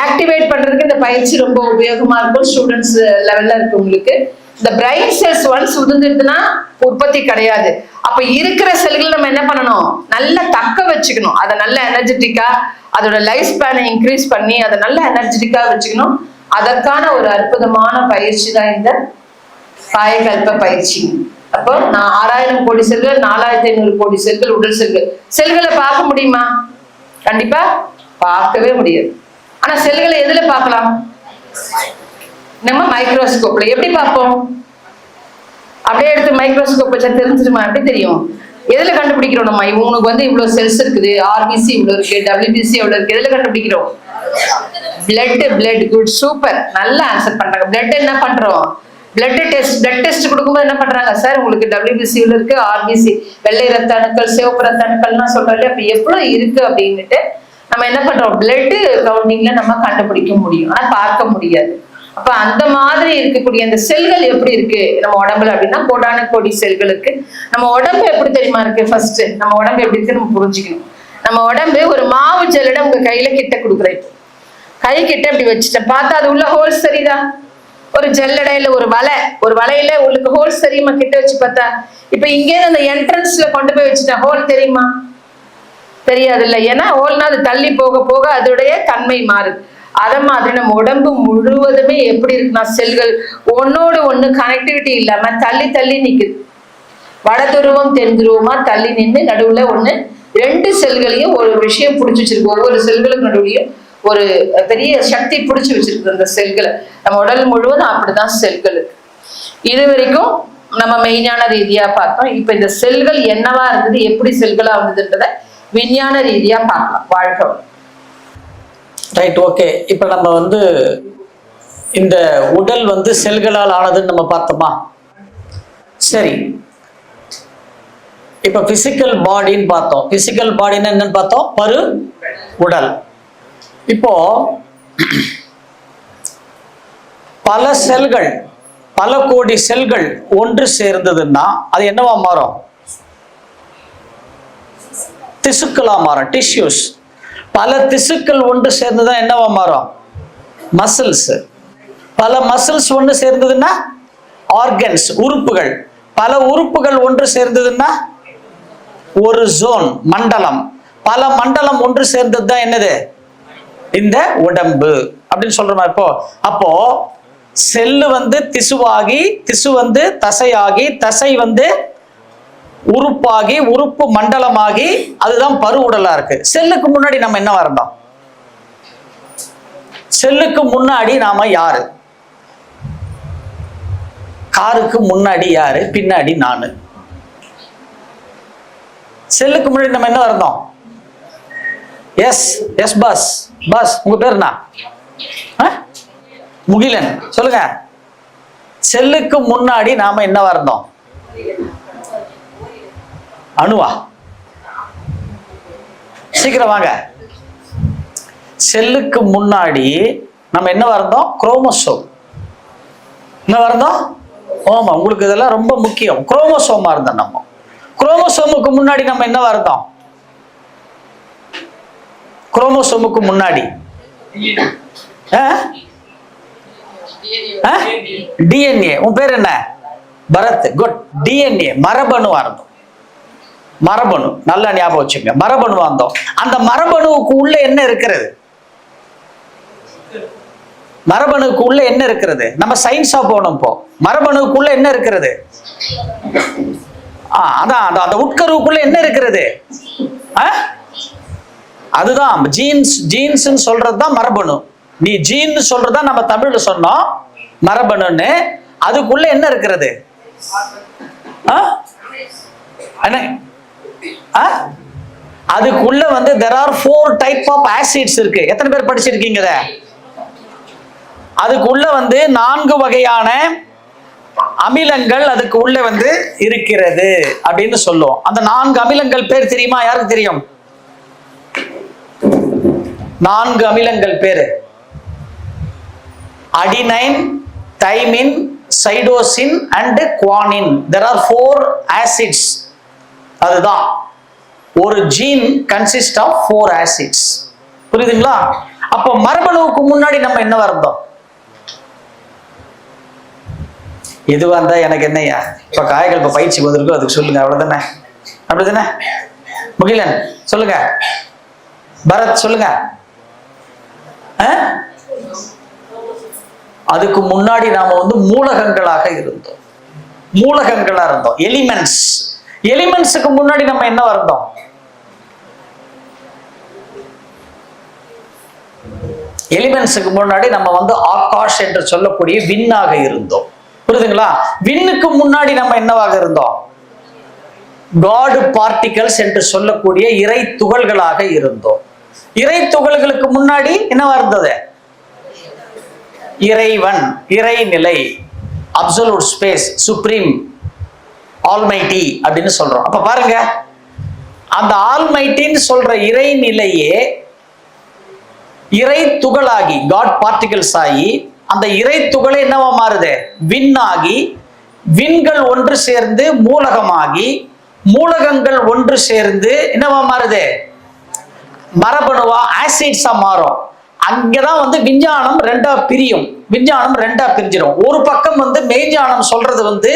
ஆக்டிவேட் பண்றதுக்கு இந்த பயிற்சி ரொம்ப உபயோகமா இருக்கும். ஸ்டூடெண்ட்ஸ் லெவல்ல இருக்கவங்களுக்கு இந்த பிரைன் செல்ஸ் ஒன்ஸ் உதிர்ந்துருதுன்னா உற்பத்தி கிடையாது. அப்ப இருக்கிற செல்களை நம்ம என்ன பண்ணணும், நல்லா தக்க வச்சுக்கணும். அதை நல்ல எனர்ஜெட்டிக்கா, அதோட லைஃப் ஸ்பேனை இன்க்ரீஸ் பண்ணி அதை நல்ல எனர்ஜெட்டிக்கா வச்சுக்கணும். அதற்கான ஒரு அற்புதமான பயிற்சி தான் இந்த காயகல்ப பயிற்சி. அப்போ 6000 கோடி செல்கள், 4500 கோடி செல்கள், உடல் செல்களை பார்க்க முடியுமா? கண்டிப்பா பார்க்கவே முடியாது. ஆனா செல்களை எதுல பார்க்கலாம்? நம்ம மைக்ரோஸ்கோப்ல. எப்படி பார்ப்போம்? அப்படியே எடுத்து மைக்ரோஸ்கோப் வச்சா தெரிஞ்சிருமா? எப்படி தெரியும்? எதுல கண்டுபிடிக்கிறோம்? நம்ம இவங்களுக்கு இவ்வளவு செல்ஸ் இருக்குது, ஆர்பிசி இவ்வளவு இருக்கு, டபிள்யூபிசி எவ்வளவு இருக்கு, எதுல கண்டுபிடிக்கிறோம்? பிளட். குட், சூப்பர், நல்ல ஆன்சர் பண்றாங்க. பிளட் என்ன பண்றோம்? பிளட் டெஸ்ட் கொடுக்கும்போது என்ன பண்றாங்க, சார் உங்களுக்கு டபிள்யூபிசி இவ்வளவு இருக்கு, ஆர்பிசி வெள்ளை ரத்த அணுக்கள், சிவப்பு ரத்த அணுக்கள்லாம் சொல்றாரு, அப்ப எவ்வளவு இருக்கு அப்படின்னுட்டு நம்ம என்ன பண்றோம், பிளட் கவுண்டிங்ல நம்ம கண்டுபிடிக்க முடியும், ஆனா பார்க்க முடியாது. அப்ப அந்த மாதிரி இருக்கக்கூடிய அந்த செல்கள் எப்படி இருக்கு நம்ம உடம்புல அப்படின்னா, கோடான கோடி செல்கள் இருக்கு. நம்ம உடம்பு எப்படி தெரியுமா இருக்கு? ஃபர்ஸ்ட் நம்ம உடம்பு எப்படி இருக்கு நம்ம புரிஞ்சுக்கணும். நம்ம உடம்பு ஒரு மாவு ஜல்லடை உங்க கையில கிட்ட கொடுக்குறேன். கை கிட்ட இப்படி வச்சுட்டேன், பார்த்தா அது உள்ள ஹோல்ஸ் தெரியுதா? ஒரு ஜல்லடையில ஒரு வலையில உங்களுக்கு ஹோல்ஸ் தெரியுமா? கிட்ட வச்சு பார்த்தா. இப்ப இங்கே அந்த என்ட்ரன்ஸ்ல கொண்டு போய் வச்சுட்டேன், ஹோல் தெரியுமா? தெரியாது இல்ல. ஏன்னா ஹோல்னா அது தள்ளி போக போக அதோடைய தன்மை மாறுது. அத மாதிரி நம்ம உடம்பு முழுவதுமே எப்படி இருக்குன்னா, செல்கள் ஒன்னோடு ஒண்ணு கனெக்டிவிட்டி இல்லாம தள்ளி நிக்குது. வட துருவம் தென் துருவமா தள்ளி நின்று நடுவுல ரெண்டு செல்களையும் ஒரு விஷயம் பிடிச்சி வச்சிருக்கு. ஒவ்வொரு செல்களுக்கு நடுவுலையும் ஒரு பெரிய சக்தி பிடிச்சி வச்சிருக்கு அந்த செல்களை. நம்ம உடல் முழுவதும் அப்படிதான் செல்கள் இருக்கு. இது வரைக்கும் நம்ம மெய்ஞான ரீதியா பார்த்தோம். இப்ப இந்த செல்கள் என்னவா இருந்தது, எப்படி செல்களா வந்ததுன்றத விஞ்ஞான ரீதியா பார்க்கலாம். வாழ்க்கை ரைட், ஓகே. இப்ப நம்ம இந்த உடல் செல்களால் ஆனதுன்னு நம்ம பார்த்தோமா? சரி, இப்ப பிசிக்கல் பாடின்னு பார்த்தோம். பிசிக்கல் பாடின்னு என்னன்னு பார்த்தோம்? பரு உடல். இப்போ பல செல்கள், பல கோடி செல்கள் ஒன்று சேர்ந்ததுன்னா அது என்னவா மாறும்? திசுக்களா மாறும், டிஷ்யூஸ். பல திசுக்கள் ஒன்று சேர்ந்துதான் என்னவா மாறும்? மசில்ஸ். பல மசில்ஸ் ஒன்று சேர்ந்ததுன்னா ஆர்கன்ஸ், உறுப்புகள். பல உறுப்புகள் ஒன்று சேர்ந்ததுன்னா ஒரு ஜோன், மண்டலம். பல மண்டலம் ஒன்று சேர்ந்தது தான் என்னது? இந்த உடம்பு அப்படின்னு சொல்றோமா? அப்போ செல்லு திசுவாகி, திசு தசையாகி, தசை உறுப்பாகி, உறுப்பு மண்டலமாகி, அதுதான் பரு உடலா இருக்கு. செல்லுக்கு முன்னாடி நம்ம என்னவா இருந்தோம்? செல்லுக்கு முன்னாடி நாம யாரு? காருக்கு முன்னாடி யாரு, பின்னாடி நானு. செல்லுக்கு முன்னாடி நம்ம என்ன இருந்தோம்? Yes boss. உங்க பேர் என்ன? முகிலன். சொல்லுங்க. செல்லுக்கு முன்னாடி நாம என்னவா இருந்தோம்? அணுவா? சீக்கிரம் வாங்க. செல்லுக்கு முன்னாடி நம்ம என்னவா இருந்தோம்? குரோமோசோம். என்னவா இருந்தோம்? ஆமா, உங்களுக்கு இதெல்லாம் ரொம்ப முக்கியம். குரோமோசோமா இருந்தோம் நம்ம. குரோமோசோமுக்கு முன்னாடி நம்ம என்னவா இருந்தோம்? குரோமோசோமுக்கு முன்னாடி டிஎன்ஏ. உன் பேர் என்ன? பரத். குட். டிஎன்ஏ மரபணுவா இருந்தோம். மரபணு நல்லா ஞாபகம் வச்சுங்க. மரபணுவா இருந்தோம். அந்த மரபணுவுக்கு உள்ள என்ன இருக்கிறது? மரபணுக்கு உள்ள என்ன இருக்கிறது? நம்ம சயின்ஸா போனோம். இப்போ மரபணுக்குள்ள என்ன இருக்கிறது? அதான் அந்த உட்கருவுக்குள்ள என்ன இருக்கிறது? அதுதான் ஜீன்ஸ் சொல்றதுதான் மரபணு. நீ ஜீன் சொல்றதுதான் நம்ம தமிழ்ல சொன்னோம் மரபணுன்னு. அதுக்குள்ள என்ன இருக்கிறது? அதுக்குள்ள வந்து there are 4 type of acids இருக்கு. எத்தனை பேர் படிச்சிருக்கீங்க? அதுக்குள்ள வந்து 4 வகையான அமிலங்கள் அதுக்கு உள்ள வந்து இருக்கிறது அப்படின்னு சொல்லுவோம். அந்த 4 அமிலங்கள் பேர் தெரியுமா? யாருக்கு தெரியும்? 4 அமிலங்கள் பேரு: adenine, thymine, cytosine and guanine. there are 4 acids. அதுதான் ஒரு ஜீன் கன்சிஸ்ட் ஆஃப் 4 acids. புரியுதுங்களா? அப்போ மரபணுவுக்கு முன்னாடி நம்ம என்ன வந்தோம்? எதுவா இருந்தா எனக்கு என்னையா? இப்ப காயகல்ப பயிற்சி வந்திருக்கோம், அதுக்கு சொல்லுங்க. அவ்வளவுதானே? அப்படிதானே? முகிலன் சொல்லுங்க. பரத் சொல்லுங்க. அதுக்கு முன்னாடி நாம வந்து மூலகங்களாக இருந்தோம். மூலகங்களா இருந்தோம். எலிமெண்ட்ஸ். எலிமெண்ட்ஸுக்கு முன்னாடி நம்ம என்ன வந்தோம்? எலிமெண்ட்ஸுக்கு முன்னாடி நம்ம வந்து ஆகாஷ் என்று சொல்லக்கூடிய விண்ணாக இருந்தோம். புரியுதுங்களா? விண்ணுக்கு முன்னாடி நம்ம என்னவாக இருந்தோம்? காட் பார்ட்டிகல்ஸ் என்று சொல்லக்கூடிய இறை துகள்களாக இருந்தோம். இறை துகள்களுக்கு முன்னாடி என்னவா இருந்தது? இறைவன், இறைநிலை, அப்சல்யூட் ஸ்பேஸ், சுப்ரீம், ஆல்மைட்டி அப்படின்னு சொல்றோம். அப்ப பாருங்க, அந்த ஆல்மைட்டின்னு சொல்ற இறைநிலையே இறை துகளாகி காட் பார்ட்டிகல்ஸ் ஆகி அந்த இறை துகளே என்னவா மாறுது? விண்ணாகி, விண்கள் ஒன்று சேர்ந்து மூலகமாகி, மூலகங்கள் ஒன்று சேர்ந்து என்னவா மாறுது? மரபணுவா ஆசிட்ஸா மாறும். அங்கதான் வந்து விஞ்ஞானம் 2ஆ பிரியும். விஞ்ஞானம் 2ஆ பிரிஞ்சிடும். ஒரு பக்கம் வந்து மெய்ஞானம் சொல்றது வந்து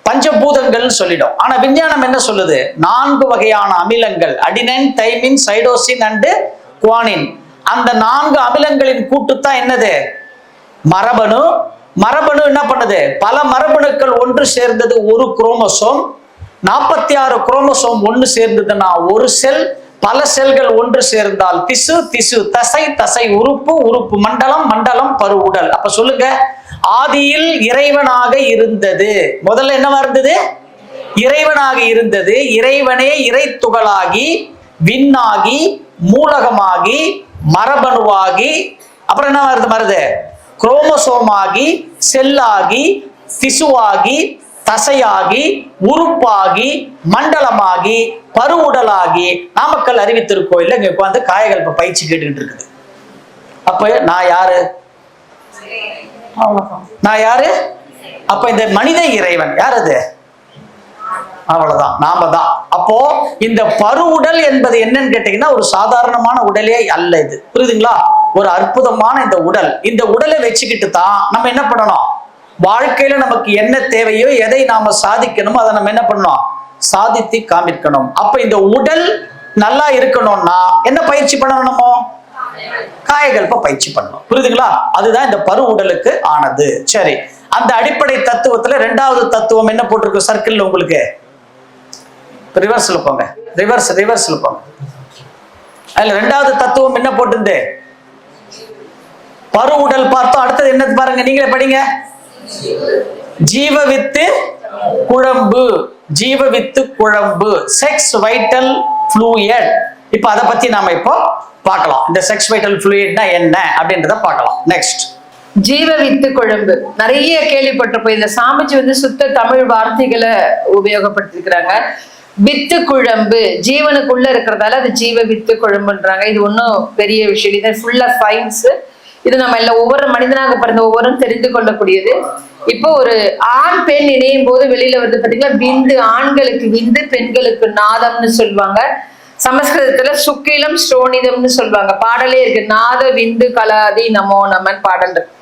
பஞ்சபூதங்கள் சொல்லிடும். ஆனா விஞ்ஞானம் என்ன சொல்லுது? 4 வகையான அமிலங்கள்: adenine, thymine, cytosine and guanine. அந்த 4 அமிலங்களின் கூட்டுத்தான் என்னது? மரபணு. மரபணு என்ன பண்ணுது? பல மரபணுக்கள் ஒன்று சேர்ந்தது ஒரு குரோமோசோம். 46 குரோமோசோம் ஒன்று சேர்ந்ததுன்னா ஒரு செல். பல செல்கள் ஒன்று சேர்ந்தால் திசு, திசு தசை, தசை உறுப்பு, உறுப்பு மண்டலம், மண்டலம் பரு உடல். அப்ப சொல்லுங்க, ஆதியில் இறைவனாக இருந்தது. முதல்ல என்னவா இருந்தது? இறைவனாக இருந்தது. இறைவனே இறை துகளாகி, விண்ணாகி, மூலகமாகி, மரபணுவாகி, அப்புறம் என்ன வருது? மருது குரோமோசோமாகி, செல்லாகி, திசுவாகி, தசையாகி, உறுப்பாகி, மண்டலமாகி, பருவுடலாகி, நாமக்கல் அறிவித்திருக்கோயில்ல இங்க உட்கார்ந்து காயகல்ப பயிற்சி கேட்டுக்கிட்டு இருக்குது. அப்ப நான் யாரு? நான் யாரு? அப்ப இந்த மனித இறைவன் யார்? அது அவ்வளவுதான், நாம தான். அப்போ இந்த பருவுடல் என்பது என்னன்னு கேட்டீங்கன்னா ஒரு சாதாரணமான உடலே அல்ல. இது புரியுதுங்களா? ஒரு அற்புதமான இந்த உடல். இந்த உடலை வச்சுக்கிட்டு தான் நம்ம என்ன பண்ணணும்? வாழ்க்கையில நமக்கு என்ன தேவையோ, எதை நாம சாதிக்கணுமோ அதை நம்ம என்ன பண்ணணும்? சாதித்து காமிக்கணும். அப்ப இந்த உடல் நல்லா இருக்கணும்னா என்ன பயிற்சி பண்ணணுமோ? காயகல்ப பயிற்சி பண்ணணும். புரியுதுங்களா? அதுதான் இந்த பரு உடலுக்கு ஆனது. சரி, அந்த அடிப்படை தத்துவத்துல 2வது தத்துவம் என்ன போட்டிருக்கு சர்க்கிள்? உங்களுக்கு ரிவர்ஸ்ல போங்க. ரிவர்ஸ்ல போங்க. அதுல 2வது தத்துவம் என்ன போட்டிருந்து? பரு உடல் பார்த்தோம். அடுத்தது என்னது பாருங்க, நீங்களே படிங்க. ஜீவவித்து குழம்பு. ஜீவவித்து குழம்பு, செக்ஸ் வைட்டல் ஃப்ளூயிட். இப்ப அதை பத்தி நாம இப்போ பார்க்கலாம். இந்த செக்ஸ் வைட்டல் ஃப்ளூயிட்னா என்ன அப்படின்றத பார்க்கலாம். நெக்ஸ்ட், ஜீவவித்து குழம்பு நிறைய கேள்விப்பட்டிருப்போம். இந்த சாமிஜி வந்து சுத்த தமிழ் வார்த்தைகளை உபயோகப்படுத்திருக்கிறாங்க. வித்து குழம்பு ஜீவனுக்குள்ள இருக்கிறதால அது ஜீவ வித்து குழம்புன்றாங்க. இது ஒன்றும் பெரிய விஷயம், இது ஃபுல்லா சயின்ஸ். இது நம்ம எல்லாம் ஒவ்வொரு மனிதனாக பிறந்த ஒவ்வொரும் தெரிந்து கொள்ளக்கூடியது. இப்போ ஒரு ஆண் பெண் இணையும் போது வெளியில வருது பாத்தீங்களா, விந்து. ஆண்களுக்கு விந்து, பெண்களுக்கு நாதம்னு சொல்லுவாங்க. சமஸ்கிருதத்துல சுக்கிலம் ஸ்ரோனிதம்னு சொல்லுவாங்க. பாடலே இருக்கு, நாத விந்து கலாதி நமோ நமன் பாடல் இருக்கு.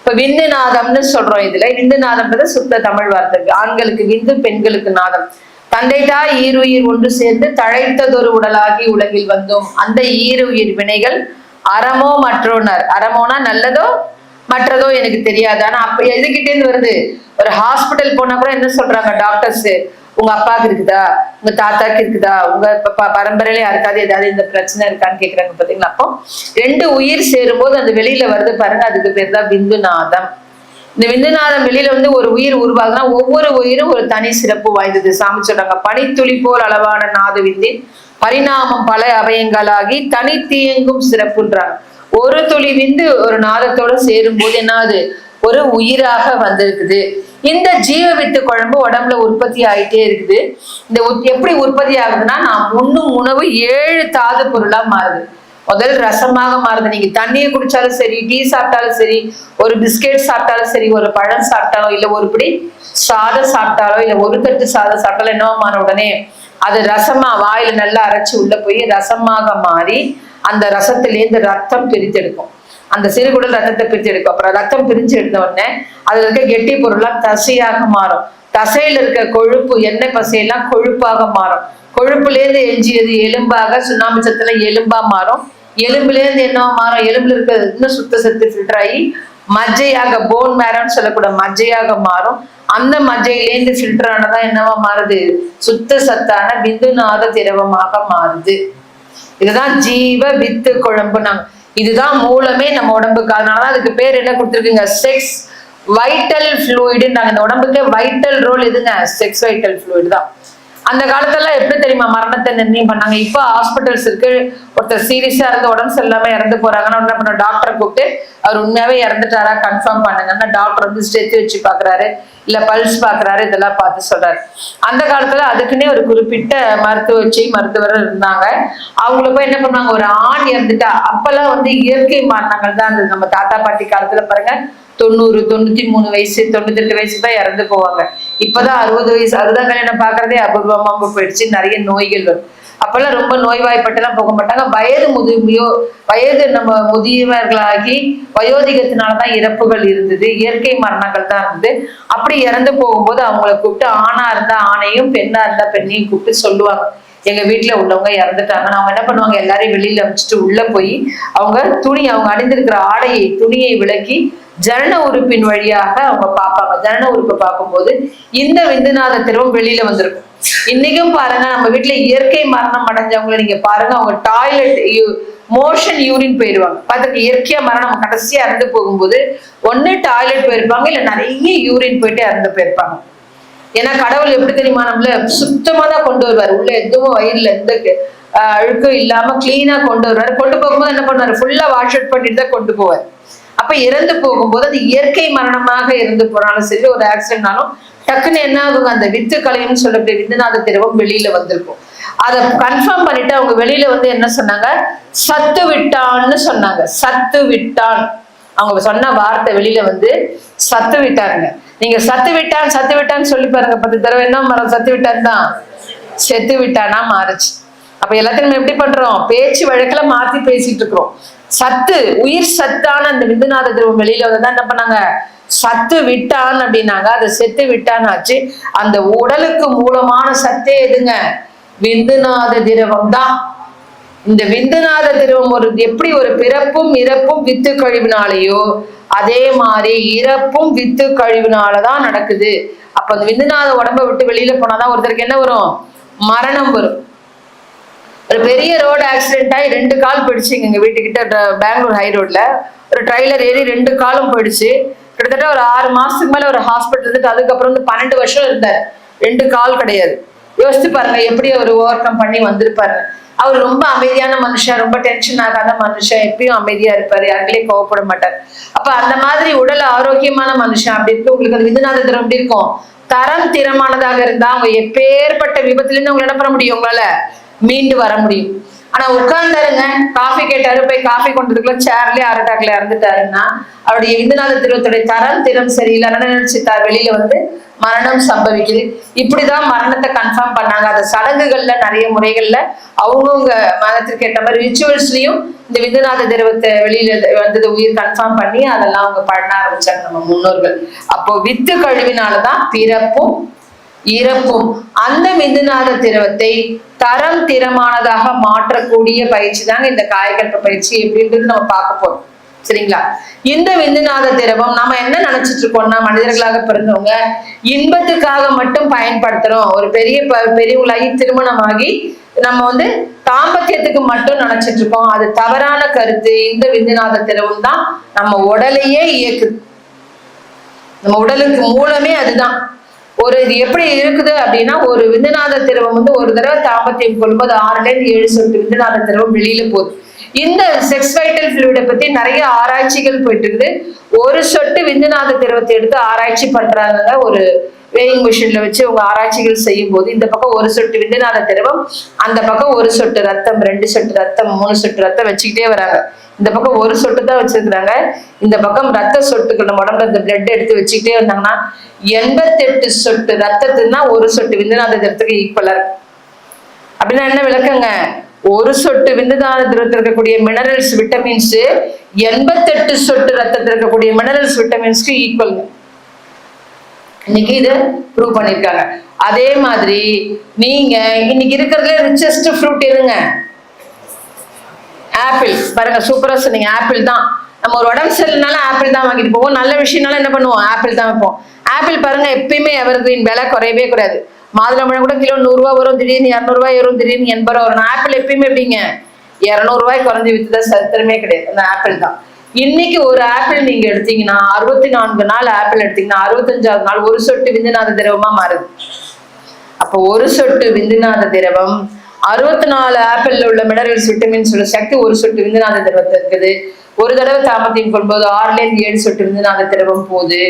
இப்ப விந்து நாதம்னு சொல்றோம். இதுல விந்து நாதம்ன்றது சுத்த தமிழ் வார்த்தை. ஆண்களுக்கு விந்து, பெண்களுக்கு நாதம். தந்தை தாய் ஈருயிர் ஒன்று சேர்ந்து தழைத்ததொரு உடலாகி உலகில் வந்தோம். அந்த ஈருயிர் வினைகள் அறமோ மற்றோனர். அறமோனா நல்லதோ மற்றதோ எனக்கு தெரியாது. ஆனா அப்ப எதுகிட்டே இருந்து வருது? ஒரு ஹாஸ்பிட்டல் போனா கூட என்ன சொல்றாங்க டாக்டர்ஸ், உங்க அப்பாவுக்கு இருக்குதா, உங்க தாத்தாக்கு இருக்குதா, உங்க பரம்பரையில யாருக்காவது ஏதாவது இந்த பிரச்சனை இருக்கான்னு கேக்குறாங்க பாத்தீங்களா. அப்போ 2 உயிர் சேரும்போது அந்த வெளியில வருது பாருங்க, அதுக்கு பேர் தான் விந்துநாதம். இந்த விந்துநாதம் வெளியில வந்து ஒரு உயிர் உருவாகுதுன்னா ஒவ்வொரு உயிரும் ஒரு தனி சிறப்பு வாய்ந்தது. சாமி சொல்றாங்க, பனித்துளி போல் அளவான நாத விந்தின் பரிணாமம் பல அவயங்களாகி தனித்தியங்கும் சிறப்புன்றாங்க. ஒரு துளி விந்து ஒரு நாதத்தோட சேரும் போது என்னாது? ஒரு உயிராக வந்திருக்குது. இந்த ஜீவ வித்து குழம்பு உடம்புல உற்பத்தி ஆயிட்டே இருக்குது. இந்த எப்படி உற்பத்தி ஆகுதுன்னா, நாம் உண்ணும் உணவு 7 தாது பொருளா மாறுது. முதல் ரசமாக மாறுது. நீங்க தண்ணியை குடிச்சாலும் சரி, டீ சாப்பிட்டாலும் சரி, ஒரு பிஸ்கெட் சாப்பிட்டாலும் சரி, ஒரு பழம் சாப்பிட்டாலும், இல்ல ஒரு பிடி சாதம் சாப்பிட்டாலோ, இல்ல ஒரு தட்டு சாதம் சாப்பிட்டாலும் என்னவா மாற உடனே அது ரசமா வாயில நல்லா அரைச்சு உள்ள போய் ரசமாக மாறி அந்த ரசத்திலேருந்து ரத்தம் பிரித்தெடுக்கும். அந்த சிறுகுடல் ரத்தத்தை பிரித்து எடுக்கும். அப்புறம் ரத்தம் பிரிஞ்சு எடுத்த உடனே அதுல இருக்க கெட்டி பொருள்லாம் தசையாக மாறும். தசையில இருக்க கொழுப்பு, எண்ணெய் பசையெல்லாம் கொழுப்பாக மாறும். கொழுப்புலேருந்து எஞ்சியது எலும்பாக, சுண்ணாம்பு சத்துல எலும்பா மாறும். எலும்புலேருந்து என்னவா மாறும்? எலும்புல இருக்க இன்னும் சுத்த சத்து ஃபில்டர் ஆகி மஜ்ஜையாக, போன் மேரோன்னு சொல்லக்கூட மஜ்ஜையாக மாறும். அந்த மஜ்ஜையிலேருந்து ஃபில்டர் ஆனதான் என்னவா மாறுது? சுத்த சத்தான விந்துநாத திரவமாக மாறுது. இதுதான் ஜீவ வித்து குழம்பு. நாங்க இதுதான் மூலமே நம்ம உடம்புக்கு. அதனாலதான் அதுக்கு பேர் என்ன கொடுத்துருக்குங்க? Sex vital fluid. நாங்க இந்த உடம்புக்கு வைட்டல் ரோல் எதுங்க? செக்ஸ் வைட்டல் ஃப்ளூயிடு தான். அந்த காலத்துல எப்படி தெரியுமா மரணத்தை நிர்ணயம் பண்ணாங்க? இப்ப ஹாஸ்பிட்டல்ஸ் இருக்கு. ஒருத்தர் சீரியஸா இருந்து உடம்பு சரியில்லாம இறந்து போறாங்கன்னா என்ன பண்ண, டாக்டரை கூப்பிட்டு அவர் உண்மையாவே இறந்துட்டாரா கன்ஃபார்ம் பண்ணுங்கன்னா டாக்டர் வந்து ஸ்டெச் வச்சு பாக்குறாரு, இல்ல பல்ஸ் பாக்குறாரு, இதெல்லாம் பார்த்து சொல்றாரு. அந்த காலத்துல அதுக்குன்னே ஒரு குறிப்பிட்ட மருத்துவர் இருந்தாங்க. அவங்கள போய் என்ன பண்ணுவாங்க, ஒரு ஆண் இறந்துட்டா, அப்பெல்லாம் வந்து இயற்கை மரணங்கள் தான் இருந்தது. நம்ம தாத்தா பாட்டி காலத்துல பாருங்க 90, 93 வயசு, 98 வயசு தான் இறந்து போவாங்க. இப்பதான் 60 வயசு, அதுதான் கல்யாணம் பாக்குறதே அபூர்வமா போயிடுச்சு. நிறைய நோய்கள் வரும். அப்பெல்லாம் ரொம்ப நோய்வாய்ப்பட்டெல்லாம் போக மாட்டாங்க. வயது நம்ம முதியவர்களாகி வயோதிகத்தினாலதான் இறப்புகள் இருந்தது. இயற்கை மரணங்கள் தான் இருந்தது. அப்படி இறந்து போகும்போது அவங்கள கூப்பிட்டு, ஆணா இருந்தா ஆணையும், பெண்ணா இருந்தா பெண்ணையும் கூப்பிட்டு சொல்லுவாங்க, எங்க வீட்டுல உள்ளவங்க இறந்துட்டாங்கன்னு. அவங்க என்ன பண்ணுவாங்க, எல்லாரையும் வெளியில அமைச்சிட்டு உள்ள போய் அவங்க அவங்க அணிந்திருக்கிற ஆடையை, துணியை விலக்கி ஜனன உறுப்பின் வழியாக அவங்க பார்ப்பாங்க. ஜனன உறுப்பை பார்க்கும்போது இந்த விந்துநாத திரவம் வெளியில வந்திருக்கும். இன்னைக்கும் பாருங்க, நம்ம வீட்டுல இயற்கை மரணம் அடைஞ்சவங்களை நீங்க பாருங்க, அவங்க டாய்லெட் மோஷன் யூரின் போயிடுவாங்க. பார்த்துக்க, இயற்கையா மரணம் கடைசியா இறந்து போகும்போது ஒண்ணு டாய்லெட் போயிருப்பாங்க, இல்ல நிறைய யூரின் போயிட்டு இறந்து போயிருப்பாங்க. ஏன்னா கடவுள் எப்படி தெரியுமா நம்மள சுத்தமா தான் கொண்டு வருவார். உள்ள எதுவும் வயிறுல எந்த அழுக்கும் இல்லாம கிளீனா கொண்டு வருவாரு. கொண்டு போகும்போது என்ன பண்ணுவாரு, ஃபுல்லா வாஷ் அவுட் பண்ணிட்டு தான் கொண்டு போவார். அப்ப இறந்து போகும்போது அது இயற்கை மரணமாக இறந்து போனாலும் சரி, ஒரு ஆக்சிடென்ட்னாலும் டக்குன்னு என்ன ஆகுங்க, அந்த வித்து கலைன்னு சொல்லக்கூடிய விந்துநாத திரவம் வெளியில வந்திருக்கும். அதை கன்ஃபார்ம் பண்ணிட்டு அவங்க வெளியில வந்து என்ன சொன்னாங்க, சத்து விட்டான்னு சொன்னாங்க. சத்து விட்டான், அவங்க சொன்ன வார்த்தை வெளியில வந்து சத்து விட்டாருங்க. நீங்க சத்து விட்டான்னு சொல்லி பாருங்க 10 தடவை, என்ன மரம் சத்து விட்டான் தான் செத்து விட்டானா மாறுச்சு. அப்ப எல்லாத்தையும் நம்ம எப்படி பண்றோம், பேச்சு வழக்குல மாத்தி பேசிட்டு இருக்கிறோம். சத்து, உயிர் சத்தான அந்த விந்துநாத திரவம் வெளியில வந்ததான் என்ன பண்ணாங்க, சத்து விட்டான் அப்படின்னாங்க. அதை செத்து விட்டான்னு ஆச்சு. அந்த உடலுக்கு மூலமான சத்தே எதுங்க, விந்துநாத திரவம் தான். இந்த விந்துநாத திரவம் எப்படி ஒரு பிறப்பும் இறப்பும் வித்து கழிவினாலேயோ அதே மாதிரி இறப்பும் வித்து கழிவினாலதான் நடக்குது. அப்ப அந்த விந்துநாத உடம்பை விட்டு வெளியில போனாதான் ஒருத்தருக்கு என்ன வரும், மரணம் வரும். ஒரு பெரிய ரோடு ஆக்சிடென்ட் ஆகி 2 கால் போயிடுச்சு. எங்க வீட்டுக்கிட்ட பெங்களூர் ஹை ரோட்ல ஒரு ட்ரைலர் ஏறி 2 காலும் போயிடுச்சு. கிட்டத்தட்ட ஒரு 6 மாசத்துக்கு மேல ஒரு ஹாஸ்பிட்டல் இருந்துட்டு அதுக்கப்புறம் வந்து 12 வருஷம் இருந்தார். 2 கால் கிடையாது. யோசிச்சு பாருங்க எப்படி அவர் ஓவர் கம் பண்ணி வந்திருப்பாரு. அவர் ரொம்ப அமைதியான மனுஷன், ரொம்ப டென்ஷன் ஆகாத மனுஷன், எப்பயும் அமைதியா இருப்பாரு, யாருக்களையும் கோவப்பட மாட்டார். அப்ப அந்த மாதிரி உடல் ஆரோக்கியமான மனுஷன் அப்படி இருக்கு. உங்களுக்கு அது விந்துநாத திரவம் எப்படி இருக்கும், தரம் திறமானதாக இருந்தா அவங்க எப்பேற்பட்ட விபத்துல இருந்து உங்களை என்ன பண்ண முடியும், உங்களால மீண்டு வர முடியும். ஆனா உட்கார்ந்தாருங்க, காஃபி கேட்டாரு, போய் காஃபி கொண்டதுக்குள்ள சேர்லயே அரட்டாக்குல இறந்துட்டாருன்னா அவருடைய விந்துநாத திரவத்துடைய தரம் திறம் சரியில்லை. நினைச்சுட்டார் வெளியில வந்து மரணம் சம்பவிக்குது. இப்படிதான் மரணத்தை கன்ஃபார்ம் பண்ணாங்க. அந்த சடங்குகள்ல நிறைய முறைகள்ல அவங்கவுங்க மதத்திற்கு ஏற்ற மாதிரி ரிச்சுவல்ஸ்லயும் இந்த விந்துநாத திரவத்தை வெளியில வந்தது உயிர் கன்ஃபார்ம் பண்ணி அதெல்லாம் அவங்க பண்ண ஆரம்பிச்சாங்க நம்ம முன்னோர்கள். அப்போ வித்து கழிவினாலதான் பிறப்பும் இறப்பும். அந்த விந்துநாத திரவத்தை தரம் திறமானதாக மாற்றக்கூடிய பயிற்சி தாங்க இந்த காயகல்ப பயிற்சி. எப்படின்றது நம்ம பார்க்க போறோம். சரிங்களா? இந்த விந்துநாத திரவம் நாம என்ன நினைச்சிட்டு இருக்கோம்னா, மனிதர்களாக பிறந்தவங்க இன்பத்துக்காக மட்டும் பயன்படுத்துறோம். ஒரு பெரியவங்களாகி திருமணமாகி நம்ம தாம்பத்தியத்துக்கு மட்டும் நினைச்சிட்டு இருக்கோம். அது தவறான கருத்து. இந்த விந்துநாத திரவம் தான் நம்ம உடலையே இயக்குது. நம்ம உடலுக்கு மூலமே அதுதான். இது எப்படி இருக்குது அப்படின்னா, ஒரு விந்துநாத திரவம் ஒரு தடவை தாம்பத்தியம் கொள்ளும்போது 6ல இருந்து 7 சொட்டு விந்துநாத திரவம் வெளியில போகுது. இந்த செக்ஸ் வைட்டல் ஃப்ளூயிட பத்தி நிறைய ஆராய்ச்சிகள் போயிட்டு இருக்குது. ஒரு சொட்டு விந்துநாத திரவத்தை எடுத்து ஆராய்ச்சி பண்றாங்க. ஒரு வேயிங் மிஷின்ல வச்சு அவங்க ஆராய்ச்சிகள் செய்யும் போது இந்த பக்கம் ஒரு சொட்டு விந்துநாத திரவம், அந்த பக்கம் ஒரு சொட்டு ரத்தம், 2 சொட்டு ரத்தம், 3 சொட்டு ரத்தம் வச்சுக்கிட்டே வராங்க. இந்த பக்கம் ஒரு சொட்டு தான் வச்சிருக்கிறாங்க. இந்த பக்கம் ரத்த சொட்டுகள் நம்ம உடம்புல இந்த பிளட் எடுத்து வச்சுக்கிட்டே வந்தாங்கன்னா 88 சொட்டு ரத்தத்துனா ஒரு சொட்டு விந்துநாத திரவத்துக்கு ஈக்குவலா இருக்கு. அப்படின்னா என்ன விளக்கங்க? ஒரு சொட்டு விந்துநாத திரவத்தில் இருக்கக்கூடிய மினரல்ஸ், விட்டமின்ஸ் 88 சொட்டு ரத்தத்தில் இருக்கக்கூடிய மினரல்ஸ், விட்டமின்ஸ்க்கு ஈக்குவல். இன்னைக்கு இதை ப்ரூவ் பண்ணிருக்காங்க. அதே மாதிரி நீங்க இன்னைக்கு இருக்கிறதுல ரிச்சஸ்ட் ஃப்ரூட் எதுங்க? ஆப்பிள். பாருங்க, சூப்பரா சொன்னீங்க. ஆப்பிள் தான். நம்ம ஒரு உடம்பு சரியில்லைனாலும் ஆப்பிள் தான் வாங்கிட்டு போவோம். நல்ல விஷயம்னாலும் என்ன பண்ணுவோம்? ஆப்பிள் தான் வைப்போம். ஆப்பிள் பாருங்க எப்பயுமே எவர் கிரீன், விலை குறையவே கூடாது. மாதுளம்பழம் கூட கிலோ 100 ரூபா வரும், திடீர்னு 200 ரூபாய் வரும், திடீர்னு 80 ரூபா வரும். ஆப்பிள் எப்பயுமே எப்படிங்க? 200 ரூபாய் குறைஞ்சி வித்துதான் சரித்திரமே கிடையாது. அந்த ஆப்பிள் தான். இன்னைக்கு ஒரு ஆப்பிள் நீங்க எடுத்தீங்கன்னா 64 நாள் ஆப்பிள் எடுத்தீங்கன்னா 65வது நாள் ஒரு சொட்டு விந்துநாத திரவமா மாறுது. அப்போ ஒரு சொட்டு விந்துநாத திரவம் 64 ஆப்பிள்ல உள்ள மினரல்ஸ், விட்டமின்ஸ் உள்ள சக்தி ஒரு சொட்டு விந்துநாத திரவத்தை இருக்குது. ஒரு தடவை தாம்பத்தியம் கொள்ளும்போது 6ல இருந்து 7 சொட்டு விந்துநாத திரவம் போகுது.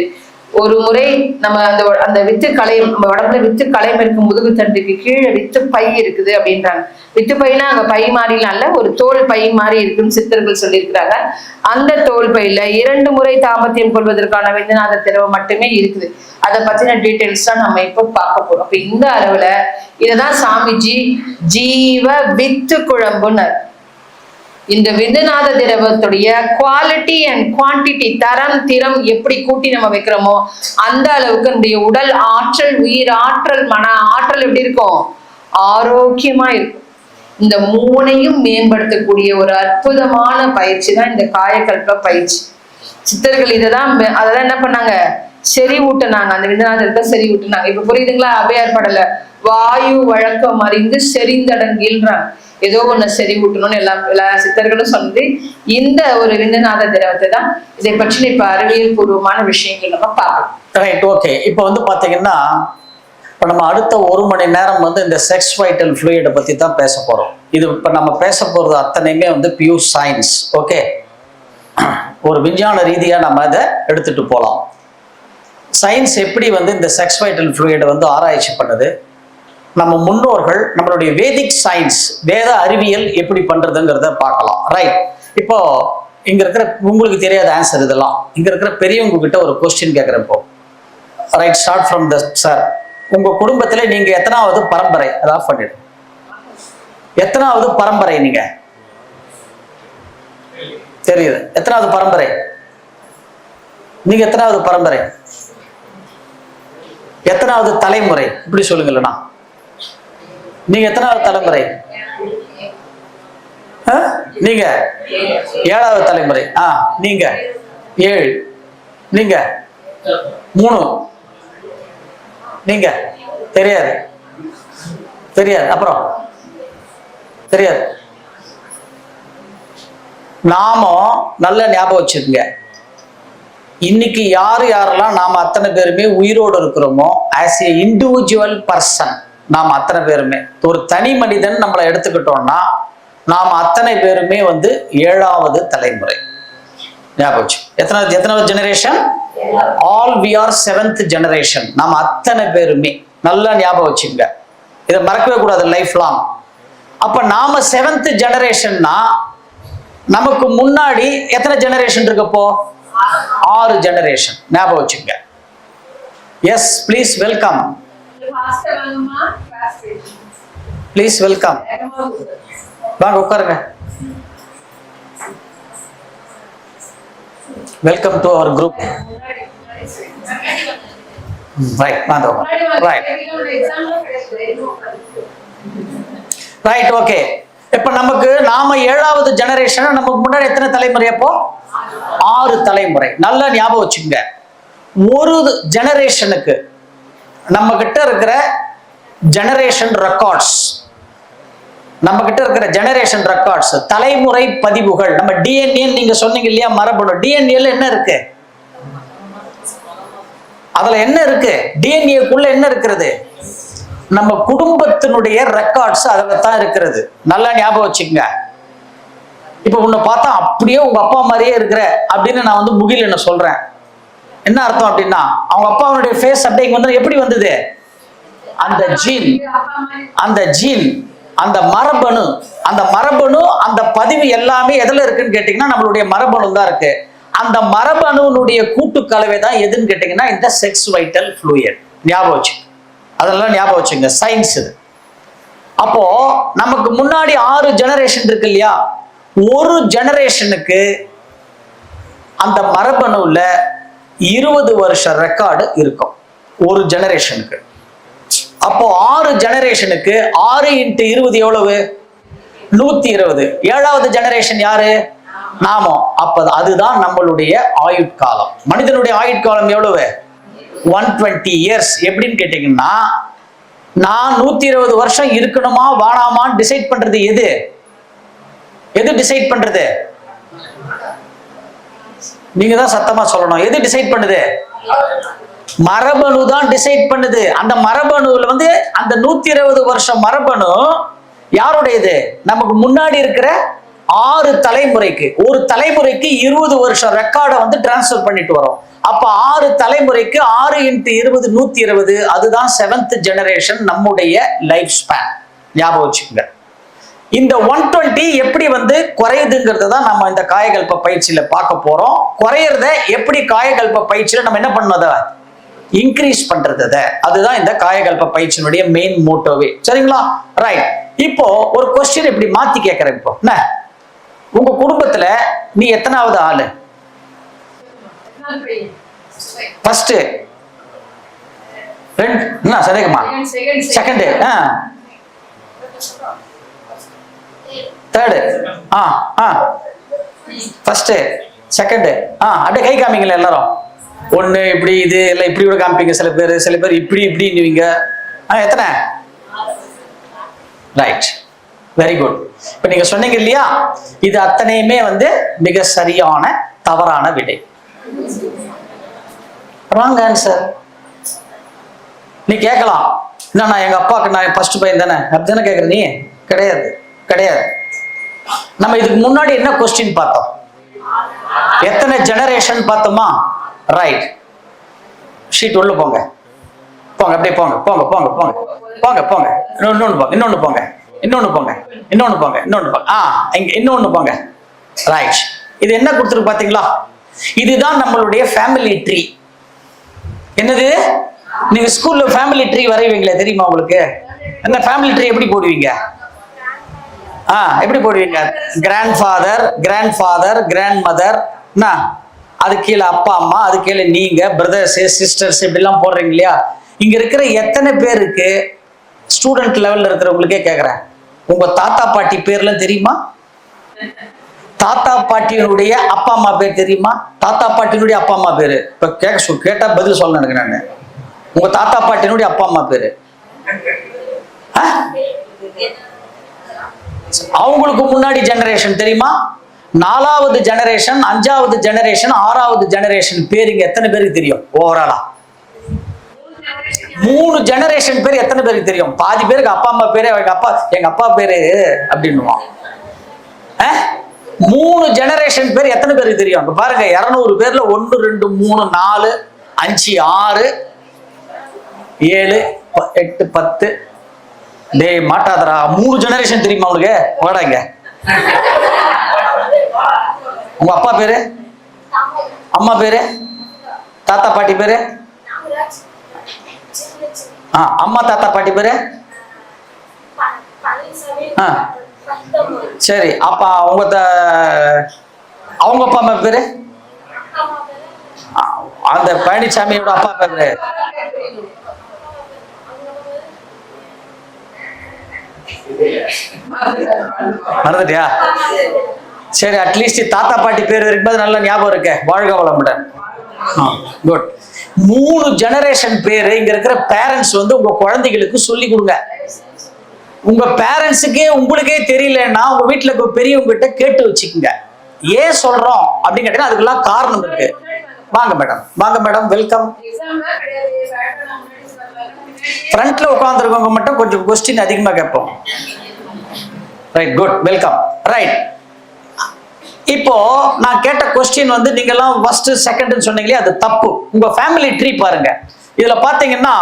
ஒரு முறை நம்ம அந்த வித்து களையம், நம்ம உடம்புல வித்து களையம் இருக்கும் முதுகு தண்டுக்கு கீழே வித்து பை இருக்குது அப்படின்றாங்க. வித்து பைனா அங்க பை மாதிரிலாம் இல்ல, ஒரு தோல் பை மாதிரி இருக்குன்னு சித்தர்கள் சொல்லியிருக்கிறாங்க. அந்த தோல் பையில 2 முறை தாம்பத்தியம் கொள்வதற்கான விந்துநாத திரவம் மட்டுமே இருக்குது. அதை பத்தின டீட்டெயில்ஸ் தான் நம்ம இப்போ பார்க்க போறோம். அப்ப இந்த அளவுல இததான் சாமிஜி ஜீவ வித்து குழம்புன்னு. இந்த விந்துநாத திரவத்துடைய குவாலிட்டி அண்ட் குவான்டிட்டி, தரம் திறம் எப்படி கூட்டி நம்ம வைக்கிறோமோ அந்த அளவுக்கு நம்முடைய உடல் ஆற்றல், உயிர் ஆற்றல், மன ஆற்றல் எப்படி இருக்கும்? ஆரோக்கியமா இருக்கும். இந்த 3ஐயும் மேம்படுத்தக்கூடிய ஒரு அற்புதமான பயிற்சி தான் இந்த காயகல்ப பயிற்சி. சித்தர்கள் அததான் என்ன பண்ணாங்க? செறி ஊட்டினாங்க. அந்த விந்துநாதத்தை செறி ஊட்டினாங்க. இப்ப புரியுதுங்களா? அவ்வையார் பாடல வாயு வழக்கம் அறிந்து செறிந்தடங்கில்றாங்க. ஏதோ ஒண்ணு செறி ஊட்டணும்னு எல்லா சித்தர்களும் சொன்னது இந்த ஒரு விந்துநாத திரவத்தை தான். இதை பற்றி இப்ப அறிவியல் பூர்வமான விஷயங்கள் நம்ம பார்க்கலாம். Right, okay. இப்போ பாத்தீங்கன்னா இப்போ நம்ம அடுத்த 1 மணி நேரம் இந்த செக்ஸ் வைட்டல் ஃப்ளூயிடை பத்தி தான் பேச போறோம். இது இப்போ நம்ம பேச போறது அத்தனையுமே பியூர் சயின்ஸ். ஓகே, ஒரு விஞ்ஞான ரீதியா நம்ம அதை எடுத்துட்டு போகலாம். சயின்ஸ் எப்படி இந்த செக்ஸ் வைட்டல் ஃப்ளூயிடை ஆராய்ச்சி பண்ணுது, நம்ம முன்னோர்கள் நம்மளுடைய வேதிக் சயின்ஸ், வேத அறிவியல் எப்படி பண்றதுங்கிறத பார்க்கலாம். ரைட், இப்போ இங்க இருக்கிற உங்களுக்கு தெரியாத ஆன்சர் இதெல்லாம். இங்க இருக்கிற பெரியவங்க கிட்ட ஒரு கொஸ்டின் கேட்கிறப்போ, right, start from the sir. உங்க குடும்பத்துல நீங்க எத்தனாவது பரம்பரை? அதான் பண்ணிடு. எத்தனாவது பரம்பரை நீங்க? தெரியுது. எத்தனாவது பரம்பரை நீங்க? எத்தனாவது பரம்பரை? எத்தனாவது தலைமுறை? இப்படி சொல்லுங்களா. நீங்க எத்தனாவது தலைமுறை? நீங்க 7வது தலைமுறை. நீங்க 7, நீங்க 3, நீங்க தெரியாது. அப்புறம் தெரியாது. நாம நல்ல ஞாபகம் வச்சுக்கோங்க, இன்னைக்கு யாரெல்லாம் நாம அத்தனை பேருமே உயிரோடு இருக்கிறோமோ, ஆஸ் ஏ இண்டிவிஜுவல் பர்சன் நாம் அத்தனை பேருமே, ஒரு தனி மனிதன் நம்மளை எடுத்துக்கிட்டோம்னா நாம் அத்தனை பேருமே 7வது தலைமுறை. ஞாபகம். எத்தனாவது generation? All we are 7th generation. நாம் அத்தனை பேருமே நல்லா ஞாபகம் வச்சுங்க, இதை மறக்கவே கூடாது லைஃப் லாங். அப்ப நாம 7th ஜெனரேஷன்னா நமக்கு முன்னாடி எத்தனை ஜெனரேஷன் இருக்கப்போ? 6 ஜெனரேஷன். ஞாபகம் வச்சுங்க. Yes, please welcome. Please welcome. வாங்க உட்காருங்க. Welcome to our group. Right, வாங்க. Right, okay. இப்ப நமக்கு நாம 7வது ஜெனரேஷன். நமக்கு முன்னாடி எத்தனை தலைமுறை? அப்போ 6 தலைமுறை. நல்லா ஞாபகம் வச்சுக்கோங்க. ஒரு ஜெனரேஷனுக்கு நம்ம கிட்ட இருக்கிற ஜெனரேஷன் ரெக்கார்ட்ஸ், தலைமுறை பதிவுகள், நம்ம டிஎன்ஏ நீங்க சொன்னீங்க இல்லையா, மரபணு. டிஎன்ஏல என்ன இருக்கு? அதுல என்ன இருக்கு? டிஎன்ஏக்குள்ள என்ன இருக்கிறது? நம்ம குடும்பத்தினுடைய ரெக்கார்ட்ஸ் அதுல தான் இருக்கிறது. நல்லா ஞாபகம் வச்சுக்கோங்க. இப்ப உன்னை பார்த்தா அப்படியே உங்க அப்பா மாதிரியே இருக்கிற அப்படின்னு நான் வந்து முகில் சொல்றேன். என்ன அர்த்தம் அப்படின்னா, அவங்க அப்பாவுடைய ஃபேஸ் அப்படிங்க வந்து எப்படி வந்தது? அந்த ஜீன், அந்த மரபணு, அந்த பதிவு எல்லாமே எதுல இருக்குன்னு கேட்டீங்கன்னா நம்மளுடைய மரபணு தான் இருக்கு. அந்த மரபணுனுடைய கூட்டு கலவை தான் எதுன்னு கேட்டீங்கன்னா இந்த செக்ஸ் வைட்டல் ஃப்ளூயிட். ஞாபகம் வச்சு, அதெல்லாம் ஞாபகம் வச்சுங்க. சயின்ஸ் இது. அப்போ நமக்கு முன்னாடி 6 ஜெனரேஷன் இருக்கு இல்லையா? ஒரு ஜெனரேஷனுக்கு அந்த மரபணுல 20 வருஷ ரெக்கார்டு இருக்கும் ஒரு ஜெனரேஷனுக்கு. அப்போ 6 ஜெனரேஷனுக்கு 6 × 20 எவ்வளவு? 120. 7வது ஜெனரேஷன் யாரு? நாமோ. அப்ப அதுதான் நம்மளுடைய ஆயுட்காலம். மனிதனுடைய ஆயுட்காலம் எவ்வளவு? 120 இயர்ஸ். எப்படின்னு கேட்டீங்கன்னா, நான் 120 வருஷம் இருக்கணுமா வானாமான்னு டிசைட் பண்றது எது? டிசைட் பண்றது? நீங்க தான் சத்தமா சொல்லணும். எது டிசைட் பண்ணுது? மரபணு தான் டிசைட் பண்ணுது. அந்த மரபணுல வந்து அந்த 120 வருஷம் மரபணு யாருடையது? நமக்கு முன்னாடி இருக்கிற 6 தலைமுறைக்கு. ஒரு தலைமுறைக்கு 20 வருஷம் ரெக்கார்டை வந்து டிரான்ஸ்ஃபர் பண்ணிட்டு வரோம். அப்ப 6 தலைமுறைக்கு 6 × 20 120. அதுதான் 7th ஜெனரேஷன் நம்முடைய லைஃப் ஸ்பேன். ஞாபகம் வச்சுக்கோங்க. இந்த 120 எப்படி வந்து குறையுதுங்கிறத தான் நம்ம இந்த காயகல்ப பயிற்சியில பார்க்க போறோம். குறையறத எப்படி காயகல்ப பயிற்சியில நம்ம என்ன பண்ணத இன்க்ரீஸ் பண்றது. அதுதான் இந்த காயகல்ப பயிற்சியினுடைய மெயின் மோட்டோவே. சரிங்களா? ரைட். இப்போ ஒரு கொஸ்டின் இப்படி மாத்தி கேட்கிறேன். இப்போ என்ன, உங்க குடும்பத்துல நீ எத்தனாவது ஆளு? ஃபர்ஸ்ட், என்ன சரிங்கம்மா? Second, third, first, second. அப்படியே கை காமிங்களா எல்லாரும். ஒண்ணு இப்படி, இது எல்லாம் இப்படி கூட காமிப்பீங்க. சில பேர் இப்படி இப்படின்னுவீங்க. எத்தனை? Right, very good. இப்ப நீங்க சொன்னீங்க இல்லையா, இது அத்தனையுமே வந்து மிக சரியான தவறான விடை. Wrong answer. நீ கேட்கலாம், என்ன நான் எங்க அப்பாவுக்கு நான் ஃபர்ஸ்ட் பையன் தானே அப்படித்தானே கேட்குற நீ? கிடையாது, கிடையாது. நம்ம இதுக்கு முன்னாடி என்ன கொஸ்டின் பார்த்தோம்? எத்தனை ஜெனரேஷன் பார்த்தோமா? ரைட். ஷீட் உள்ள போங்க, போங்க, அப்படியே போங்க, போங்க போங்க போங்க போங்க போங்க. இன்னொன்னு போங்க, இன்னொன்னு போங்க, இன்னொன்னு போங்க, இன்னொன்னு போங்க, இன்னொன்னு போங்க. இங்க இன்னொன்னு போங்க. ரைட். இது என்ன கொடுத்துருக்கு பாத்தீங்களா? இதுதான் நம்மளுடைய ஃபேமிலி ட்ரீ. என்னது? நீங்க ஸ்கூல்ல ஃபேமிலி ட்ரீ வரைவீங்களே, தெரியுமா உங்களுக்கு? என்ன ஃபேமிலி ட்ரீ எப்படி போடுவீங்க? எப்படி போடுவீங்க? கிராண்ட்ஃபாதர், கிராண்ட்ஃபாதர், கிராண்ட் மதர், அது கீழே அப்பா அம்மா, அது கீழே நீங்க, பிரதர்ஸ், சிஸ்டர்ஸ், இப்படிலாம் போடுறீங்க இல்லையா? இங்க இருக்கிற எத்தனை பேருக்கு, ஸ்டூடெண்ட் லெவல்ல இருக்கிறவங்களுக்கே கேட்கிறேன், உங்க தாத்தா பாட்டி பேர்லாம் தெரியுமா? தாத்தா பாட்டியினுடைய அப்பா அம்மா பேர் தெரியுமா? தாத்தா பாட்டியினுடைய அப்பா அம்மா பேரு இப்ப கேட்டா பதில் சொல்லணும் எனக்கு. நானு உங்க தாத்தா பாட்டியினுடைய அப்பா அம்மா பேரு அவங்களுக்கு முன்னாடி ஜெனரேஷன் தெரியுமா? 4வது ஜெனரேஷன், 5வது ஜெனரேஷன், 6வது ஜெனரேஷன் பேர் இங்க எத்தனை பேருக்கு தெரியும்? ஓவராலா 3 ஜெனரேஷன் பேர் எத்தனை பேருக்கு தெரியும்? பாதி பேருக்கு அப்பா அம்மா பேரு எங்க அப்பா பேரு அப்படின்னுவான். 3 ஜெனரேஷன் பேர் எத்தனை பேருக்கு தெரியும்? அங்க பாருங்க, 200 பேர்ல 1 2 3 4 5 6 7 8 10. டேய் மாட்டாதரா, 3 ஜெனரேஷன் தெரியுமா உங்களுக்கு? வாடாங்க. உங்க அப்பா பேரு, அம்மா பேரு, தாத்தா பாட்டி பேரு, அம்மா தாத்தா பாட்டி பேரு? சரி, அப்ப அவங்க அப்பா அம்மா பேரு? அந்த பழனிசாமியோட அப்பா பேரு? மறந்துட்டியா? சரி, அட்லீஸ்ட் தாத்தா பாட்டி பேர் இருக்கும்போது நல்ல ஞாபகம் இருக்க. வாழ்க வளமுடன். குட். 3 ஜெனரேஷன் பேரு இங்க இருக்கிற பேரண்ட்ஸ் வந்து உங்க குழந்தைகளுக்கு சொல்லி கொடுங்க. உங்க பேரண்ட்ஸுக்கே உங்களுக்கே தெரியலன்னா உங்க வீட்டுல பெரியவங்க கிட்ட கேட்டு வச்சுக்கோங்க. ஏன் சொல்றோம் அப்படின்னு கேட்டீங்கன்னா அதுக்கெல்லாம் காரணம் இருக்கு. வாங்க மேடம், வாங்க மேடம், வெல்கம். ஃப்ரண்ட்ல உட்கார்ந்துருக்கவங்க மட்டும் கொஞ்சம் கொஸ்டின் அதிகமா கேட்போம். Right, good, welcome. ரைட், இப்போ நான் கேட்ட கொஸ்டின் வந்து நீங்க எல்லாம் ஃபர்ஸ்ட் செகண்ட் சொன்னீங்களே, அது தப்பு. உங்க ஃபேமிலி ட்ரீ பாருங்க. இதுல பாத்தீங்கன்னா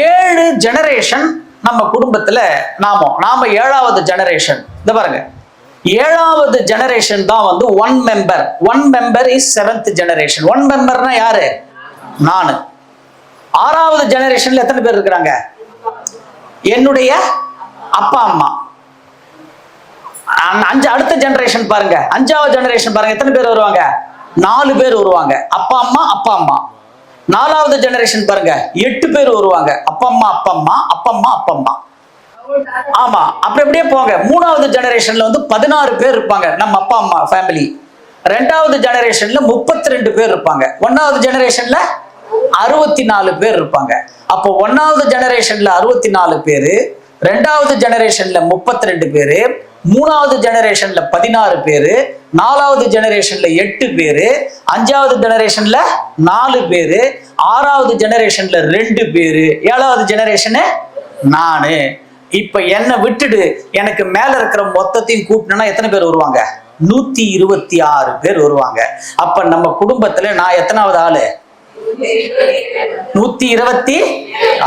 7 ஜெனரேஷன் நம்ம குடும்பத்துல நாம 7வது ஜெனரேஷன். இந்த பாருங்க, 7வது ஜெனரேஷன் தான் வந்து 1 member. 1 member is 7th generation. 1 மெம்பர்னா யாரு? நானு. 6வது ஜெனரேஷன்ல எத்தனை பேர் இருக்கிறாங்க? என்னுடைய அப்பா அம்மா. அடுத்த ஜெனரேஷன் பாருங்க, 5வது ஜெனரேஷன் பாருங்க, எத்தனை பேர் வருவாங்க? 4 பேர் வருவாங்க. அப்பா அம்மா அப்பா அம்மா. 4வது ஜெனரேஷன் பாருங்க, 8 பேர் வருவாங்க. அப்பா அம்மா அப்பா அம்மா அப்பா அம்மா அப்பா அம்மா. ஆமா, அப்படி அப்படியே போங்க. 3வது ஜெனரேஷன்ல வந்து 16 பேர் இருப்பாங்க, நம்ம அப்பா அம்மா ஃபேமிலி. 2வது ஜெனரேஷன்ல 32 பேர் இருப்பாங்க. 1வது ஜெனரேஷன்ல 64 பேர் இருப்பாங்க. அப்போ 1வது ஜெனரேஷன்ல 64 பேரு, 2வது ஜெனரேஷன்ல 32 பேரு, 3வது ஜெனரேஷன்ல 16 பேரு, 4வது ஜெனரேஷன்ல 8 பேரு, 5வது ஜெனரேஷன்ல 4 பேரு, 6வது ஜெனரேஷன்ல 2 பேரு, 7வது ஜெனரேஷனு நானு. இப்ப என்ன விட்டுடு, எனக்கு மேல இருக்கிற மொத்தத்தையும் கூட்டினா எத்தனை பேர் வருவாங்க? 126 பேர் வருவாங்க. அப்ப நம்ம குடும்பத்துல நான் எத்தனாவது ஆளு? 120.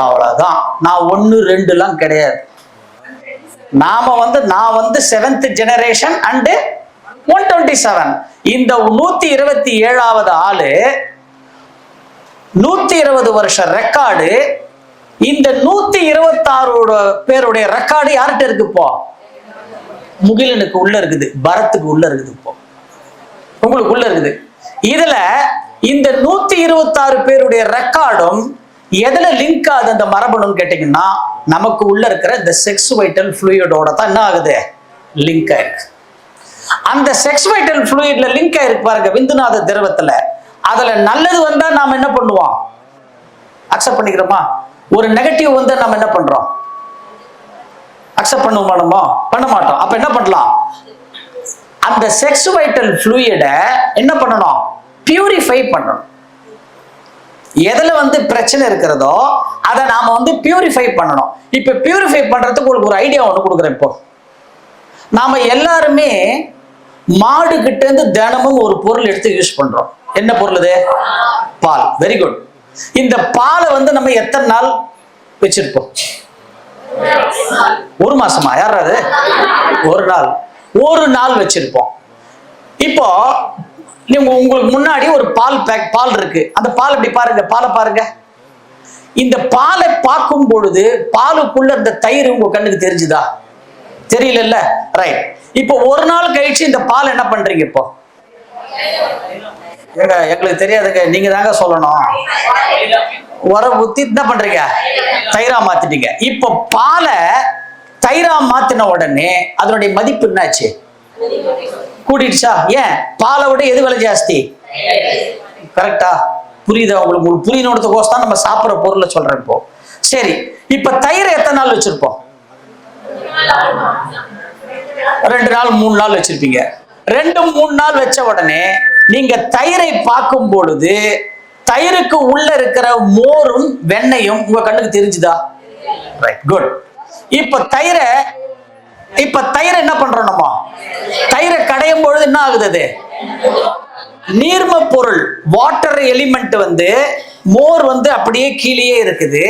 அவ்வளவுதான். நான் 1 2 எல்லாம் கிடையாது. நான் வந்து 7th ஜெனரேஷன் அண்ட் 127. இந்த 127வது ஆளு 120 வருஷம் ரெக்கார்டு. இந்த 126 பேருடைய ரெக்கார்டு யார்கிட்ட இருக்கு? இப்போ முகிலனுக்கு உள்ள இருக்குது, பரத்துக்கு உள்ள இருக்குது, இப்போ உங்களுக்கு உள்ள இருக்குது. இதுல இந்த 126 பேருடைய ரெக்கார்டும் எதுல லிங்க் ஆகுது அந்த மரபணுன்னு கேட்டீங்கன்னா, நமக்கு உள்ள இருக்கிற இந்த செக்ஸ் வைட்டல் ஃப்ளூயிடோட தான் என்ன ஆகுது? லிங்க் ஆயிருக்கு. அந்த செக்ஸ் வைட்டல் ஃப்ளூயிட்ல லிங்க் ஆயிருக்கு பாருங்க, விந்துநாத திரவத்துல. அதுல நல்லது வந்தா நாம என்ன பண்ணுவோம்? அக்செப்ட் பண்ணிக்கிறோமா? ஒரு நெகட்டிவ் வந்தா நம்ம என்ன பண்றோம்? அக்செப்ட் பண்ணுவோமா? நம்ம பண்ண மாட்டோம். அப்ப என்ன பண்ணலாம்? அந்த செக்ஸ் வைட்டல் ஃப்ளூயிட என்ன பண்ணணும்? பியூரிஃபை பண்ணணும். எதுல வந்து பிரச்சனை இருக்கிறதோ அதை நாம வந்து பியூரிஃபை பண்ணணும். இப்ப பியூரிஃபை பண்றதுக்கு உங்களுக்கு ஒரு ஐடியா ஒண்ணு கொடுக்குறேன். இப்போ நாம எல்லாருமே மாடு கிட்ட இருந்து தினமும் ஒரு பொருள் எடுத்து யூஸ் பண்றோம். என்ன பொருள் இது? பால். Very good. இந்த பாலை வந்து நம்ம எத்தனை நாள் வச்சிருப்போம்? 1 மாசமா? யாராவது? 1 நாள் வச்சிருப்போம். இப்போ உங்களுக்கு முன்னாடி ஒரு பால் இருக்கு. அந்த பால் இப்படி பாருங்க, பாலை பாருங்க. இந்த பாலை பார்க்கும் பொழுது பாலுக்குள்ள இந்த தயிர் உங்க கண்ணுக்கு தெரிஞ்சுதா? தெரியல. ரைட். இப்போ 1 நாள் கழிச்சு இந்த பால் என்ன பண்றீங்க? இப்போ எங்களுக்கு தெரியாதுங்க, நீங்க தாங்க சொல்லணும். உர ஊத்தி என்ன பண்றீங்க? தயிரா மாத்திட்டீங்க. இப்போ பாலை தயிரா மாத்தின உடனே அதனுடைய மதிப்பு என்னாச்சு? கூட்டிடுச்சா? ஏன்? பாலை விட எது விலை ஜாஸ்தி? கரெக்டா? புரியுதா உங்களுக்கு? புரியணுன்றதுக்கோசம் தான் நம்ம சாப்பிட்ற பொருளை சொல்றேன். இப்போ சரி, இப்ப தயிரை எத்தனை நாள் வச்சிருப்போம்? 2 நாள் 3 நாள் வச்சிருப்பீங்க. 2-3 நாள் வச்ச உடனே நீங்க தயிரை பார்க்கும் பொழுது தயிருக்கு உள்ள இருக்கிற மோரும் வெண்ணையும் உங்க கண்ணுக்கு தெரிஞ்சுதா? Right, good. இப்ப தயிரை என்ன பண்றோம்? நம்ம தயிரை கடையும் பொழுது என்ன ஆகுது? நீர்ம பொருள், வாட்டர் எலிமெண்ட் வந்து மோர் வந்து அப்படியே கீழே இருக்குது.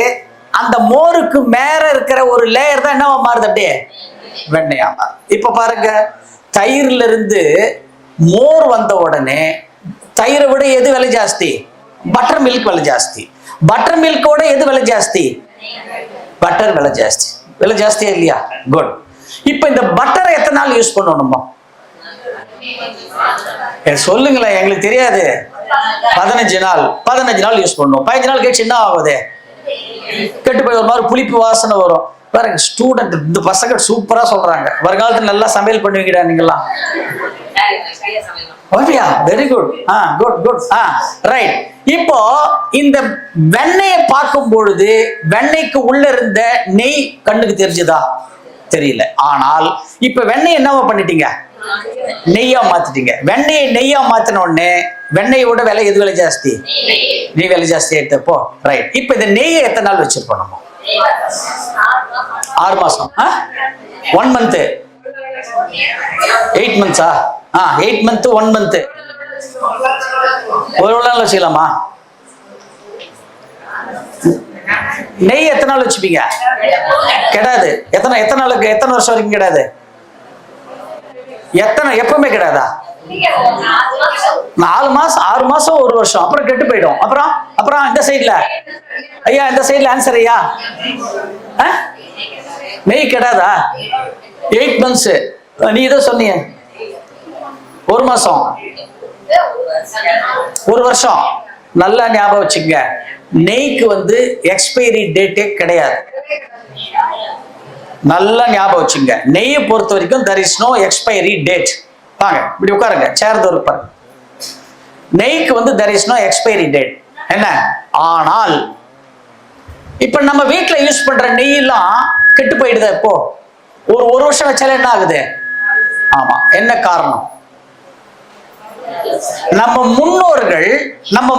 அந்த மோருக்கு மேல இருக்கிற ஒரு லேயர் தான் என்னவா மாறுது? அப்படியே வெண்ணையா மாறுது. இப்ப பாருங்க, தயிர்ல இருந்து மோர் வந்த உடனே தயிரை விட எது விலை ஜாஸ்தி? பட்டர் மில்க் விலை ஜாஸ்தி. பட்டர் மில்கோட எது விலை ஜாஸ்தி? பட்டர் விலை ஜாஸ்தி. விலை ஜாஸ்தியா இல்லையா? குட். இப்ப இந்த பட்டரை எத்தனை நாள் யூஸ் பண்ணணுமா? சொல்லுங்களேன், எங்களுக்கு தெரியாது. 15 நாள். 15 நாள் யூஸ் பண்ணும். 15 நாள் கழிச்சு என்ன ஆகுது? கெட்டு போய் ஒரு மாதிரி புளிப்பு வாசனை வரும். பாருங்க, ஸ்டூடெண்ட் இந்த பசங்க சூப்பரா சொல்றாங்க, வருங்காலத்துல நல்லா சமையல் பண்ணுவீங்கடா நீங்களாம். Very good. Good good. Right. இப்போ இந்த வெண்ணெயை பார்க்கும் பொழுது வெண்ணெய்க்கு உள்ள இருந்த நெய் கண்ணுக்கு தெரிஞ்சுதா? தெரியல. ஆனால் இப்ப வெண்ணெய் என்னவா பண்ணிட்டீங்க? நெய்யா மாத்திட்டீங்க. வெண்ணெயை நெய்யா மாத்தின உடனே வெண்ணெயோட விலை எது விலை ஜாஸ்தி? நெய் விலை ஜாஸ்தி ஆயிட்டப்போ. ரைட். இப்ப இந்த நெய்யை எத்தனை நாள் வச்சிருப்போம் நம்ம? 6 மாசம். 1 month. 8 months. 8 month 1 month. ஒரு நாள் வச்சுக்கலாமா? நெய் எத்தனை நாள் வச்சுப்பீங்க? கெடாது. எத்தனை நாளுக்கு? எத்தனை வருஷம் வரைக்கும் கெடாது? எப்பவுமே கெடாதா? 4 மாசம் 6 மாசம் 1 வருஷம், அப்புறம் கெட்டு போயிடும். அப்புறம் இந்த சைட்ல ஐயா, இந்த சைட்ல ஆன்சர் ஐயா. நெய் கெடாதா? 8 months. நீ இதை சொன்னீங்க. 1 மாசம் 1 வருஷம். நல்லா ஞாபகம் வச்சுங்க, நெய்க்கு எக்ஸ்பைரி டேட்டே கிடையாது. நல்லா ஞாபகம் வச்சுங்க, நெய்யை பொறுத்த வரைக்கும் there is no expiry date. வாங்க இப்படி உட்காருங்க, சேர் தோறுப்பாரு. நெய்க்கு there is no expiry date. என்ன? ஆனால் இப்ப நம்ம வீட்டுல யூஸ் பண்ற நெய் எல்லாம் கெட்டு போயிடுது. இப்போ ஒரு வருஷம் வச்சாலே என்ன ஆகுது? ஆமா. என்ன காரணம்? நம்ம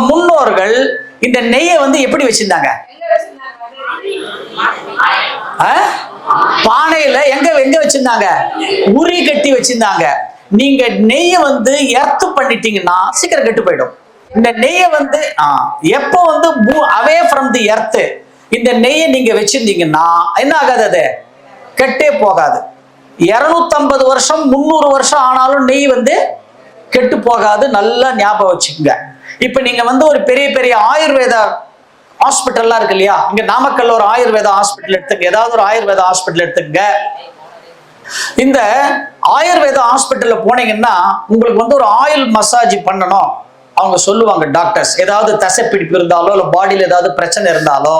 முன்னோர்கள் இந்த நெய்யை எப்படி வச்சிருந்தாங்க? பானையில எங்க வச்சிருந்தாங்க? உரி கட்டி வச்சிருந்தாங்க. நீங்க நெய்யை எர்த் பண்ணிட்டீங்கன்னா சீக்கிரம் கெட்டு போயிடும். இந்த நெய்யை எப்போ அவே ஃப்ரம் தி எர்த் இந்த நெய்யை நீங்க வச்சிருந்தீங்கன்னா என்ன ஆகாது? அது கெட்டே போகாது. 250 வருஷம் 300 வருஷம் ஆனாலும் நெய் கெட்டு போகாது. நல்லா ஞாபகம் வச்சுக்கோங்க. இப்ப நீங்க ஒரு பெரிய ஆயுர்வேதா ஹாஸ்பிட்டல்லாம் இருக்கு இல்லையா? இங்க நாமக்கல்ல ஒரு ஆயுர்வேதா ஹாஸ்பிட்டல் எடுத்துங்க. ஏதாவது ஒரு ஆயுர்வேதா ஹாஸ்பிட்டல் எடுத்துங்க. இந்த ஆயுர்வேதா ஹாஸ்பிட்டல்ல போனீங்கன்னா உங்களுக்கு ஒரு ஆயில் மசாஜ் பண்ணணும் அவங்க சொல்லுவாங்க டாக்டர்ஸ். ஏதாவது தசைப்பிடிப்பு இருந்தாலோ இல்ல பாடியில ஏதாவது பிரச்சனை இருந்தாலோ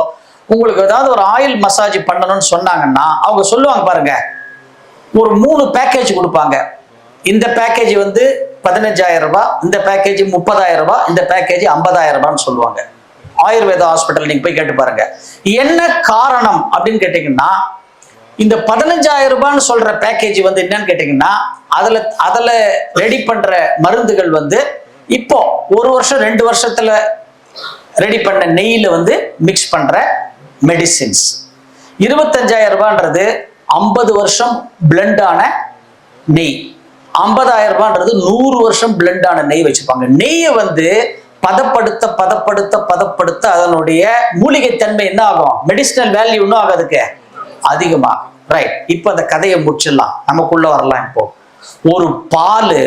உங்களுக்கு ஏதாவது ஒரு ஆயில் மசாஜ் பண்ணணும்னு சொன்னாங்கன்னா அவங்க சொல்லுவாங்க பாருங்க, ஒரு 3 பேக்கேஜ் கொடுப்பாங்க. இந்த பேக்கேஜ் 15,000 ரூபாய், இந்த பேக்கேஜ் 30,000 ரூபாய், இந்த பேக்கேஜ் 50,000 ரூபான்னு சொல்லுவாங்க. ஆயுர்வேதா ஹாஸ்பிட்டல் நீங்க போய் கேட்டு பாருங்க. என்ன காரணம் அப்படின்னு கேட்டீங்கன்னா, இந்த 15,000 ரூபான்னு சொல்ற பேக்கேஜ் என்னன்னு கேட்டீங்கன்னா அதுல ரெடி பண்ற மருந்துகள் இப்போ 1 வருஷம் 2 வருஷத்துல ரெடி பண்ண நெய்யில மிக்ஸ் பண்ற மெடிசின்ஸ். 25,000 ரூபான்றது 50 வருஷம் பிளெண்ட் ஆன நெய். 50,000 ரூபான்றது 100 வருஷம் பிளெண்ட் ஆன நெய் வச்சுப்பாங்க. நெய்யை பதப்படுத்த அதனுடைய மூலிகை தன்மை என்ன ஆகும்? மெடிசினல் வேல்யூ இன்னும் ஆகாதுக்கு அதிகமாகும். ரைட். இப்ப அந்த கதையை முடிச்சிடலாம், நமக்குள்ள வரலாம். இப்போ ஒரு பால்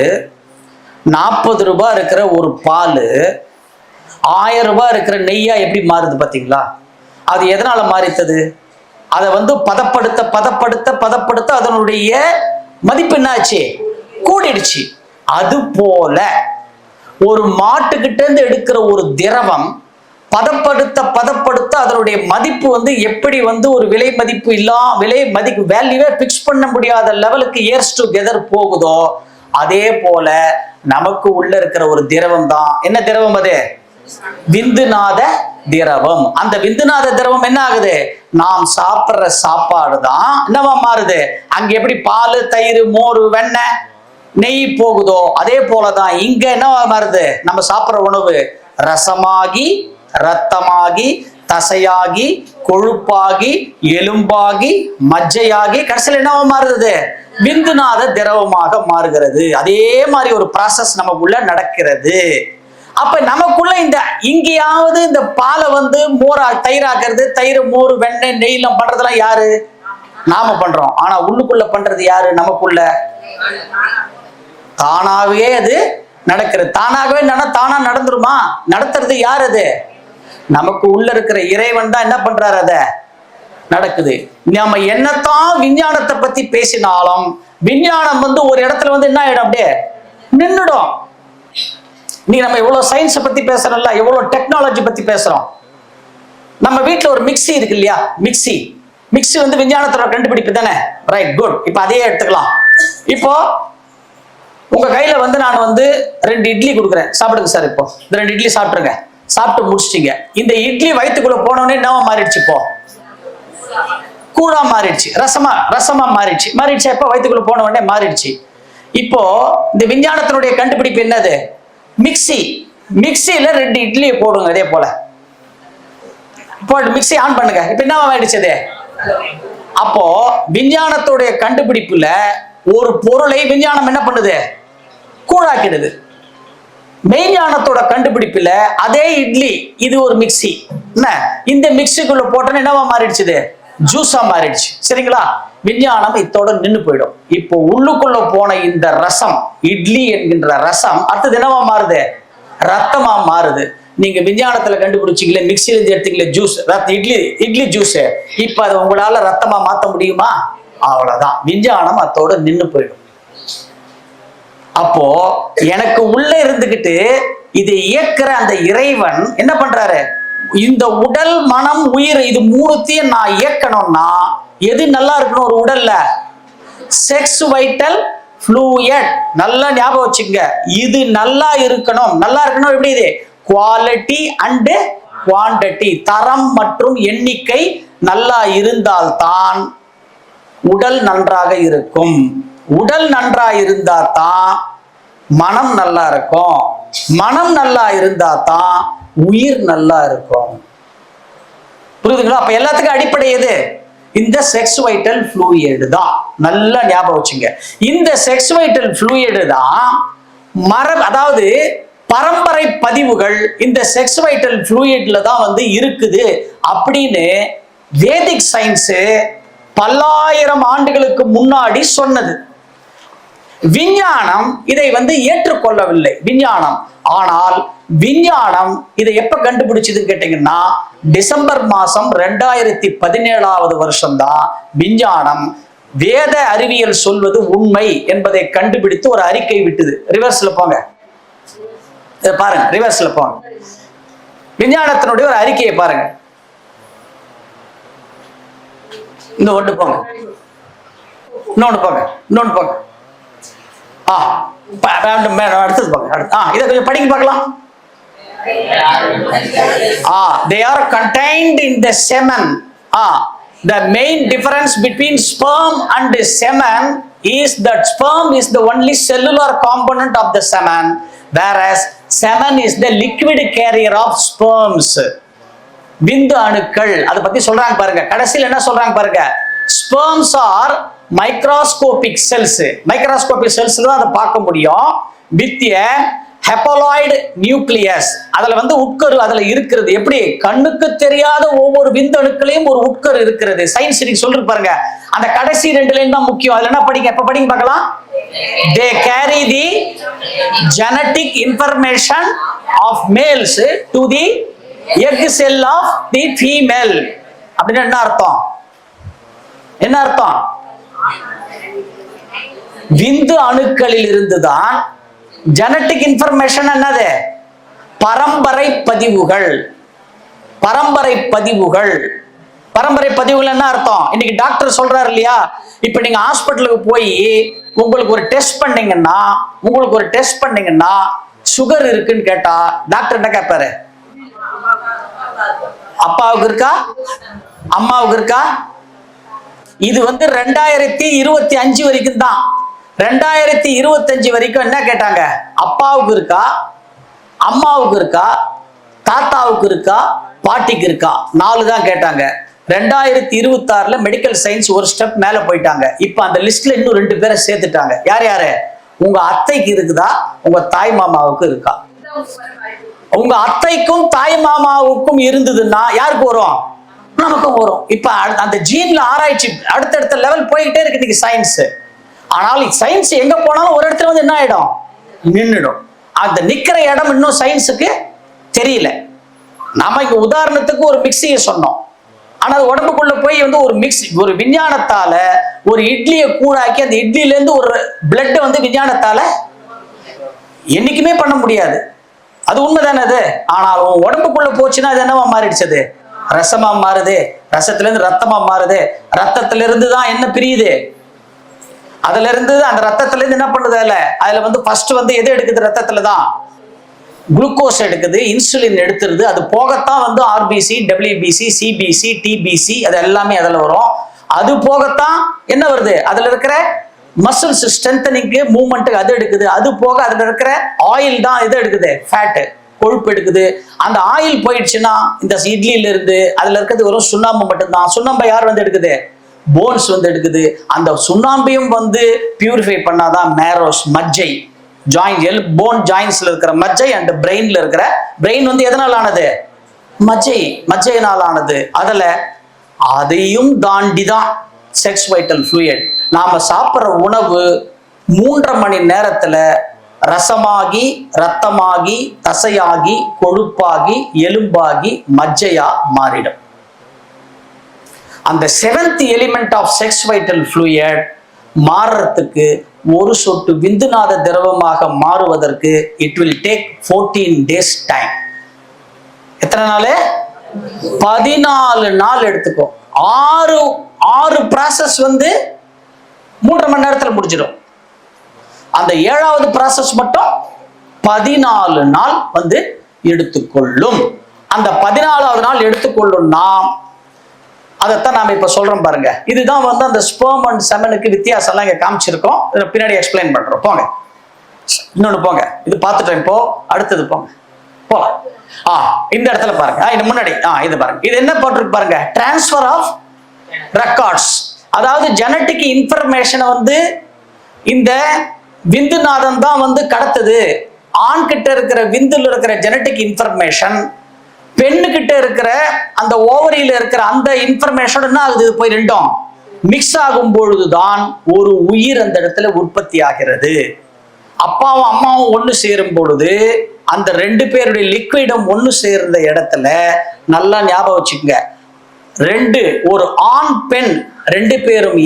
40 ரூபாய் இருக்கிற ஒரு பால் 1000 ரூபாய் இருக்கிற நெய்யா எப்படி மாறுது பாத்தீங்களா? அது எதனால மாறித்தது? அதை பதப்படுத்த அதனுடைய மதிப்பு என்னாச்சு? கூடிடுச்சு. அது போல ஒரு மாட்டுக்கிட்ட இருந்து எடுக்கிற ஒரு திரவம் பதப்படுத்த அதனுடைய மதிப்பு எப்படி ஒரு விலை மதிப்பு வேல்யூவே பிக்ஸ் பண்ண முடியாத லெவலுக்கு இயர்ஸ் டுகெதர் போகுதோ, அதே போல நமக்கு உள்ள இருக்கிற ஒரு திரவம் தான். என்ன திரவம் அது? விந்துநாத திரவம். அந்த விந்துநாத திரவம் என்ன ஆகுது? நாம் சாப்பிடுற சாப்பாடு தான் என்னவா மாறுது? அங்க எப்படி பால், தயிர், மோர், வெண்ணெய், நெய் போகுதோ அதே போலதான் இங்க என்னவா மாறுது? நம்ம சாப்பிடுற உணவு ரசமாகி, ரத்தமாகி, தசையாகி, கொழுப்பாகி, எலும்பாகி, மஜ்ஜையாகி, கடைசியில் என்னவா மாறுது? விந்துநாத திரவமாக மாறுகிறது. அதே மாதிரி ஒரு ப்ராசஸ் நமக்குள்ள நடக்கிறது. அப்ப நமக்குள்ள இங்கேயாவது இந்த பாலை மோரா தயிராக்குறது, தயிர், மோர், வெண்ணெய், நெய்லாம் பண்றதெல்லாம் யாரு? நாம பண்றோம். ஆனா உள்ளுக்குள்ள பண்றது யாரு? நமக்குள்ள தானாவே அது நடக்கிறது. தானாகவே தானா நடந்துருமா? நடத்துறது யார்? அது நமக்கு உள்ள இருக்கிற இறைவன் தான் என்ன பண்றாரு, அத நடக்குது. நம்ம என்னத்தான் விஞ்ஞானத்தை பத்தி பேசினாலும் விஞ்ஞானம் வந்து ஒரு இடத்துல வந்து என்ன ஆயிடும், அப்படியே நின்றுடும். நீ நம்ம எவ்வளவு சயின்ஸை பத்தி பேசுறோம்ல, எவ்வளவு டெக்னாலஜி பத்தி பேசுறோம். நம்ம வீட்டுல ஒரு மிக்ஸி இருக்கு இல்லையா, மிக்ஸி வந்து விஞ்ஞானத்தோட கண்டுபிடிப்பு தானே, ரைட், குட். இப்ப அதையே எடுத்துக்கலாம். இப்போ உங்க கையில வந்து நான் வந்து 2 இட்லி கொடுக்குறேன், சாப்பிடுங்க சார். இப்போ இந்த 2 இட்லி சாப்பிட்டுருங்க. சாப்பிட்டு முடிச்சிட்டீங்க. இந்த இட்லி வயிற்றுக்குள்ள போனோடனே என்னவா மாறிடுச்சு, இப்போ கூழா மாறிடுச்சு, ரசமா மாறிடுச்சு. எப்ப வயிற்றுக்குள்ள போன உடனே மாறிடுச்சு. இப்போ இந்த விஞ்ஞானத்தினுடைய கண்டுபிடிப்பு என்னது, மிக்ஸியில 2 இட்லியை போடுங்க. அதே போல இப்போ மிக்ஸி ஆன் பண்ணுங்க. இப்ப என்ன ஆயிடுச்சு. அப்போ விஞ்ஞானத்துடைய கண்டுபிடிப்புல ஒரு பொருளை விஞ்ஞானம் என்ன பண்ணுது, கூழாக்கிடுது. மெய்ஞானத்தோட கண்டுபிடிப்புல அதே இட்லி, இது ஒரு மிக்ஸி, இந்த மிக்ஸிக்குள்ள போட்டோன்னு என்னவா மாறிடுச்சு, ஜூஸா மாறிடுச்சு. சரிங்களா? விஞ்ஞானம் இத்தோட நின்று போயிடும். இப்போ உள்ளுக்குள்ள போன இந்த ரசம், இட்லி என்கின்ற ரசம் அடுத்தது என்னவா மாறுது, ரத்தமா மாறுது. நீங்க விஞ்ஞானத்துல கண்டுபிடிச்சீங்களே, மிக்ஸில இருந்து எடுத்தீங்களே ஜூஸ், இட்லி ஜூஸ், இப்ப அதை உங்களால ரத்தமா மாத்த முடியுமா? அவ்வளவுதான். விஞ்ஞானம் அத்தோட நின்று போயிடும். அப்போ எனக்கு உள்ள இருந்துகிட்டு இதை இயக்குற அந்த இறைவன் என்ன பண்றாரு, இந்த உடல் மனம் உயிர் இது மூணுத்தையும் நான் இயக்கணும்னா எது நல்லா இருக்கணும் ஒரு உடல்ல, செக்ஸ் வைட்டல் ஃப்ளூயிட். நல்லா ஞாபகம் வச்சுங்க, இது நல்லா இருக்கணும். எப்படி இது, குவாலிட்டி அண்ட் குவான்டிட்டி, தரம் மற்றும் எண்ணிக்கை நல்லா இருந்தால்தான் உடல் நன்றாக இருக்கும். உடல் நன்றா இருந்தா தான் மனம் நல்லா இருக்கும். மனம் நல்லா இருந்தா தான் உயிர் நல்லா இருக்கும். புரியுதுங்களா? அப்ப எல்லாத்துக்கும் அடிப்படை எது, இந்த செக்ஸ் வைட்டல் ஃப்ளூயிட் தான். நல்லா ஞாபகம் வச்சுங்க. இந்த செக்ஸ் வைட்டல் ஃப்ளூயிட் தான் அதாவது பரம்பரை பதிவுகள் இந்த செக்ஸ் வைட்டல் ஃப்ளூயிட்ல தான் வந்து இருக்குது அப்படின்னு வேதிக் சயின்ஸ் பல்லாயிரம் ஆண்டுகளுக்கு முன்னாடி சொன்னது. விஞ்ஞானம் இதை வந்து ஏற்றுக்கொள்ளவில்லை விஞ்ஞானம். ஆனால் விஞ்ஞானம் இதை எப்ப கண்டுபிடிச்சதுன்னு கேட்டீங்கன்னா, டிசம்பர் மாசம் 2017 வருஷம் தான் விஞ்ஞானம் வேத அறிவியல் சொல்வது உண்மை என்பதை கண்டுபிடித்து ஒரு அறிக்கை விட்டது. ரிவர்ஸ்ல போங்க, பாருங்க, ரிவர்ஸ்ல போங்க. விஞ்ஞானத்தினுடைய ஒரு அறிக்கையை பாருங்க. இந்த ஒன்று போங்க, இன்னொன்று போங்க. அடுத்தது போங்க. இதை கொஞ்சம் படிக்க பார்க்கலாம். They are contained in the semen. The main difference between sperm and semen is that sperm is the only cellular component of the semen, whereas semen is the liquid carrier of sperms. விந்து அணுக்கள் அதை பத்தி சொல்றாங்க பாருங்க. கடைசியில் என்ன சொல்றாங்க பாருங்க, sperms are microscopic cells. Microscopic cells தான் அதை பார்க்க முடியும். with a haploid nucleus. அதுல வந்து உட்கரு அதுல இருக்கிறது. எப்படி, கண்ணுக்கு தெரியாத ஒவ்வொரு விந்தணுக்களையும் ஒரு உட்கரு இருக்கிறது. சயின்ஸ் நீங்க சொல்லிட்டு பாருங்க. அந்த கடைசி 2 லைன் தான் முக்கியம். அதுல என்ன படிங்க, எப்ப படிங்க பார்க்கலாம். They carry the genetic information of males to the egg cell of the female. அப்படின்னா என்ன அர்த்தம்? விந்து அணுக்களில் இருந்துதான் ஜெனட்டிக் இன்ஃபர்மேஷன் என்னது, பரம்பரை பதிவுகள் என்ன அர்த்தம்? இன்னைக்கு டாக்டர் சொல்றாரு இல்லையா, இப்ப நீங்க ஹாஸ்பிட்டலுக்கு போய் உங்களுக்கு ஒரு டெஸ்ட் பண்ணீங்கன்னா சுகர் இருக்குன்னு கேட்டா டாக்டர் என்ன கேட்பாரு, அப்பாவுக்கு இருக்கா அம்மாவுக்கு இருக்கா? இது வந்து 2025 வரைக்கும் தான். 2025 வரைக்கும் என்ன கேட்டாங்க, அப்பாவுக்கு இருக்கா, அம்மாவுக்கு இருக்கா, தாத்தாவுக்கு இருக்கா, பாட்டிக்கு இருக்கா, 4 தான் கேட்டாங்க. 2026 மெடிக்கல் சயின்ஸ் ஒரு ஸ்டெப் மேல போயிட்டாங்க. இப்ப அந்த லிஸ்ட்ல இன்னும் 2 பேரை சேர்த்துட்டாங்க. யாரு? உங்க அத்தைக்கு இருக்குதா, உங்க தாய் மாமாவுக்கு இருக்கா? உங்க அத்தைக்கும் தாய் மாமாவுக்கும் இருந்ததுன்னா யாருக்கு வரும், நமக்கும் வரும். இப்ப அந்த ஜீன்ல ஆராய்ச்சி அடுத்தடுத்த லெவல் போய்கிட்டே இருக்கு இன்னைக்கு சயின்ஸ். ஆனால் சயின்ஸ் எங்க போனாலும் ஒரு இடத்துல வந்து என்ன ஆயிடும், நின்றுடும். அந்த நிக்கிற இடம் இன்னும் சயின்ஸுக்கு தெரியல. நாம இங்க உதாரணத்துக்கு ஒரு மிக்சியை சொன்னோம். ஆனா அது உடம்புக்குள்ள போய் வந்து ஒரு விஞ்ஞானத்தால ஒரு இட்லியை கூழாக்கி அந்த இட்லியில இருந்து ஒரு பிளட் வந்து விஞ்ஞானத்தால என்னைக்குமே பண்ண முடியாது. அது உண்மைதானே அது. ஆனால் உடம்புக்குள்ள போச்சுன்னா அது என்னவா மாறிடுச்சது? ரசமா மாறுது. ரசத்துல இருந்து ரத்தமா மாறுது. ரத்தத்துல இருந்து தான் என்ன பிரியுது? அதுல இருந்து அந்த ரத்தத்துல இருந்து என்ன பண்ணுது? அதுல வந்து ஃபர்ஸ்ட் வந்து எது எடுக்குது? ரத்தத்துல தான் குளுக்கோஸ் எடுக்குது, இன்சுலின் எடுத்துருது. அது போகத்தான் வந்து ஆர்பிசி, டபிள்யூபிசி, சிபிசி, டிபிசி அது எல்லாமே அதுல வரும். அது போகத்தான் என்ன வருது? அதுல இருக்கிற மசில்ஸ் ஸ்ட்ரென்தனிங்க்கு மூவ்மெண்ட்டுக்கு அது எடுக்குது. அது போக அதுல இருக்கிற ஆயில் தான் எது எடுக்குது? ஃபேட்டு, கொழுப்பு எடுக்குது. அந்த ஆயில் போயிடுச்சுன்னா இந்த இட்லியில இருந்து அதுல இருக்கிறது வெறும் சுண்ணாம்பு மட்டும்தான். சுண்ணாம்பை யார் வந்து எடுக்குது? போன்ஸ் வந்து எடுக்குது. அந்த சுண்ணாம்பையும் வந்து பியூரிஃபை பண்ணாதான் மேரோஸ், மஜ்ஜை, ஜாயிண்ட், போன் ஜாயின்ஸ்ல இருக்கிற மஜ்ஜை அண்ட் பிரெயின்ல இருக்கிற பிரெயின் வந்து எதனால் ஆனது? மஜ்ஜையினால் ஆனது. அதுல அதையும் தாண்டிதான் செக்ஸ் வைட்டல் ஃப்ளூயிட். நாம சாப்பிட்ற உணவு 3.5 மணி நேரத்துல ரசமாகி, ரத்தமாகி, தசையாகி, கொழுப்பாகி, எலும்பாகி, மஜ்ஜையா மாறிடும். அந்த 7th element of sex vital fluid மாறுறதுக்கு ஒரு சொட்டு விந்துநாத திரவமாக மாறுவதற்கு it will take 14 days time. எத்தனை நாள்? 14 நாள் எடுத்துக்கும். 6 ப்ராசஸ் வந்து 3.5 மணி நேரத்தில் முடிஞ்சிடும். அந்த 7வது ப்ராசஸ் மட்டும் 14 நாள் வந்து எடுத்துக்கொள்ளும். அந்த 14வது நாள் எடுத்துக்கொள்ளும்னா அதைத்தான் நாம இப்ப சொல்றோம் பாருங்க. இதுதான் வந்து அந்த ஸ்பெர்ம் அண்ட் செமனுக்கு வித்தியாசம் எல்லாம் இங்க காமிச்சிருக்கோம். பின்னாடி எக்ஸ்பிளைன் பண்றோம். போங்க இன்னொன்னு போங்க. இது பார்த்துட்டோம். இப்போ அடுத்தது போங்க. போலாம். இந்த இடத்துல பாருங்க. இது முன்னாடி இது பாருங்க. இது என்ன போட்டிருக்கு பாருங்க? Transfer of records. அதாவது ஜெனட்டிக் இன்ஃபர்மேஷனை வந்து இந்த விந்துநாதம் தான் வந்து கடத்துது. ஆண் கிட்ட இருக்கிற விந்துல இருக்கிற ஜெனட்டிக் இன்ஃபர்மேஷன் பெண்ணுகிட்ட இருக்கிற அந்த ஓவரியில இருக்கிற அந்த இன்ஃபர்மேஷன் என்ன ஆகுது? போய் ரெண்டும் மிக்ஸ் ஆகும் பொழுதுதான் ஒரு உயிர் அந்த இடத்துல உற்பத்தி ஆகிறது. அப்பாவும் அம்மாவும் ஒன்று சேரும் பொழுது அந்த 2 பேருடைய லிக்விடும் ஒன்று சேர்ந்த இடத்துல நல்லா ஞாபகம் வச்சுக்கோங்க. ஒரு ஆண் பெண் 2 பேரும்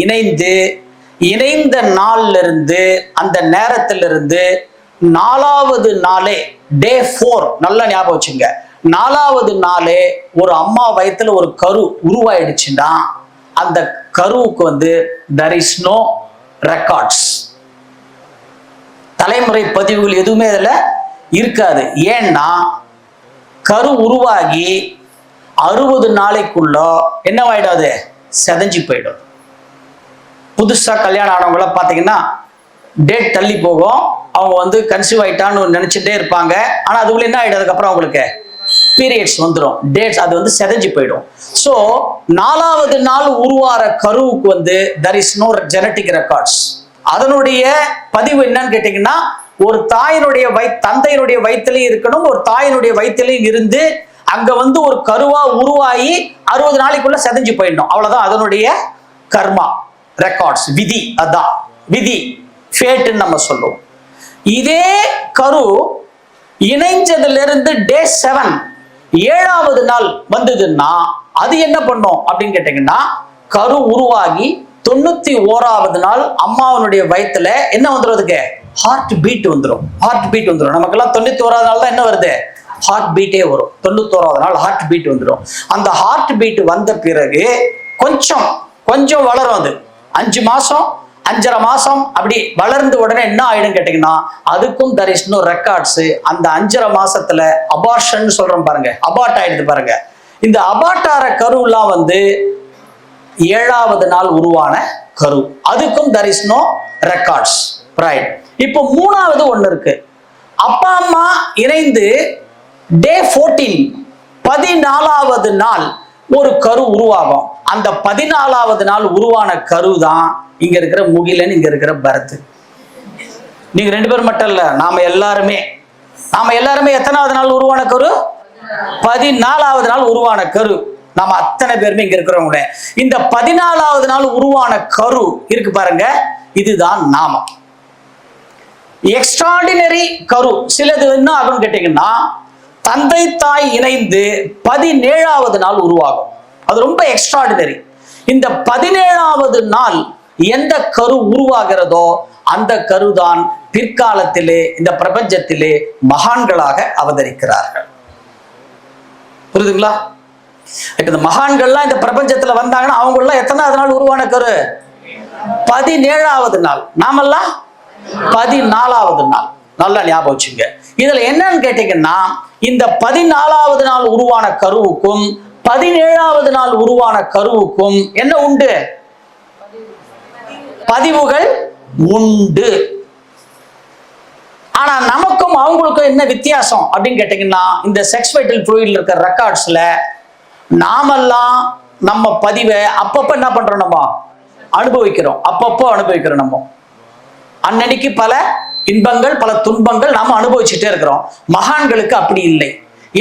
இணைந்த நாள்ல இருந்து அந்த நேரத்திலிருந்து 4வது நாளே டே 4 நல்லா ஞாபகம் வச்சுங்க. 4வது நாளே ஒரு அம்மா வயித்துல ஒரு கரு உருவாயிடுச்சுன்னா அந்த கருவுக்கு வந்து there is no records. தலைமுறை பதிவுகள் எதுவுமே அதுல இருக்காது. ஏன்னா கரு உருவாகி 60 நாளைக்குள்ள என்னவாயிடாது? செதஞ்சு போயிடும். புதுசா கல்யாணம் ஆனவங்கள பாத்தீங்கன்னா டேட் தள்ளி போகும். அவங்க வந்து கன்சீவ் ஆயிட்டான்னு நினைச்சுட்டே இருப்பாங்க. ஆனா அதுக்குள்ள என்ன ஆயிடும்? அதுக்கப்புறம் அவங்களுக்கு பீரியட்ஸ் வந்துடும். டேட்ஸ் அது வந்து செதஞ்சு போயிடும். ஸோ 4வது நாள் உருவார கருவுக்கு வந்து there is no genetic records. அதனுடைய பதிவு என்னன்னு கேட்டீங்கன்னா ஒரு தாயினுடைய தந்தையினுடைய வயிற்றுலையும் இருக்கணும், ஒரு தாயினுடைய வயிற்றுலையும் இருந்து அங்க வந்து ஒரு கருவா உருவாகி 60 நாளைக்குள்ள செதஞ்சு போயிடணும். அவ்வளவுதான் அதனுடைய கர்மா, ரெக்கார்ட்ஸ், விதி. அதான் விதி, ஃபேட்னு நம்ம சொல்லுவோம். இதே கரு இணைஞ்சதுல இருந்து டே 7 7வது நாள் வந்ததுன்னா அது என்ன பண்ணும் அப்படின்னு கேட்டீங்கன்னா கரு உருவாகி 91வது நாள் அம்மாவனுடைய வயிற்றுல என்ன வந்துடுறதுக்கு? ஹார்ட் பீட் வந்துடும். நமக்கெல்லாம் 91வது நாள் தான் என்ன வருது? ஹார்ட் பீட்டே வரும். 91வது நாள் ஹார்ட் பீட் வந்துடும். அந்த ஹார்ட் பீட் வந்த பிறகு கொஞ்சம் வளரும். அது 5 மாசம் 5.5 மாசம் அப்படி வளர்ந்து உடனே என்ன ஆயிடும் கேட்டீங்கன்னா அதுக்கும் there is no records. அந்த 5.5 மாசத்துல அபார்ஷன் சொல்றோம் பாருங்க, அபார்ட் ஆயிடுது பாருங்க. இந்த அபார்ட் ஆற கருலாம் வந்து 7வது நாள் உருவான கரு. அதுக்கும் there is no records. Right. இப்போ 3வது ஒண்ணு இருக்கு. அப்பா அம்மா இணைந்து டே 14 14வது நாள் ஒரு கரு உருவாகும். அந்த 14வது நாள் உருவான கரு தான் இங்க இருக்கிற முகிலன், இங்க இருக்கிற பரத். நீங்க 2 பேர் மட்டும் இல்ல, நாம எல்லாருமே எத்தனாவது நாள் உருவான கரு? 14வது நாள் உருவான கரு. நாம அத்தனை பேருமே இங்க இருக்கிறவங்க. இந்த 14வது நாள் உருவான கரு இருக்கு பாருங்க, இதுதான் நாமம். எக்ஸ்ட்ராடினரி கரு. சிலது என்ன ஆகும் கேட்டீங்கன்னா தந்தை தாய் இணைந்து 17வது நாள் உருவாகும். அது ரொம்ப எக்ஸ்ட்ராடினரி. இந்த 17வது நாள் எந்த கரு உருவாகிறதோ அந்த கருதான் பிற்காலத்திலே இந்த பிரபஞ்சத்திலே மகான்களாக அவதரிக்கிறார்கள். புரியுதுங்களா? இப்ப இந்த மகான்கள்லாம் இந்த பிரபஞ்சத்துல வந்தாங்கன்னா அவங்க எல்லாம் எத்தனாவது நாள் உருவான கரு? 17வது நாள். நாமெல்லாம் 14வது நாள். நல்லா ஞாபகம் வச்சுங்க. இதுல என்னன்னு கேட்டீங்கன்னா, இந்த 14வது நாள் உருவான கருவுக்கும் 17வது நாள் உருவான கருவுக்கும் என்ன உண்டு? பதிவுகள் உண்டு. ஆனா நமக்கும் அவங்களுக்கும் என்ன வித்தியாசம் அப்படின்னு கேட்டீங்கன்னா, இந்த செக்ஸ் வைட்டல் ஃப்ளூயிட்ல இருக்கிற ரெக்கார்ட்ஸ்ல நாமெல்லாம் நம்ம பதிவை அப்பப்ப என்ன பண்றோம்? நம்ம அனுபவிக்கிறோம். அப்பப்போ அனுபவிக்கிறோம். நம்ம அன்னன்னைக்கு பல இன்பங்கள் பல துன்பங்கள் நாம அனுபவிச்சுட்டே இருக்கிறோம். மகான்களுக்கு அப்படி இல்லை.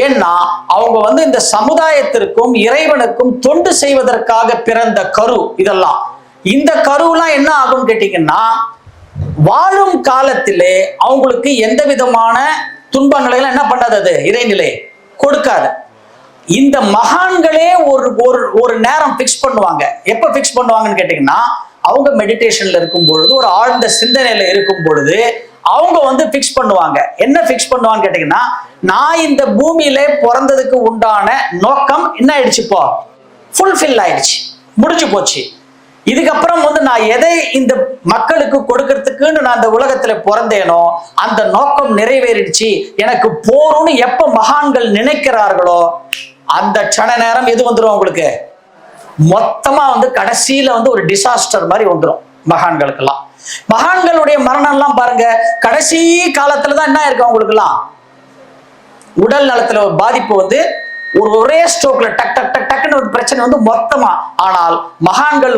ஏன்னா அவங்க இந்த சமுதாயத்திற்கும் இறைவனுக்கும் தொண்டு செய்வதற்காக பிறந்த கரு. இதெல்லாம் இந்த கருவெல்லாம் என்ன ஆகும் கேட்டீங்கன்னா, வாழும் காலத்திலே அவங்களுக்கு எந்த விதமான துன்பங்களை எல்லாம் என்ன பண்ணாது? அது இறைநிலை கொடுக்காது. இந்த மகான்களே ஒரு நேரம் பிக்ஸ் பண்ணுவாங்க. எப்ப பிக்ஸ் பண்ணுவாங்கன்னு கேட்டீங்கன்னா, அவங்க மெடிடேஷன்ல இருக்கும் பொழுது, ஒரு ஆழ்ந்த சிந்தனையில இருக்கும் பொழுது அவங்க பிக்ஸ் பண்ணுவாங்க. என்ன பிக்ஸ் பண்ணுவாங்கன்னு கேட்டீங்கன்னா, நான் இந்த பூமியில பிறந்ததுக்கு உண்டான நோக்கம் என்ன ஆயிடுச்சு? இப்போ ஃபுல்ஃபில் ஆயிடுச்சு, முடிஞ்சு போச்சு. இதுக்கப்புறம் நான் எதை இந்த மக்களுக்கு கொடுக்கறதுக்குன்னு நான் இந்த உலகத்துல பிறந்தேனோ அந்த நோக்கம் நிறைவேறிடுச்சு, எனக்கு போறோம்னு எப்ப மகான்கள் நினைக்கிறார்களோ அந்த க்ஷண நேரம் எது வந்துடும்? உங்களுக்கு மொத்தமா கடைசியில ஒரு டிசாஸ்டர் மாதிரி வந்துடும் மகான்களுக்கெல்லாம். மகான்களுடைய மரணம் எல்லாம் பாருங்க, கடைசி காலத்துலதான் என்ன இருக்கு அவங்களுக்கு எல்லாம் உடல் நலத்துல ஒரு பாதிப்பு ஒரே ஸ்ட்ரோக்ல டக் டக் டக் டக்குன்னு ஒரு பிரச்சனை மொத்தமா. ஆனால் மகான்கள்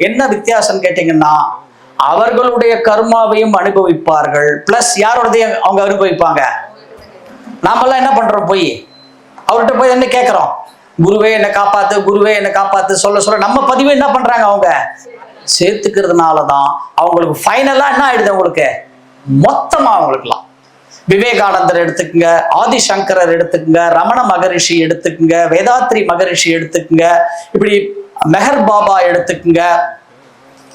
என்ன வித்தியாசம் கேட்டீங்கன்னா, அவர்களுடைய கர்மாவையும் அனுபவிப்பார்கள், பிளஸ் யாரோடதையும் அவங்க அனுபவிப்பாங்க. நாமெல்லாம் என்ன பண்றோம்? போய் அவர்கிட்ட போய் என்ன கேட்கிறோம்? குருவே என்ன காப்பாத்து, குருவே என்ன காப்பாத்து சொல்ல நம்ம பதிவு என்ன பண்றாங்க? அவங்க சேர்த்துக்கிறதுனாலதான் அவங்களுக்கு ஃபைனலா என்ன ஆயிடுது? அவங்களுக்கு மொத்தமா அவங்களுக்குலாம் விவேகானந்தர் எடுத்துக்குங்க, ஆதிசங்கரர் எடுத்துக்குங்க, ரமண மகரிஷி எடுத்துக்குங்க, வேதாத்ரி மகரிஷி எடுத்துக்குங்க, இப்படி மெஹர் பாபா எடுத்துக்குங்க,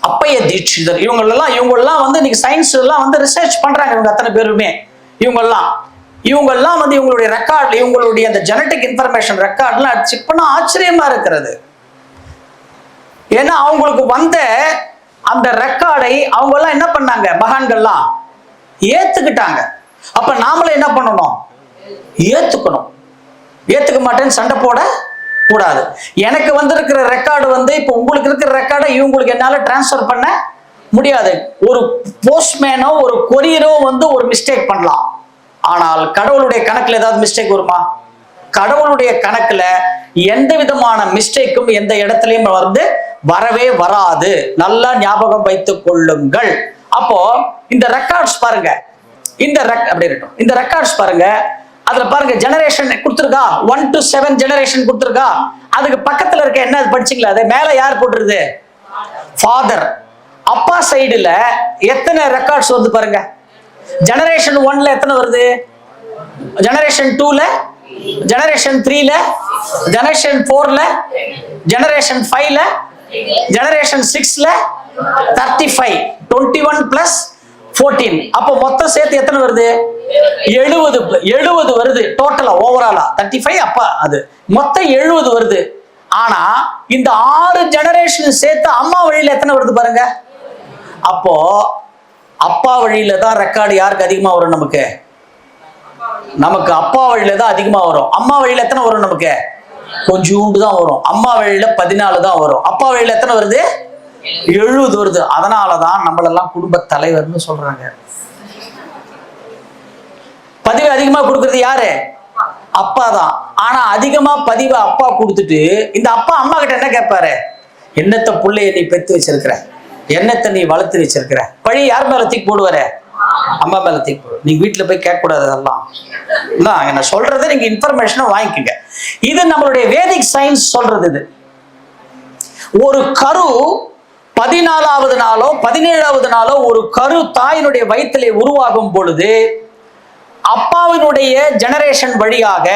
அப்பைய தீட்சிதர், இவங்கெல்லாம் இன்னைக்கு சயின்ஸ் எல்லாம் ரிசர்ச் பண்றாங்க. இவங்க அத்தனை பேருமே இவங்கெல்லாம் இவங்களுடைய ரெக்கார்ட்ல, இவங்களுடைய அந்த ஜெனடிக் இன்ஃபர்மேஷன் ரெக்கார்ட்லாம் செக் பண்ண ஆச்சரியமா இருக்கிறது. ஏன்னா அவங்களுக்கு அந்த ரெக்கார்டை அவங்க எல்லாம் என்ன பண்ணாங்க? மகான்கள்லாம் ஏத்துக்கிட்டாங்க. அப்ப நாமளே என்ன பண்ணணும்? ஏத்துக்கணும். ஏத்துக்க மாட்டேன்னு சண்டை போட கூடாது. எனக்கு இருக்கிற ரெக்கார்டு இப்ப உங்களுக்கு இருக்கிற ரெக்கார்டை இவங்களுக்கு என்னால டிரான்ஸ்பர் பண்ண முடியாது. ஒரு போஸ்ட்மேனோ ஒரு கொரியரோ ஒரு மிஸ்டேக் பண்ணலாம். ஆனால் கடவுளுடைய கணக்குல ஏதாவது மிஸ்டேக் வருமா? கடவுளுடைய கணக்குல எந்த விதமான மிஸ்டேக்கும் எந்த இடத்துலயும் வரவே வராது. நல்லா ஞாபகம் வைத்துக் கொள்ளுங்கள். அப்போ இந்த ரெக்கார்ட்ஸ் பாருங்க, இந்த ரெக்கார்ட்ஸ் பாருங்க, அதுல பாருங்க ஜெனரேஷன் கொடுத்துருக்கா, 1 to 7 ஜெனரேஷன் கொடுத்துருக்கா. அதுக்கு பக்கத்துல இருக்க என்ன படிச்சீங்களா? அது மேல யார் போட்டுருது? ஃபாதர். அப்பா சைடுல எத்தனை ரெக்கார்ட்ஸ் பாருங்க. ஜெனரேஷன் 1ல எத்தனை வருது? ஜெனரேஷன் 2ல, ஜெனரேஷன் 3ல, ஜெனரேஷன் 4ல, ஜெனரேஷன் 5ல, ஜெனரேஷன் 6ல 35, 21 plus 14. அப்போ மொத்தம் சேர்த்து எத்தனை வருது? 70 வருது டோட்டலா, ஓவராலா 35. அப்ப அது மொத்தம் 70 வருது. ஆனா இந்த 6 ஜெனரேஷன் சேர்த்து அம்மா வழியில எத்தனை வருது பாருங்க. அப்போ அப்பா வழியில தான் ரெக்கார்டு யாருக்கு அதிகமா வரும்? நமக்கு அப்பா வழியில தான் அதிகமா வரும். அம்மா வழியில எத்தனை வரும்? நமக்கு கொஞ்சோண்டு தான் வரும். அம்மா வழியில 14 தான் வரும். அப்பா வழியில எத்தனை வருது? 70 வருது. அதனாலதான் நம்மளெல்லாம் குடும்ப தலைவர்னு சொல்றாங்க. பதிவு அதிகமா கொடுக்கறது யாரு? அப்பா தான். ஆனா அதிகமா பதிவு அப்பா கொடுத்துட்டு இந்த அப்பா அம்மா கிட்ட என்ன கேட்பாரு? என்னத்த புள்ளைய நீ பெத்து வச்சிருக்கிற, என்னத்தை நீ வளர்த்து வச்சிருக்கிற, பழி யார் மேல தூக்கி போடுவாரு? அம்மா மேல தூக்கி போடு. நீங்க வீட்டுல போய் கேட்க கூடாது. அதெல்லாம் என்ன சொல்றதை நீங்க இன்ஃபர்மேஷனை வாங்கிக்கங்க. இது நம்மளுடைய வேதிக் சயின்ஸ் சொல்றது. இது ஒரு கரு 14வது நாளோ 17வது நாளோ ஒரு கரு தாயினுடைய வயிற்றிலே உருவாகும் பொழுது அப்பாவினுடைய ஜெனரேஷன் வழியாக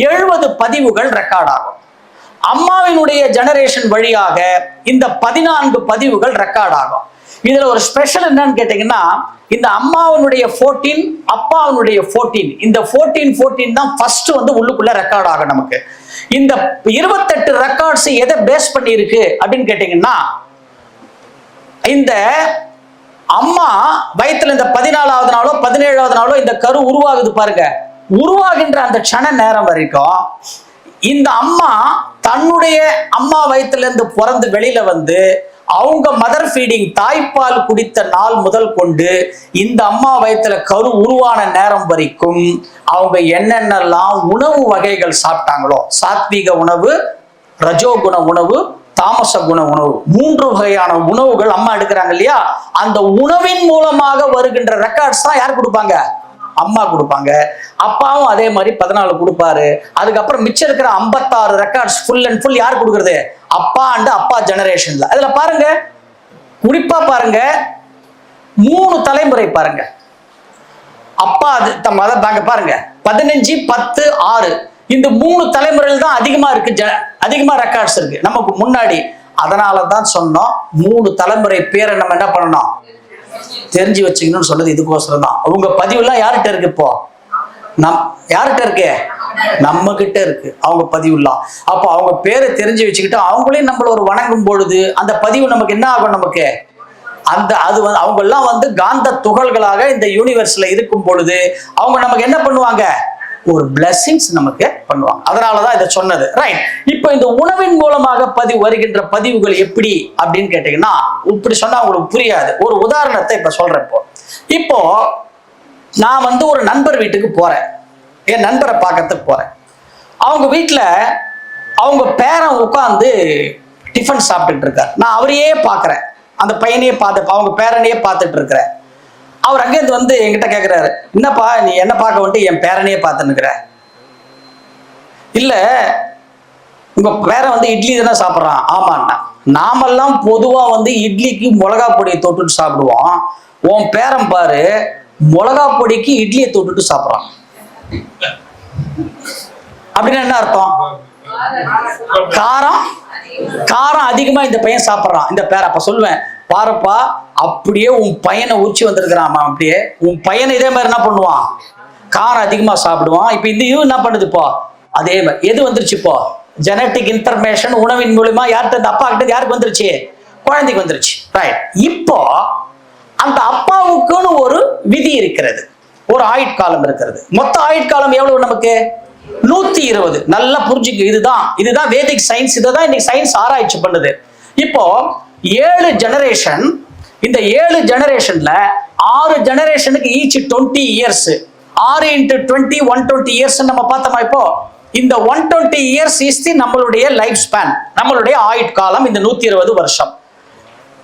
70 பதிவுகள் ரெக்கார்ட் ஆகும். அம்மாவினுடைய ஜெனரேஷன் வழியாக இந்த 14 பதிவுகள் ரெக்கார்ட் ஆகும். இதுல ஒரு ஸ்பெஷல் என்னன்னு கேட்டீங்கன்னா, இந்த அம்மாவினுடைய 14, அப்பாவினுடைய 14, இந்த 14 தான் ஃபர்ஸ்ட் வந்து உள்ளுக்குள்ள ரெக்கார்ட் ஆகும் நமக்கு. இந்த 28 ரெக்கார்ட்ஸ் எதை பேஸ் பண்ணி இருக்கு அப்படின்னு கேட்டீங்கன்னா, இந்த அம்மா வயிற்றுல இந்த 14வது நாளோ 17வது நாளோ இந்த கரு உருவாகுது பாருங்க, உருவாகின்ற அந்த க்ஷண நேரம் வரைக்கும் இந்த அம்மா தன்னுடைய அம்மா வயிற்றுல இருந்து பிறந்து வெளியில வந்து அவங்க மதர் ஃபீடிங் தாய்ப்பால் குடித்த நாள் முதல் கொண்டு இந்த அம்மா வயிற்றுல கரு உருவான நேரம் வரைக்கும் அவங்க என்னென்னலாம் உணவு வகைகள் சாப்பிட்டாங்களோ, சாத்வீக உணவு, ரஜோகுண உணவு, தாமச குண உணவு, 3 வகையான உணவுகள் அம்மா எடுக்கிறாங்க இல்லையா, அந்த உணவின் மூலமாக வருகின்ற ரெக்கார்ட்ஸ் தான் யார் கொடுப்பாங்க? அம்மா கொடுப்பாங்க. அப்பாவும் அதே மாதிரி 14 கொடுப்பாரு. அதுக்கப்புறம் மிச்சம் இருக்கிற 56 ரெக்கார்ட்ஸ் ஃபுல் அண்ட் ஃபுல் யார் கொடுக்கறது? அப்பா அண்ட் அப்பா ஜெனரேஷன்ல. அதுல பாருங்க, குறிப்பா பாருங்க, 3 தலைமுறை பாருங்க. அப்பா பாருங்க 15, 10, 6 இந்த 3 தலைமுறையில் தான் அதிகமா இருக்கு, அதிகமா ரெக்கார்ட்ஸ் இருக்கு நமக்கு முன்னாடி. அதனாலதான் சொன்னோம் 3 தலைமுறை பேரை நம்ம என்ன பண்ணணும், தெரிஞ்சு வச்சுக்கணும்னு சொன்னது இதுக்கோசரம் தான். அவங்க பதிவுலாம் யார்கிட்ட இருக்கு? இப்போ யார்கிட்ட இருக்கு? நம்ம கிட்ட இருக்கு அவங்க பதிவுலாம். அப்போ அவங்க பேரை தெரிஞ்சு வச்சுக்கிட்டு அவங்களையும் நம்மள ஒரு வணங்கும் பொழுது அந்த பதிவு நமக்கு என்ன ஆகும்? நமக்கு அது அவங்க எல்லாம் வந்து காந்த துகள்களாக இந்த யூனிவர்ஸ்ல இருக்கும் பொழுது அவங்க நமக்கு என்ன பண்ணுவாங்க? ஒரு பிளெஸிங்ஸ் நமக்கு பண்ணுவாங்க. அதனாலதான் இதை சொன்னது. ரைட். இப்போ இந்த உணவின் மூலமாக வருகின்ற பதிவுகள் எப்படி அப்படின்னு கேட்டீங்கன்னா, இப்படி சொன்னா உங்களுக்கு புரியாது. ஒரு உதாரணத்தை இப்ப சொல்றேன். இப்போ நான் வந்து ஒரு நண்பர் வீட்டுக்கு போறேன், என் நண்பரை பார்க்கறதுக்கு போறேன். அவங்க வீட்டுல அவங்க பேரன் உட்காந்து டிஃபன் சாப்பிட்டுட்டு இருக்காரு. நான் அவரையே பார்க்கிறேன், அந்த பையனையே பார்த்து அவங்க பேரனையே பார்த்துட்டு இருக்கிறேன். அவர் அங்கேருந்து வந்து என்கிட்ட கேட்கிறாரு, என்னப்பா நீ என்ன பார்க்க வந்துட்டு என் பேரனையே பார்த்துன்னுக்கிற? இல்ல உங்க பேரன் வந்து இட்லி தானே சாப்பிட்றான். ஆமாண்ணா, நாமெல்லாம் பொதுவா வந்து இட்லிக்கு மிளகா பொடியை தொட்டுட்டு சாப்பிடுவோம். உன் பேரன் பாரு மிளகா பொடிக்கு இட்லியை தொட்டுட்டு சாப்பிட்றான். அப்படின்னா என்ன அர்த்தம்? காரம் அதிகமா இந்த பையன் சாப்பிட்றான், இந்த பேர. அப்ப சொல்லுவேன், பாருப்பா அப்படியே உன் பையனை உச்சி வந்திருக்கிறான். அப்படியே உன் பையனை இதே மாதிரி என்ன பண்ணுவான்? காரம் அதிகமா சாப்பிடுவான். இப்ப இந்த இது என்ன பண்ணுது? இப்போ அதே மாதிரி எது வந்துருச்சு? இப்போ ஜெனட்டிக் இன்ஃபர்மேஷன் உணவின் மூலமா யார்கிட்ட? அப்பா கிட்ட யாருக்கு வந்துருச்சு? குழந்தைக்கு வந்துருச்சு. ரைட். இப்போ அந்த அப்பாவுக்குன்னு ஒரு விதி இருக்கிறது, ஒரு ஆயுட்காலம் இருக்கிறது. மொத்த ஆயுட்காலம் எவ்வளவு நமக்கு? 120. நல்லா புரிஞ்சுக்கு. இதுதான் வேதிக் சயின்ஸ். இதுதான் இன்னைக்கு சயின்ஸ் ஆராய்ச்சி பண்ணுது. இப்போ 7 ஜெனரேஷன். இந்த 7 ஜெனரேஷன்ல 6 ஜெனரேஷனுக்கு ஈச் 20 இயர்ஸ். 6 × 20 120 இயர்ஸ் நம்ம பார்த்தோமா? இப்போ இந்த 120 இயர்ஸ் இஸ் நம்மளுடைய லைஃப் ஸ்பேன், நம்மளுடைய ஆயுட்காலம் இந்த 120 வருஷம்.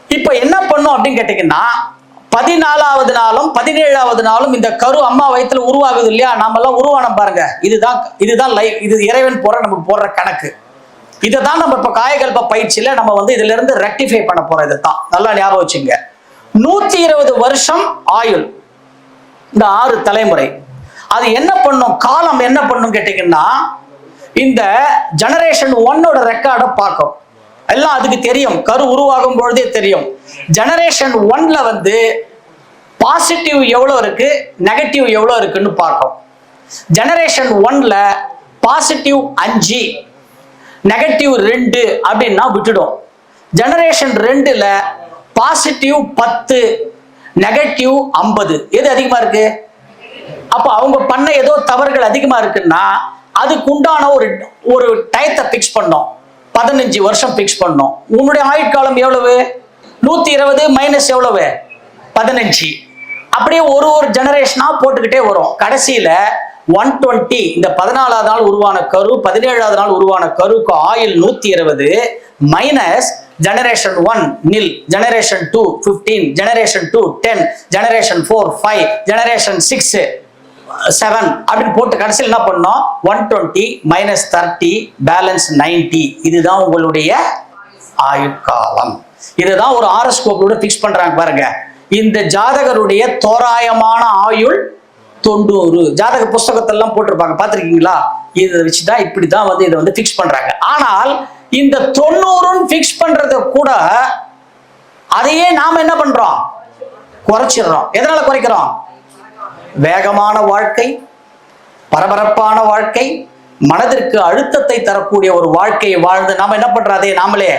இப்ப என்ன பண்ணும் அப்படின்னு கேட்டீங்கன்னா, 14வது நாளும் 17வது நாளும் இந்த கரு அம்மா வயிற்றுல உருவாகுது இல்லையா, நாம எல்லாம் உருவானம் பாருங்க. இதுதான் லைஃப். இது இறைவன் நமக்கு போடுற கணக்கு. இதை தான் நம்ம இப்ப காயகல்ப பயிற்சியில நம்ம வந்து இதுல இருந்து ரெக்டிஃபை பண்ண போறோம். இதைத்தான் நல்லா ஞாபகம் வச்சுங்க. 120 வருஷம் ஆயுள், இந்த 6 தலைமுறை. அது என்ன பண்ணும்? காலம் என்ன பண்ணும் கேட்டீங்கன்னா, இந்த ஜெனரேஷன் 1ஓட ரெக்கார்டை பார்க்கும். எல்லாம் அதுக்கு தெரியும், கரு உருவாகும் பொழுதே தெரியும். ஜெனரேஷன் 1ல வந்து பாசிட்டிவ் எவ்வளவு இருக்கு, நெகட்டிவ் எவ்வளவு இருக்குன்னு பார்க்கும். ஜெனரேஷன் 1ல பாசிட்டிவ் 5, நெகட்டிவ் 2 அப்படின்னா விட்டுடும். ஜெனரேஷன் 2ல பாசிட்டிவ் 10, நெகட்டிவ் 50. எது அதிகமா இருக்கு? அப்ப அவங்க பண்ண ஏதோ தவறுகள் அதிகமா இருக்குன்னா அதுக்கு உண்டான ஒரு டயத்தை பிக்ஸ் பண்ணோம். 15 வருஷம் பிக்ஸ் பண்ணோம். உன்னுடைய ஆயுட்காலம் எவ்வளவு? 120 மைனஸ் எவ்வளவு? 15. அப்படியே ஒரு ஜெனரேஷனா போட்டுக்கிட்டே வரும். கடைசியில 120, இந்த 14வது நாள் உருவான கரு, 17வது நாள் உருவான கருக்கு ஆயுள் 120 minus generation 1 nil, generation 2 15, generation 2 10, generation 4 5, generation 6 7 அப்படின்னு போட்டு கடைசியில் என்ன பண்ணோம்? 120 மைனஸ் 30 பேலன்ஸ் 90. இதுதான் உங்களுடைய ஆயுட்காலம். இதுதான் ஒரு ஆரோஸ்கோப்போட பிக்ஸ் பண்றாங்க பாருங்க. இந்த ஜாதகருடைய தோராயமான ஆயுள் 90. ஜாதக புஸ்தகத்தெல்லாம் போட்டிருப்பாங்க, பார்த்துருக்கீங்களா? இதை வச்சுதான் இப்படிதான் வந்து இதை வந்து ஃபிக்ஸ் பண்றாங்க. ஆனால் இந்த 90 ஃபிக்ஸ் பண்றத கூட அதையே நாம என்ன பண்றோம்? குறைச்சிடுறோம். எதனால குறைக்கிறோம்? வேகமான வாழ்க்கை, பரபரப்பான வாழ்க்கை, மனதிற்கு அழுத்தத்தை தரக்கூடிய ஒரு வாழ்க்கையை வாழ்ந்து நாம என்ன பண்றோம்? அதையே நாமளே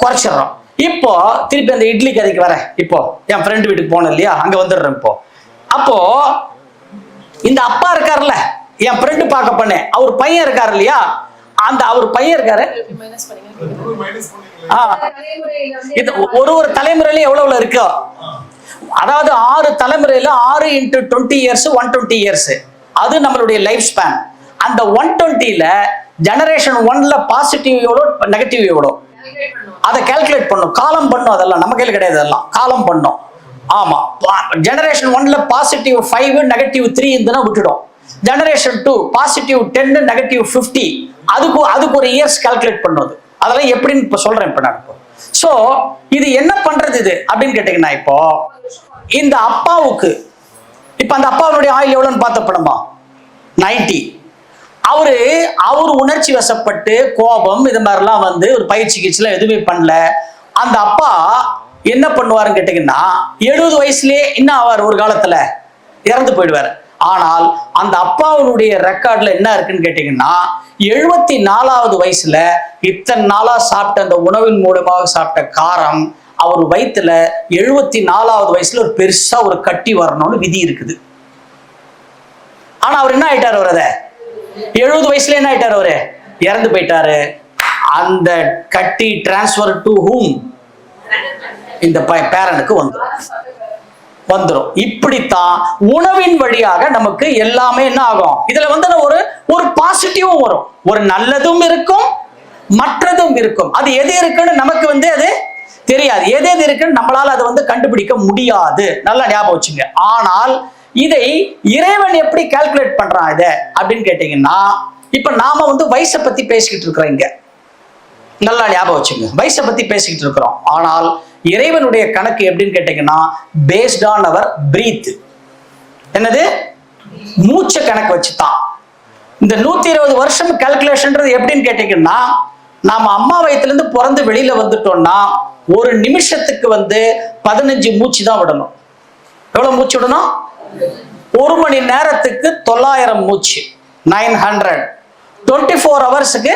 குறைச்சிடுறோம். இப்போ திருப்பி அந்த இட்லி கதைக்கு வரேன். இப்போ என் ஃப்ரெண்டு வீட்டுக்கு போனேன் இல்லையா, அங்க வந்துடுறேன். இப்போ அப்போ இந்த அப்பா இருக்காருல்ல, என் ஃப்ரெண்டு பார்க்க பண்ணேன், அவர் பையன் இருக்காரு இல்லையா, அந்த அவர் பையன் இருக்காரு. இது ஒரு தலைமுறையில எவ்வளவு இருக்கோ, அதாவது 6 தலைமுறையில 6 × 20 இயர்ஸ் 120 இயர்ஸ், அது நம்மளுடைய லைஃப் ஸ்பேன். அந்த 120ல ஜெனரேஷன் 1ல பாசிட்டிவ் எவ்வளோ, நெகட்டிவ் எவ்வளோ, அதை கால்குலேட் பண்ணும், காலம் பண்ணும். அதெல்லாம் நம்ம கையில் கிடையாது, அதெல்லாம் காலம் பண்ணும். ஆமா, ஜெனரேஷன் 1ல பாசிட்டிவ் 5 நெகட்டிவ் 3 இருந்துன்னா விட்டுடும். ஜெனரேஷன் 2 பாசிட்டிவ் 10 நெகட்டிவ் 50, அதுக்கு ஒரு இயர்ஸ் கால்குலேட் பண்ணுது. அதெல்லாம் எப்படின்னு இப்ப சொல்றேன். இப்ப நான் சோ இது என்ன பண்றது இது அப்படின்னு கேட்டீங்கன்னா, இப்போ இந்த அப்பாவுக்கு இப்ப அந்த அப்பாவுடைய ஆயுள் எவ்வளவுன்னு பார்த்தப்படமா 90. அவர் உணர்ச்சி வசப்பட்டு கோபம் இது மாதிரிலாம் வந்து ஒரு பயிற்சி கீழ்ச்சிலாம் எதுவுமே பண்ணல. அந்த அப்பா என்ன பண்ணுவாருன்னு கேட்டீங்கன்னா 70 வயசுலயே என்ன ஆவார், ஒரு காலத்துல இறந்து போயிடுவார். ஆனால் அந்த அப்பாவுடைய ரெக்கார்ட்ல என்ன இருக்குன்னு கேட்டீங்கன்னா 74வது வயசுல இத்தனை நாளா சாப்பிட்ட அந்த உணவின் மூலமாக சாப்பிட்ட காரம் அவர் வயிற்றுல 74வது வயசுல ஒரு பெருசா ஒரு கட்டி வரணும்னு விதி இருக்குது. ஆனா அவர் என்ன ஆயிட்டாரு, அவர் அதை 70 வயசுல என்ன ஆயிட்டாரு, அவரு இறந்து போயிட்டாரு. அந்த கட்டி டிரான்ஸ்பர் டு ஹூம், இந்த பேரனுக்கு வந்துடும். இப்படித்தான் உணவின் வழியாக நமக்கு எல்லாமே என்ன ஆகும். இதுல வந்து ஒரு பாசிட்டிவும் வரும், ஒரு நல்லதும் இருக்கும், மற்றதும் இருக்கும். அது எது இருக்குன்னு நமக்கு வந்து அது தெரியாது, எது இருக்குன்னு நம்மளால அதை வந்து கண்டுபிடிக்க முடியாது. நல்லா ஞாபகம் வச்சுங்க. ஆனால் இதை இறைவன் எப்படி கால்குலேட் பண்றான் இதை அப்படின்னு கேட்டீங்கன்னா, இப்ப நாம வந்து வயசை பத்தி பேசிக்கிட்டு இருக்கிறோம் இங்க. நல்லா ஞாபகம் வச்சுங்க, வயசை பத்தி பேசிக்கிட்டு இருக்கிறோம். ஆனால் இறைவனுடைய கணக்கு எப்படின்னு கேட்டீங்கன்னா பேஸ்ட் ஆன் அவர் பிரீத். என்னது? மூச்சை கணக்கு வச்சுதான். இந்த 120 வருஷம் கால்குலேஷன்றது எப்படின்னு கேட்டீங்கன்னா, நாம அம்மா வயிற்றுல இருந்து பிறந்து வெளியில வந்துட்டோம்னா ஒரு நிமிஷத்துக்கு வந்து 15 மூச்சு தான் விடணும். எவ்வளவு மூச்சு விடணும்? 1 மணி நேரத்துக்கு 900 மூச்சு, 900. 24 ஹவர்ஸுக்கு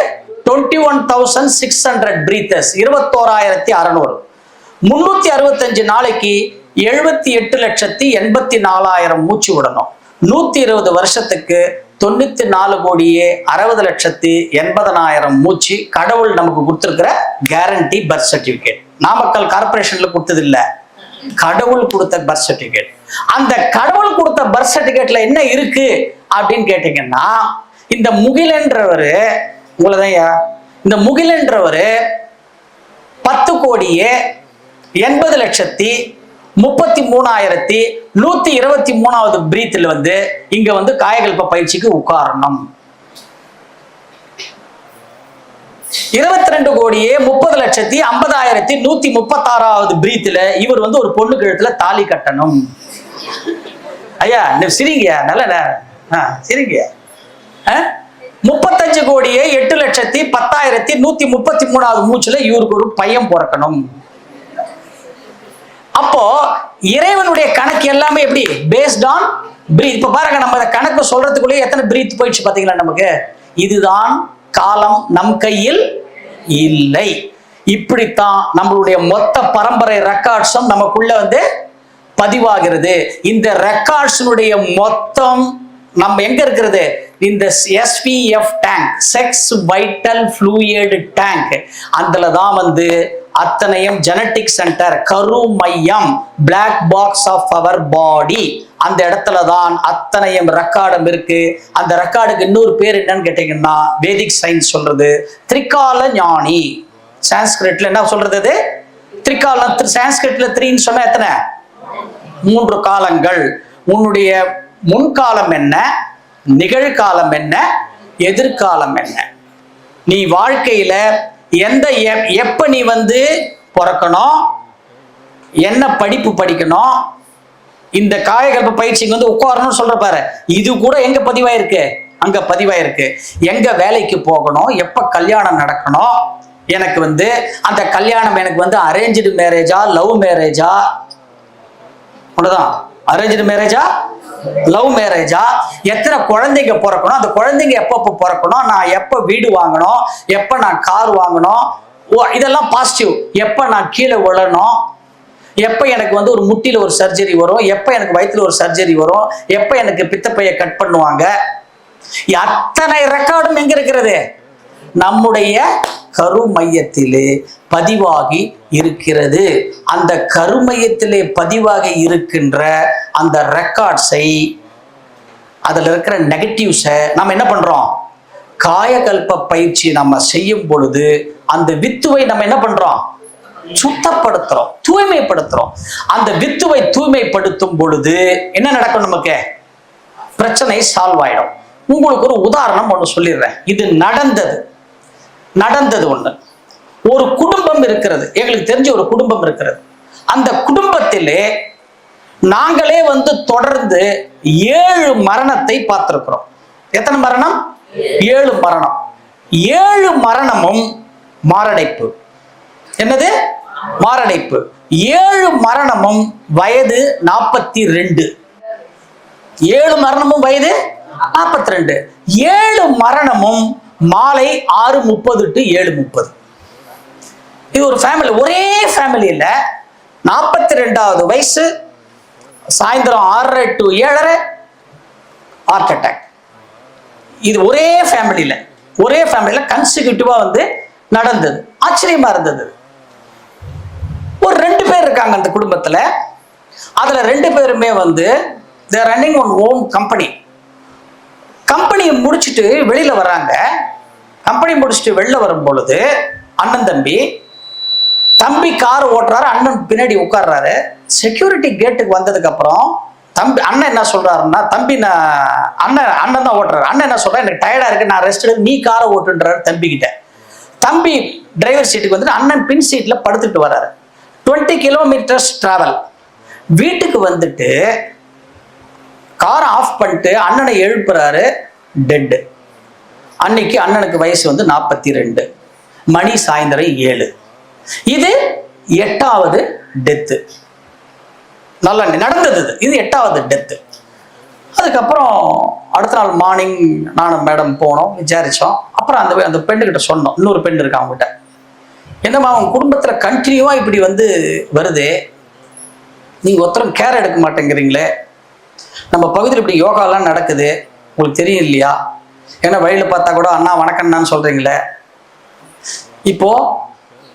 21,600 பிரீத்தர்ஸ், 21,600. 365 நாளைக்கு 78,84,000 மூச்சு விடணும். 120 வருஷத்துக்கு 94,60,80,000 மூச்சு கடவுள் நமக்கு கொடுத்திருக்கிற கேரண்டி பர்த் சர்டிபிகேட். நாமக்கல் கார்பரேஷன்ல கொடுத்தது இல்ல, கடவுள் கொடுத்த பர்த் சர்டிபிகேட். அந்த கடவுள் கொடுத்த பர்த் சர்டிபிகேட்ல என்ன இருக்கு அப்படின்னு கேட்டீங்கன்னா, இந்த முகிலன்றவரு உங்களதான், இந்த முகிலன்றவரு 10,80,33,123வது பிரீத்தில் வந்து இங்க வந்து காயகல்ப பயிற்சிக்கு உட்காரணும். 22,30,50,136வது பிரீத்துல இவர் வந்து ஒரு பொண்ணு கழுத்துல தாலி கட்டணும். ஐயா சிரிங்க, நல்ல சிரிங்க. 35,08,10,133வது மூச்சுல இவருக்கு ஒரு பையன் பிறக்கணும். அப்போ இறைவனுடைய கணக்கு எல்லாமே எப்படி? Based on breath. இப்ப பாருங்க, நம்ம கணக்கு சொல்றதுக்குள்ளே எத்தனை பிரீத் போயிடுச்சு பாத்தீங்களா நமக்கு. இதுதான் காலம் நம் கையில் இல்லை. இப்படித்தான் நம்மளுடைய மொத்த பரம்பரை ரெக்கார்ட்ஸும் நமக்குள்ள வந்து பதிவாகிறது. இந்த ரெக்கார்ட்ஸினுடைய மொத்தம் நம்ம எங்க இருக்கிறது? இந்த SVF tank, sex vital fluid tank, அதுல தான் வந்து அத்தனையும் ஜெனட்டிக் சென்டர், கரு மையம், பிளாக் பாக்ஸ் ஆஃப் அவர் பாடி, அந்த இடத்துல தான் அத்தனையும் ரெக்கார்டும் இருக்கு. அந்த ரெக்கார்டுக்கு இன்னொரு பேர் என்னன்னு கேட்டீங்கன்னா, வேதிக் சயின்ஸ் சொல்றது திரிகால ஞானி. சான்ஸ்கிரிட்ல என்ன சொல்றது? அது திரிகாலம். சான்ஸ்கிரிட்ல 3ன்னு சொன்னா எத்தனை? 3 காலங்கள். உன்னுடைய முன்காலம் என்ன, நிகழ்காலம் என்ன, எதிர்காலம் என்ன, நீ வாழ்க்கையில எப்ப நீ வந்து பிறக்கணும், என்ன படிப்பு படிக்கணும், இந்த காயகல்ப பயிற்சிக்கு வந்து உட்காரணும்னு சொல்ற பாரு, இது கூட எங்க பதிவாயிருக்கு? அங்க பதிவாயிருக்கு. எங்க வேலைக்கு போகணும், எப்ப கல்யாணம் நடக்கணும், எனக்கு வந்து அந்த கல்யாணம் எனக்கு வந்து அரேஞ்சு மேரேஜா லவ் மேரேஜா, அரேஞ்சு மேரேஜா லவ் மேரேஜா, எத்தனை குழந்தைங்க பிறக்கணும், அந்த குழந்தைங்க எப்பப்ப பிறக்கணும், நான் எப்ப வீடு வாங்கணும், எப்ப நான் கார் வாங்கணும், இதெல்லாம் பாசிட்டிவ். எப்ப நான் கீழே விழணும், எப்ப எனக்கு வந்து ஒரு முட்டில ஒரு சர்ஜரி வரும், எப்ப எனக்கு வயிற்றுல ஒரு சர்ஜரி வரும், எப்ப எனக்கு பித்தப்பையை கட் பண்ணுவாங்க, அத்தனை ரெக்கார்டும் எங்க இருக்கிறது? நம்முடைய கருமையத்திலே பதிவாகி இருக்கிறது. அந்த கருமையத்திலே பதிவாகி இருக்கின்ற அந்த ரெக்கார்ட்ஸை, அதுல இருக்கிற நெகட்டிவ்ஸை நம்ம என்ன பண்றோம்? காயகல்ப பயிற்சி நம்ம செய்யும் பொழுது அந்த வித்துவை நம்ம என்ன பண்றோம்? சுத்தப்படுத்துறோம், தூய்மைப்படுத்துறோம். அந்த வித்துவை தூய்மைப்படுத்தும் பொழுது என்ன நடக்கும்? நமக்கு பிரச்சனை சால்வ் ஆயிடும். உங்களுக்கு ஒரு உதாரணம் ஒன்று சொல்லிடுறேன். இது நடந்தது ஒண்ணு. ஒரு குடும்பம் இருக்கிறது, எங்களுக்கு தெரிஞ்ச ஒரு குடும்பம் இருக்கிறது. அந்த குடும்பத்திலே நாங்களே வந்து தொடர்ந்து 7 மரணத்தை பார்த்திருக்கிறோம். எத்தனை மரணம்? 7 மரணம். 7 மரணமும் மாரடைப்பு. என்னது? மாரடைப்பு. 7 மரணமும் வயது 42. 7 மரணமும் வயது 42. 7 மரணமும் மாலை 6:30 to 7:30. இது ஒரு ஃபேமிலி, ஒரே ஃபேமிலியில் 42வது வயசு, சாயந்தரம் 6:30 to 7:30 ஹார்ட் அட்டாக். இது ஒரே ஃபேமிலியில கன்சிக்யூட்டிவா வந்து நடந்தது. ஆச்சரியமா இருந்தது. ஒரு 2 பேர் இருக்காங்க அந்த குடும்பத்துல. அதுல 2 பேருமே வந்து they are running on own company. கம்பெனியை முடிச்சுட்டு வெளியில வர்றாங்க. கம்பெனி முடிச்சுட்டு வெளில வரும் பொழுது அண்ணன் தம்பி கார் ஓட்டுறாரு, அண்ணன் பின்னாடி உட்கார்றாரு. செக்யூரிட்டி கேட்டுக்கு வந்ததுக்கு அப்புறம் அண்ணன் என்ன சொல்றாருன்னா, அண்ணன் தான் ஓட்டுறாரு. அண்ணன் என்ன சொல்றாரு, எனக்கு டயர்டா இருக்கு, நான் ரெஸ்ட் எடுத்து, நீ காரை ஓட்டுன்றாரு தம்பி கிட்ட. தம்பி டிரைவர் சீட்டுக்கு வந்துட்டு அண்ணன் பின் சீட்ல படுத்துட்டு வர்றாரு. 20 kilometers டிராவல். வீட்டுக்கு வந்துட்டு காரை ஆஃப் பண்ணிட்டு அண்ணனை எழுப்புறாரு. டெட். அன்னைக்கு அண்ணனுக்கு வயசு வந்து 42. மணி சாயந்தரம் 7. இது 8வது டெத்து. நல்லா நடந்தது. இது 8வது டெத்து. அதுக்கப்புறம் அடுத்த நாள் மார்னிங் நானும் மேடம் போனோம், விசாரிச்சோம். அப்புறம் அந்த பெண்ணுகிட்ட சொன்னோம், இன்னொரு பெண் இருக்கு அவங்ககிட்ட, என்னம்மா அவங்க குடும்பத்துல கண்டினியூவா இப்படி வந்து வருது, நீங்க ஒருத்தரும் கேர் எடுக்க மாட்டேங்கிறீங்களே, நம்ம பகுதியில் இப்படி யோகாலாம் நடக்குது, உங்களுக்கு தெரியும் இல்லையா, ஏன்னா வழியில் பார்த்தா கூட அண்ணா வணக்கம்னான்னு சொல்றீங்களே, இப்போ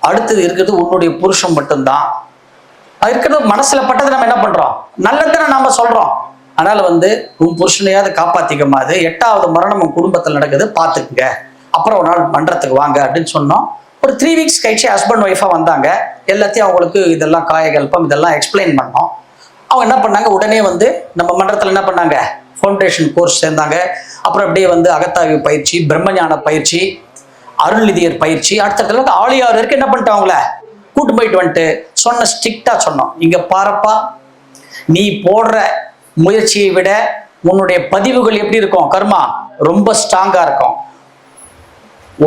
அடுத்தது இருக்கிறது உன்னுடைய புருஷன் மட்டும்தான், அது இருக்கிறது மனசுல பட்டது நம்ம என்ன பண்றோம், நல்லதுன்னு நாம சொல்றோம். அதனால வந்து உன் புருஷனையாவது காப்பாத்திக்கமா, அது 8வது மரணம் உன் குடும்பத்தில் நடக்குது, பார்த்துக்குங்க, அப்புறம் ஒரு நாள் மன்றத்துக்கு வாங்க அப்படின்னு சொன்னோம். ஒரு 3 weeks கழிச்சு ஹஸ்பண்ட் ஒய்ஃபா வந்தாங்க. எல்லாத்தையும் அவங்களுக்கு இதெல்லாம் காயகல்பம் இதெல்லாம் எக்ஸ்பிளைன் பண்ணோம். அவங்க என்ன பண்ணாங்க, உடனே வந்து நம்ம மன்றத்தில் என்ன பண்ணாங்க, ஃபவுண்டேஷன் கோர்ஸ் சேர்ந்தாங்க. அப்புறம் அப்படியே வந்து அகத்தாய்வு பயிற்சி, பிரம்மஞான பயிற்சி, அருள்நிதியர் பயிற்சி, அடுத்த ஆழியார் வரைக்கும் என்ன பண்ணிட்டு அவங்கள கூட்டு போயிட்டு வந்துட்டு ஸ்ட்ரிக்டா சொன்னோம், இங்க பாரப்பா, நீ போடுற முயற்சியை விட உன்னுடைய பதிவுகள் எப்படி இருக்கும், கர்மா ரொம்ப ஸ்ட்ராங்கா இருக்கும்.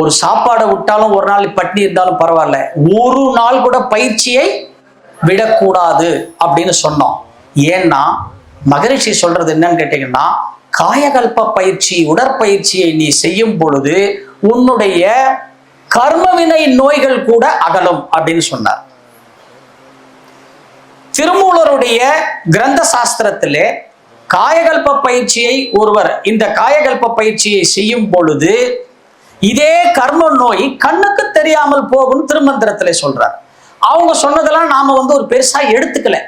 ஒரு சாப்பாடை விட்டாலும், ஒரு நாள் பட்டினி இருந்தாலும் பரவாயில்ல, ஒரு நாள் கூட பயிற்சியை விடக்கூடாது அப்படின்னு சொன்னோம். ஏன்னா மகரிஷி சொல்றது என்னன்னு கேட்டீங்கன்னா, காயகல்ப பயிற்சி உடற்பயிற்சியை நீ செய்யும் பொழுது உன்னுடைய கர்மவினை நோய்கள் கூட அகலும் அப்படின்னு சொன்னார். திருமூலருடைய கிரந்த சாஸ்திரத்திலே காயகல்ப பயிற்சியை ஒருவர் இந்த காயகல்ப பயிற்சியை செய்யும் பொழுது இதே கர்ம நோய் கண்ணுக்கு தெரியாமல் போகும் திருமந்திரத்திலே சொல்றார். அவங்க சொன்னதெல்லாம் நாம வந்து ஒரு பெருசா எடுத்துக்கல,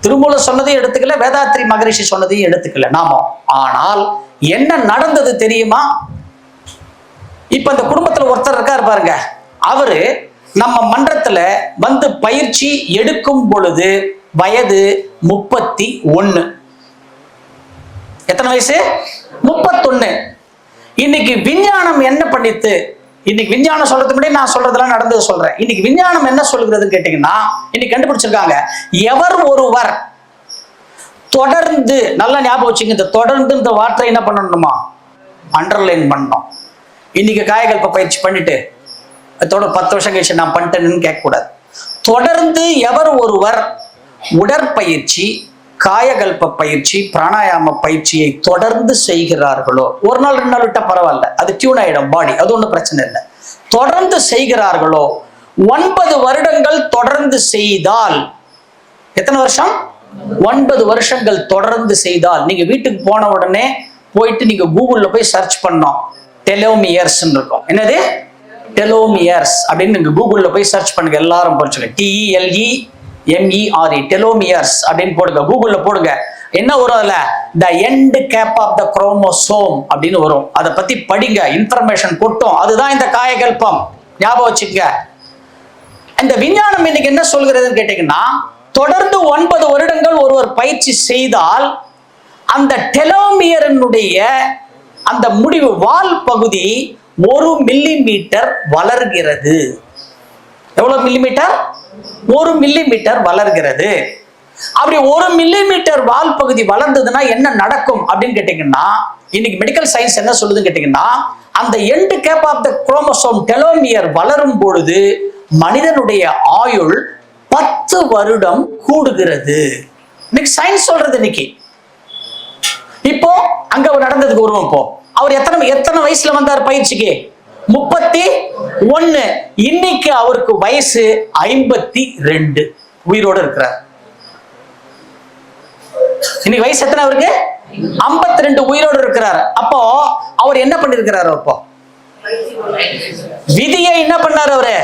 திருமூலர் சொன்னதையும் எடுத்துக்கல, வேதாத்ரி மகரிஷி சொன்னதையும் எடுத்துக்கல நாம. ஆனால் என்ன நடந்தது தெரியுமா? இப்ப இந்த குடும்பத்துல ஒருத்தர் இருக்காரு பாருங்க, அவரு நம்ம மன்றத்துல வந்து பயிற்சி எடுக்கும் பொழுது வயது 31. எத்தனை வயசு? 31. இன்னைக்கு விஞ்ஞானம் என்ன பண்ணித்து, இன்னைக்கு விஞ்ஞானம் சொல்றதுக்கு முன்னாடி நான் சொல்றதெல்லாம் நடந்தது சொல்றேன். இன்னைக்கு விஞ்ஞானம் என்ன சொல்லுகிறதுன்னு கேட்டீங்கன்னா, இன்னைக்கு கண்டுபிடிச்சிருக்காங்க, எவர் ஒருவர் தொடர்ந்து, நல்லா ஞாபகம் வச்சுங்க, இந்த தொடர்ந்து இந்த வார்த்தை என்ன பண்ணணுமா, அண்டர்லைன் பண்ணணும். இன்னைக்கு காயகல்ப பயிற்சி பண்ணிட்டு அதோட 10 வருஷம் கழிச்சு நான் பண்ணிட்டேன்னு கேட்கக்கூடாது. தொடர்ந்து எவர் ஒருவர் உடற்பயிற்சி, காயகல்ப பயிற்சி, பிராணாயாம பயிற்சியை தொடர்ந்து செய்கிறார்களோ, ஒரு நாள் 2 நாள் விட்டா பரவாயில்ல, அது டியூன் ஆயிடும் பாடி, அது ஒன்றும் பிரச்சனை இல்லை. தொடர்ந்து செய்கிறார்களோ 9 வருடங்கள் தொடர்ந்து செய்தால், எத்தனை வருஷம்? 9 வருஷங்கள் தொடர்ந்து செய்தால், நீங்க வீட்டுக்கு போன உடனே போயிட்டு நீங்க கூகுள்ல போய் சர்ச் பண்ணோம், டெலோமியர்ஸ் இருக்கும். என்னது டெலோமியர்ஸ் அப்படின்னு நீங்க கூகுள்ல போய் சர்ச் பண்ணுங்க. எல்லாரும் போச்சுங்க, TELEMERE டெலோமியர்ஸ் அப்படின்னு போடுங்க, கூகுள்ல போடுங்க. என்ன வரும் அதுல? The end cap of the chromosome அப்படின்னு வரும். அதை பத்தி படிங்க, இன்ஃபர்மேஷன் கொட்டும். அதுதான் இந்த காயகல்பம், ஞாபகம் வச்சுக்க. இந்த விஞ்ஞானம் இன்னைக்கு என்ன சொல்கிறதுன்னு கேட்டீங்கன்னா, தொடர்ந்து 9 வருடங்கள் ஒருவர் பயிற்சி செய்தால் அந்த டெலோமியரினுடைய அந்த முடிவு வால் பகுதி 1 மில்லிமீட்டர் வளர்கிறது. எவ்வளவு மில்லிமீட்டர்? 1 மில்லிமீட்டர் வளர்கிறது. அப்படி 1 மில்லிமீட்டர் வால் பகுதி வளர்ந்ததுன்னா என்ன நடக்கும் அப்படின்னு கேட்டீங்கன்னா, இன்னைக்கு மெடிக்கல் சயின்ஸ் என்ன சொல்லுதுன்னு கேட்டீங்கன்னா, அந்த end cap of the chromosome telomere வளரும் பொழுது மனிதனுடைய ஆயுள் 10 வருடம் கூடுகிறது. இன்னைக்கு சயின்ஸ் சொல்றது. இன்னைக்கு இப்போ அங்க நடந்ததுக்கு வருவோம். இப்போ அவர் எத்தனை வயசுல வந்தார் பயிற்சிக்கு? 31. இன்னைக்கு அவருக்கு வயசு 52, உயிரோடு இருக்கிறார். இன்னைக்கு வயசு எத்தனை அவருக்கு? 52, உயிரோடு இருக்கிறார். அப்போ அவர் என்ன பண்ணிருக்கிறார்? அப்போ விதியை என்ன பண்ணார் அவரு?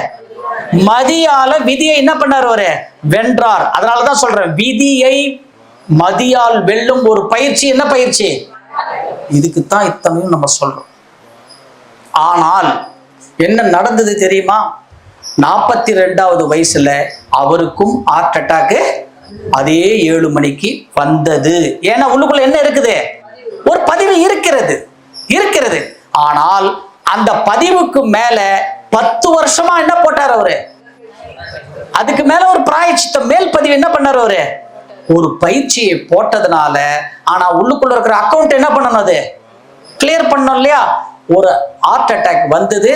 மதியால விதியை என்ன பண்ணார் அவரு? வென்றார். அதனாலதான் சொல்றேன், விதியை மதியால் வெல்லும் ஒரு பயிற்சி. என்ன பயிற்சி? இதுக்குத்தான் இத்தனையும் நம்ம சொல்றோம். ஆனால் என்ன நடந்தது தெரியுமா? 42வது வயசுல அவருக்கும் ஹார்ட் அட்டாக் அதே 7 மணிக்கு வந்தது. ஏன்னா உள்ளுக்குள்ள என்ன இருக்குது? ஒரு பதிவு இருக்கிறது. ஆனால் அந்த பதிவுக்கு மேல 10 வருஷமா என்ன போட்டார் அவரு? அதுக்கு மேல ஒரு பிராயச்சித்தம், மேல் பதிவு என்ன பண்ணார் அவரு? ஒரு பயிற்சியை போட்டதுனால. ஆனா உள்ளுக்குள்ள இருக்கிற அக்கௌண்ட் என்ன பண்ணணும்? அது கிளியர் பண்ணணும் இல்லையா? ஒரு ஹார்ட் அட்டாக் வந்தது,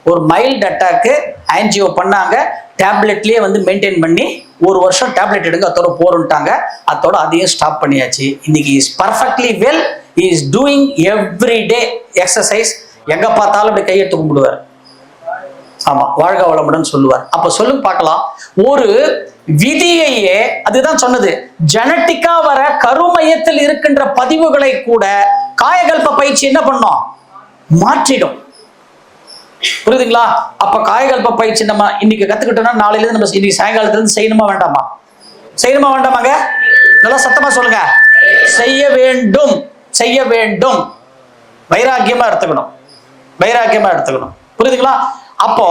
ஒரு மைல்டு அட்டாக்கு, ஆன்ஜியோ பண்ணாங்க, டேப்லெட்லயே மெயின்டைன் பண்ணி 1 வருஷம் டேப்லெட் எடுங்க, அதோட போருன்ட்டாங்க. அதோட அதையும் ஸ்டாப் பண்ணியாச்சு. இன்னைக்கு is perfectly well, is doing every day exercise. எங்க பார்த்தாலும் அப்படி கையெடுத்து கும்பிடுவார். ஆமா, வாழ்க வளமுடன் சொல்லுவார். அப்ப சொல்லுங்க பார்க்கலாம், ஒரு விதியையே, அதுதான் சொன்னது, ஜெனட்டிக்கா வர கருமையத்தில் இருக்கின்ற பதிவுகளை கூட காயகல்ப பயிற்சி என்ன பண்ணும்? மாற்றிடும். புரியுதுங்களா? அப்ப காயகல்ப பயிற்சி நம்ம இன்னைக்கு கத்துக்கிட்டோம்னா நாளையில இருந்து நம்ம இன்னைக்கு சாயங்காலத்துல இருந்து செய்யணுமா வேண்டாமாங்க? நல்லா சத்தமா சொல்லுங்க. செய்ய வேண்டும். வைராக்கியமா எடுத்துக்கணும். புரியுதுங்களா? அப்போ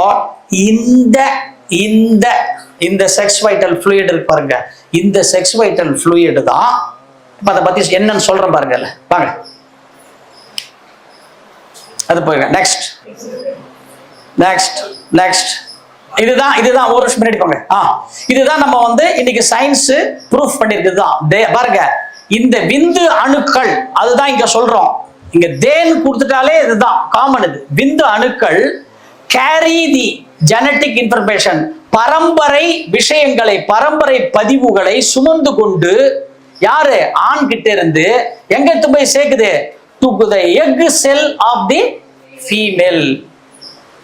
இந்த செக்ஸ் வைட்டல் ஃப்ளூயிட் இருக்கு பாருங்க, இந்த செக்ஸ் வைட்டல் ஃப்ளூயிட் தான் இப்ப அதை பத்தி என்னன்னு சொல்றேன் பாருங்க. வாங்க அது போய் நெக்ஸ்ட் இதுதான் ஒரு வருஷம் முன்னாடி போங்க. இதுதான் நம்ம இன்னைக்கு சயின்ஸ் ப்ரூஃப் பண்ணிருக்குது தான் பாருங்க. இந்த விந்து அணுக்கள், அதுதான் இங்க சொல்றோம். இங்க தேன் கொடுத்துட்டாலே இதுதான் காமன். இது விந்து அணுக்கள் கேரி தி ஜெனட்டிக் இன்ஃபர்மேஷன், பரம்பரை விஷயங்களை, பரம்பரை பதிவுகளை சுமந்து கொண்டு யாரு? ஆண் கிட்ட இருந்து எங்க போய் சேர்க்குது? To the egg cell of the female.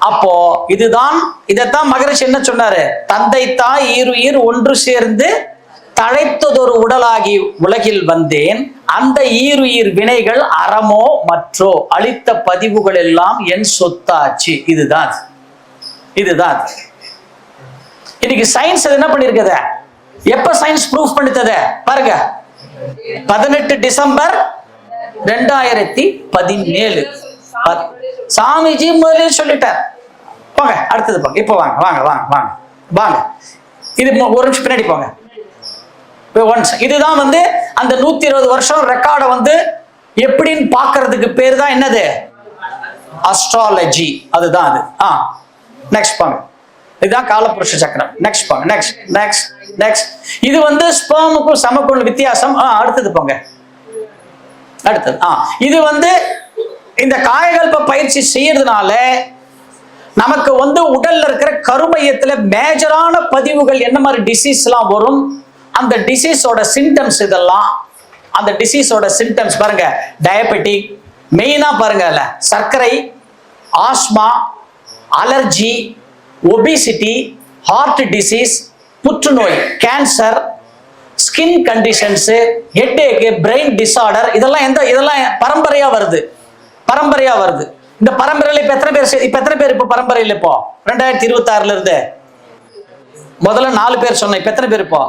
அப்போ இதைத்தான் மகரிஷி என்ன சொன்னாரு? தந்தை தாய் ஈருயிர் ஒன்று சேர்ந்து தழைத்ததொரு உடலாகி உலகில் வந்தேன், அந்த ஈருயிர் வினைகள் அறமோ மற்றோ அளித்த பதிவுகள் எல்லாம் என் சொத்தாச்சு. இதுதான் இன்னைக்கு சயின்ஸ் என்ன பண்ணிருக்கத? எப்ப சயின்ஸ் ப்ரூஃப் பண்ணித்தத பாருங்க. 18 டிசம்பர் 2017 சாமிஜி முதலே சொல்லிட்டார். போங்க அடுத்தது போங்க. இப்போ வாங்க இது ஒரு நிமிஷம் பின்னாடி போங்க. இதுதான் அந்த 120 வருஷம் ரெக்கார்டை எப்படின்னு பாக்குறதுக்கு பேர் தான் என்னது? அஸ்ட்ராலஜி. அதுதான் அது. நெக்ஸ்ட் போங்க. இதுதான் காலபுருஷ சக்கரம். நெக்ஸ்ட் போங்க. நெக்ஸ்ட் இது வந்து ஸ்பெர்முக்கும் சமக்கும் வித்தியாசம். அடுத்தது போங்க. அடுத்தது இது வந்து இந்த காயகல்ப பயிற்சி செய்யறதுனால நமக்கு வந்து உடல்ல இருக்கிற கருமையத்துல மேஜரான பதிவுகள் என்ன மாதிரி டிசீஸ் எல்லாம் வரும், அந்த டிசீஸோட சிம்டம்ஸ் இதெல்லாம், அந்த டிசீஸோட சிம்டம்ஸ் பாருங்க. டயபெட்டிக் மெயினா பாருங்க, சர்க்கரை, asthma, allergy, obesity, heart disease, புற்றுநோய், cancer, skin conditions, headache, brain disorder, இதெல்லாம் பரம்பரையா வருது. இந்த பரம்பரையில இப்ப எத்தனை பேர் இப்ப பரம்பரையில் இப்போ 2026 இருந்து முதல்ல 4 பேர் சொன்னேன். இப்ப எத்தனை பேர் இப்போ?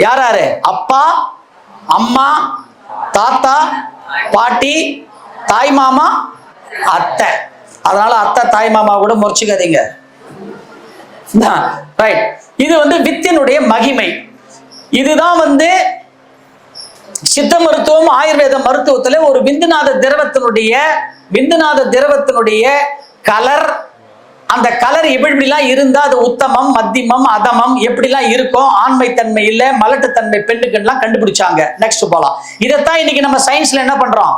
யாரு? அப்பா, அம்மா, தாத்தா, பாட்டி, தாய் மாமா, அத்தை. அதனால அத்தை தாய் மாமா கூட முறைச்சுக்காதீங்க. ரைட். இது வந்து வித்தினுடைய மகிமை. இதுதான் வந்து சித்த மருத்துவம், ஆயுர்வேத மருத்துவத்துல ஒரு விந்துநாத திரவத்தினுடைய கலர், அந்த கலர் எப்படிலாம் இருந்தா அது உத்தமம், மத்தியமம், அதமம் எப்படிலாம் இருக்கும், ஆண்மைத்தன்மை இல்ல, மலட்டுத்தன்மை பெண்ணுக்கெல்லாம் கண்டுபிடிச்சாங்க. நெக்ஸ்ட் போலாம். இதைத்தான் இன்னைக்கு நம்ம சயின்ஸ்ல என்ன பண்றோம்?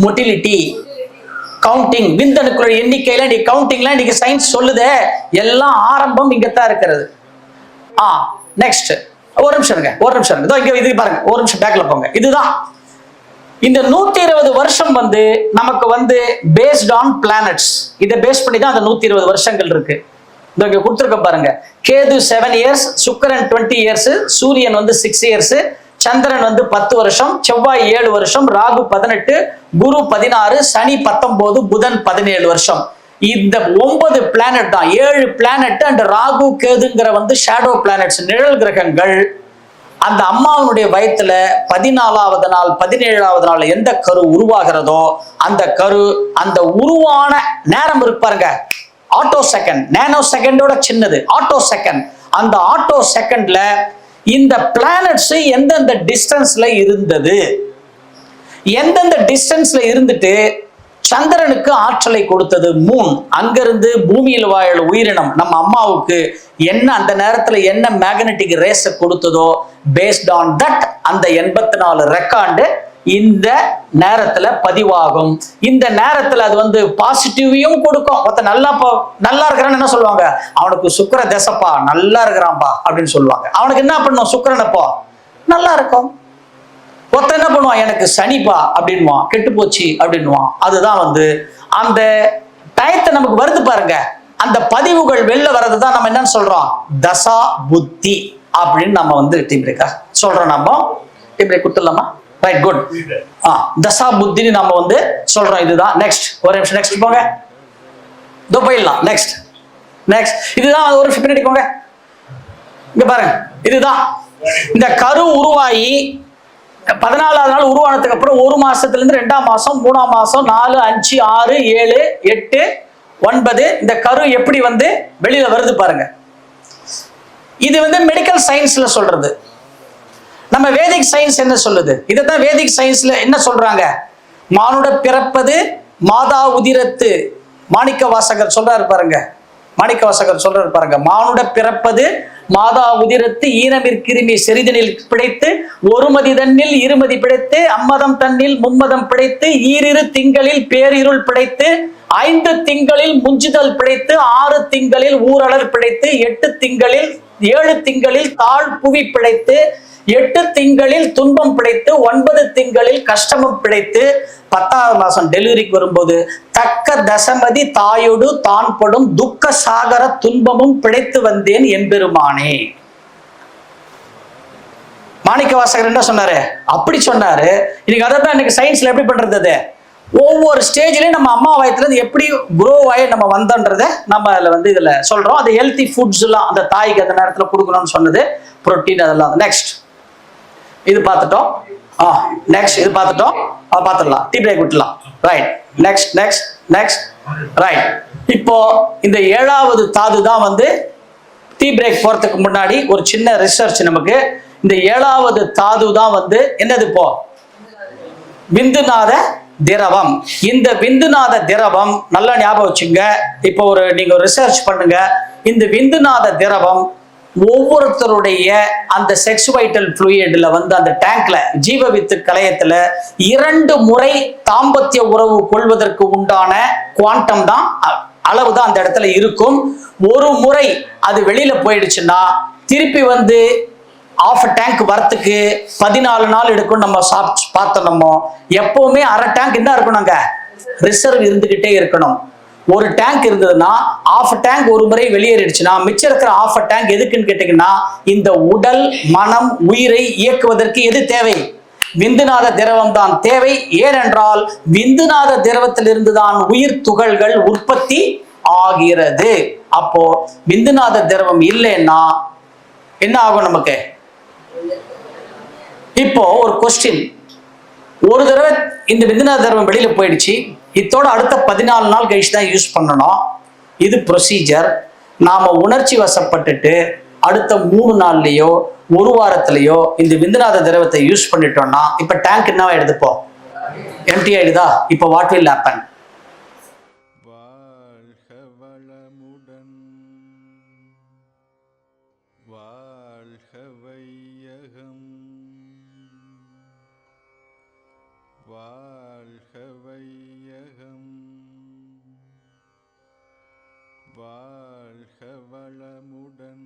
மொட்டிலிட்டி, கவுண்டிங், விந்தணுக்களுடைய எண்ணிக்கையில இன்னைக்கு கவுண்டிங்லாம் இன்னைக்கு சயின்ஸ் சொல்லுதே. எல்லாம் ஆரம்பம் இங்கத்தான் இருக்கிறது. நெக்ஸ்ட் ஒரு நிமிஷம் இதோ இங்க இது பாருங்க, ஒரு நிமிஷம் பேக்ல போங்க. இதுதான் இந்த 120 வருஷம் வந்து நமக்கு வந்து பேஸ்ட் ஆன் பிளானட்ஸ். இதை பேஸ் பண்ணி தான் அந்த 120 வருஷங்கள் இருக்கு. இதோ இங்க கொடுத்துருக்க பாருங்க. கேது 7 இயர்ஸ், சுக்கிரன் 20 இயர்ஸ், சூரியன் வந்து 6 இயர்ஸ், சந்திரன் வந்து 10 வருஷம், செவ்வாய் 7 வருஷம், ராகு 18, குரு 16, சனி 19, புதன் 17 வருஷம். இந்த 9 பிளானட் தான், 7 பிளானட் அண்ட் ராகு கேதுங்கிற வந்து ஷேடோ பிளானட்ஸ், நிழல் கிரகங்கள். அந்த அம்மாவுடைய வயத்துல 14வது நாள் 17வது நாள் எந்த கரு உருவாகிறதோ அந்த கரு, அந்த உருவான நேரம் இருக்கு பாருங்க, ஆட்டோ செகண்ட், நேனோ செகண்டோட சின்னது ஆட்டோ செகண்ட். அந்த ஆட்டோ செகண்ட்ல இந்த பிளானட்ஸ் எந்தெந்த டிஸ்டன்ஸ்ல இருந்தது, எந்தெந்த டிஸ்டன்ஸ்ல இருந்துட்டு சந்திரனுக்கு ஆற்றலை கொடுத்தது மூன், அங்கிருந்து பூமியில் வாழ உயிரினம் நம்ம அம்மாவுக்கு என்ன அந்த நேரத்துல என்ன மேக்னெட்டிக் ரேஸ் கொடுத்ததோ, பேஸ்ட் ஆன் தட் அந்த 84 ரெக்கார்டு இந்த நேரத்துல பதிவாகும். இந்த நேரத்துல அது வந்து பாசிட்டிவையும் கொடுக்கும். மொத்த நல்லா இருக்கிறான்னு என்ன சொல்லுவாங்க? அவனுக்கு சுக்கிர தசப்பா, நல்லா இருக்கிறான்பா அப்படின்னு சொல்லுவாங்க. அவனுக்கு என்ன பண்ணும்? சுக்கிரனப்போ நல்லா இருக்கும். ஒருத்தன் என்ன பண்ணுவான்? எனக்கு சனிப்பா அப்படின்வான், கெட்டு போச்சு அப்படின்வான். அதுதான் வந்து அந்த டயத்தை நமக்கு வருது பாருங்க. அந்த பதிவுகள் வெளில வர்றதுதான் நம்ம என்னன்னு சொல்றோம்? தசா புத்தி அப்படின்னு நம்ம வந்து டீம் பிரேக்கா சொல்றோம். நம்ம டீம் பிரேக் கொடுத்துடலாமா? Right, good. தசா புத்தின்னு நம்ம வந்து சொல்றோம். இதுதான். நெக்ஸ்ட் ஒரு நிமிஷம், நெக்ஸ்ட் போங்க. இதோ போயிடலாம். நெக்ஸ்ட் இதுதான். ஒரு நிமிஷம் பின்னாடி போங்க. இங்க பாருங்க, இதுதான் இந்த கரு உருவாகி 14வது நாள் உருவானதுக்கு அப்புறம் 1 மாசத்துல இருந்து 2ஆம் மாசம், 3ஆம் மாசம், 4, 5, 6, 7, 8, 9 இந்த கரு எப்படி வந்து வெளியில வருது பாருங்க. இது வந்து மெடிக்கல் சயின்ஸ்ல சொல்றது. நம்ம வேதிக் சயின்ஸ் என்ன சொல்லுது? இதைத்தான் வேதிக் சயின்ஸ்ல என்ன சொல்றாங்க? மானுட பிறப்பது மாதா உதிரத்து. மாணிக்க வாசகர் சொல்றாரு பாருங்க. மானுட பிறப்பது மாதா உதிரத்து, ஈனமிற்கிருமி செறிதனில் பிழைத்து, ஒருமதி தன்னில் இருமதி பிழைத்து, அம்மதம் தன்னில் மும்மதம் பிழைத்து, 2 திங்களில் பேரிருள் பிழைத்து, 5 திங்களில் முஞ்சுதல் பிழைத்து, 6 திங்களில் ஊரலர் பிழைத்து, 7 திங்களில் தாழ் புவி பிழைத்து, 8 திங்களில் துன்பம் பிழைத்து, 9 திங்களில் கஷ்டமும் பிழைத்து, 10வது மாசம் டெலிவரிக்கு வரும்போது தக்க தசமதி தாயோடு தான் படும் துக்க சாகர துன்பமும் பிழைத்து வந்தேன் என்பெருமானே. மாணிக்க வாசகர் என்ன சொன்னாரு? அப்படி சொன்னாரு. இன்னைக்கு அதை தான் இன்னைக்கு சயின்ஸ்ல எப்படி பண்றது? ஒவ்வொரு ஸ்டேஜ்லயும் நம்ம அம்மா வயத்துல இருந்து எப்படி குரோ ஆகி நம்ம வந்தோன்றதை நம்ம அதுல வந்து இதுல சொல்றோம். அது ஹெல்த்தி ஃபுட்ஸ் எல்லாம் அந்த தாய்க்கு அந்த நேரத்துல கொடுக்கணும்னு சொன்னது, புரோட்டீன் அதெல்லாம். நெக்ஸ்ட் இது பார்த்துட்டோம். நெக்ஸ்ட் இது பார்த்துட்டோம். பார்த்துடலாம். டீ பிரேக் விட்டுலாம். ரைட். Next right. இப்போ இந்த 7வது தாது தான் வந்து டீ பிரேக் போறதுக்கு முன்னாடி ஒரு சின்ன ரிசர்ச் நமக்கு. இந்த 7வது தாது தான் வந்து என்னது? இப்போ விந்துநாத திரவம். இந்த விந்துநாத திரவம் நல்லா ஞாபகம் வச்சுங்க. இப்போ நீங்க ரிசர்ச் பண்ணுங்க. இந்த விந்துநாத திரவம் ஒவ்வொருத்தருடைய அந்த செக்ஸ் வைட்டல் ஃப்ளூயிட்ல வந்து அந்த டேங்க்ல ஜீவ வித்து கலையத்துல 2 முறை தாம்பத்திய உறவு கொள்வதற்கு உண்டான குவாண்டம் தான் அளவு தான் அந்த இடத்துல இருக்கும். ஒரு முறை அது வெளியில போயிடுச்சுன்னா திருப்பி வந்து ஆஃப் டேங்க் வரத்துக்கு 14 நாள் எடுக்கும். நம்ம பார்த்தோம், எப்பவுமே அரை டேங்க் என்ன இருக்கணுங்க, ரிசர்வ் இருந்துகிட்டே இருக்கணும். ஒரு டேங்க் இருந்ததுன்னா ஆஃப் டேங்க் ஒரு முறை வெளியேறிடுச்சுன்னா மிச்சம் இருக்கிற ஆஃப் டேங்க் எதுக்குன்னு கேட்டீங்கன்னா, இந்த உடல் மனம் உயிரை இயக்குவதற்கு எது தேவை, விந்துநாத திரவம் தான் தேவை. ஏனென்றால் விந்துநாத திரவத்திலிருந்து தான் உயிர் துகள்கள் உற்பத்தி ஆகிறது. அப்போ விந்துநாத திரவம் இல்லைன்னா என்ன ஆகும் நமக்கு? இப்போ ஒரு கொஸ்டின், ஒரு தடவை இந்த விந்துநாத திரவம் வெளியில போயிடுச்சு, இதோட அடுத்த 14 நாள் கழிச்சு தான் யூஸ் பண்ணணும். இது ப்ரொசீஜர். நாம உணர்ச்சி வசப்பட்டுட்டு அடுத்த 3 நாள்லயோ 1 வாரத்திலயோ இந்த விந்துநாத திரவத்தை யூஸ் பண்ணிட்டோம்னா இப்ப டேங்க் என்னவா எடுத்துப்போ, எம்டி ஆயிடுதா? இப்ப வாட் வில் ஹேப்பன்? வாழ்க வளமுடன், வாழ்க வையகம், வாழ்க வையகம், வாழ்க வளமுடன்.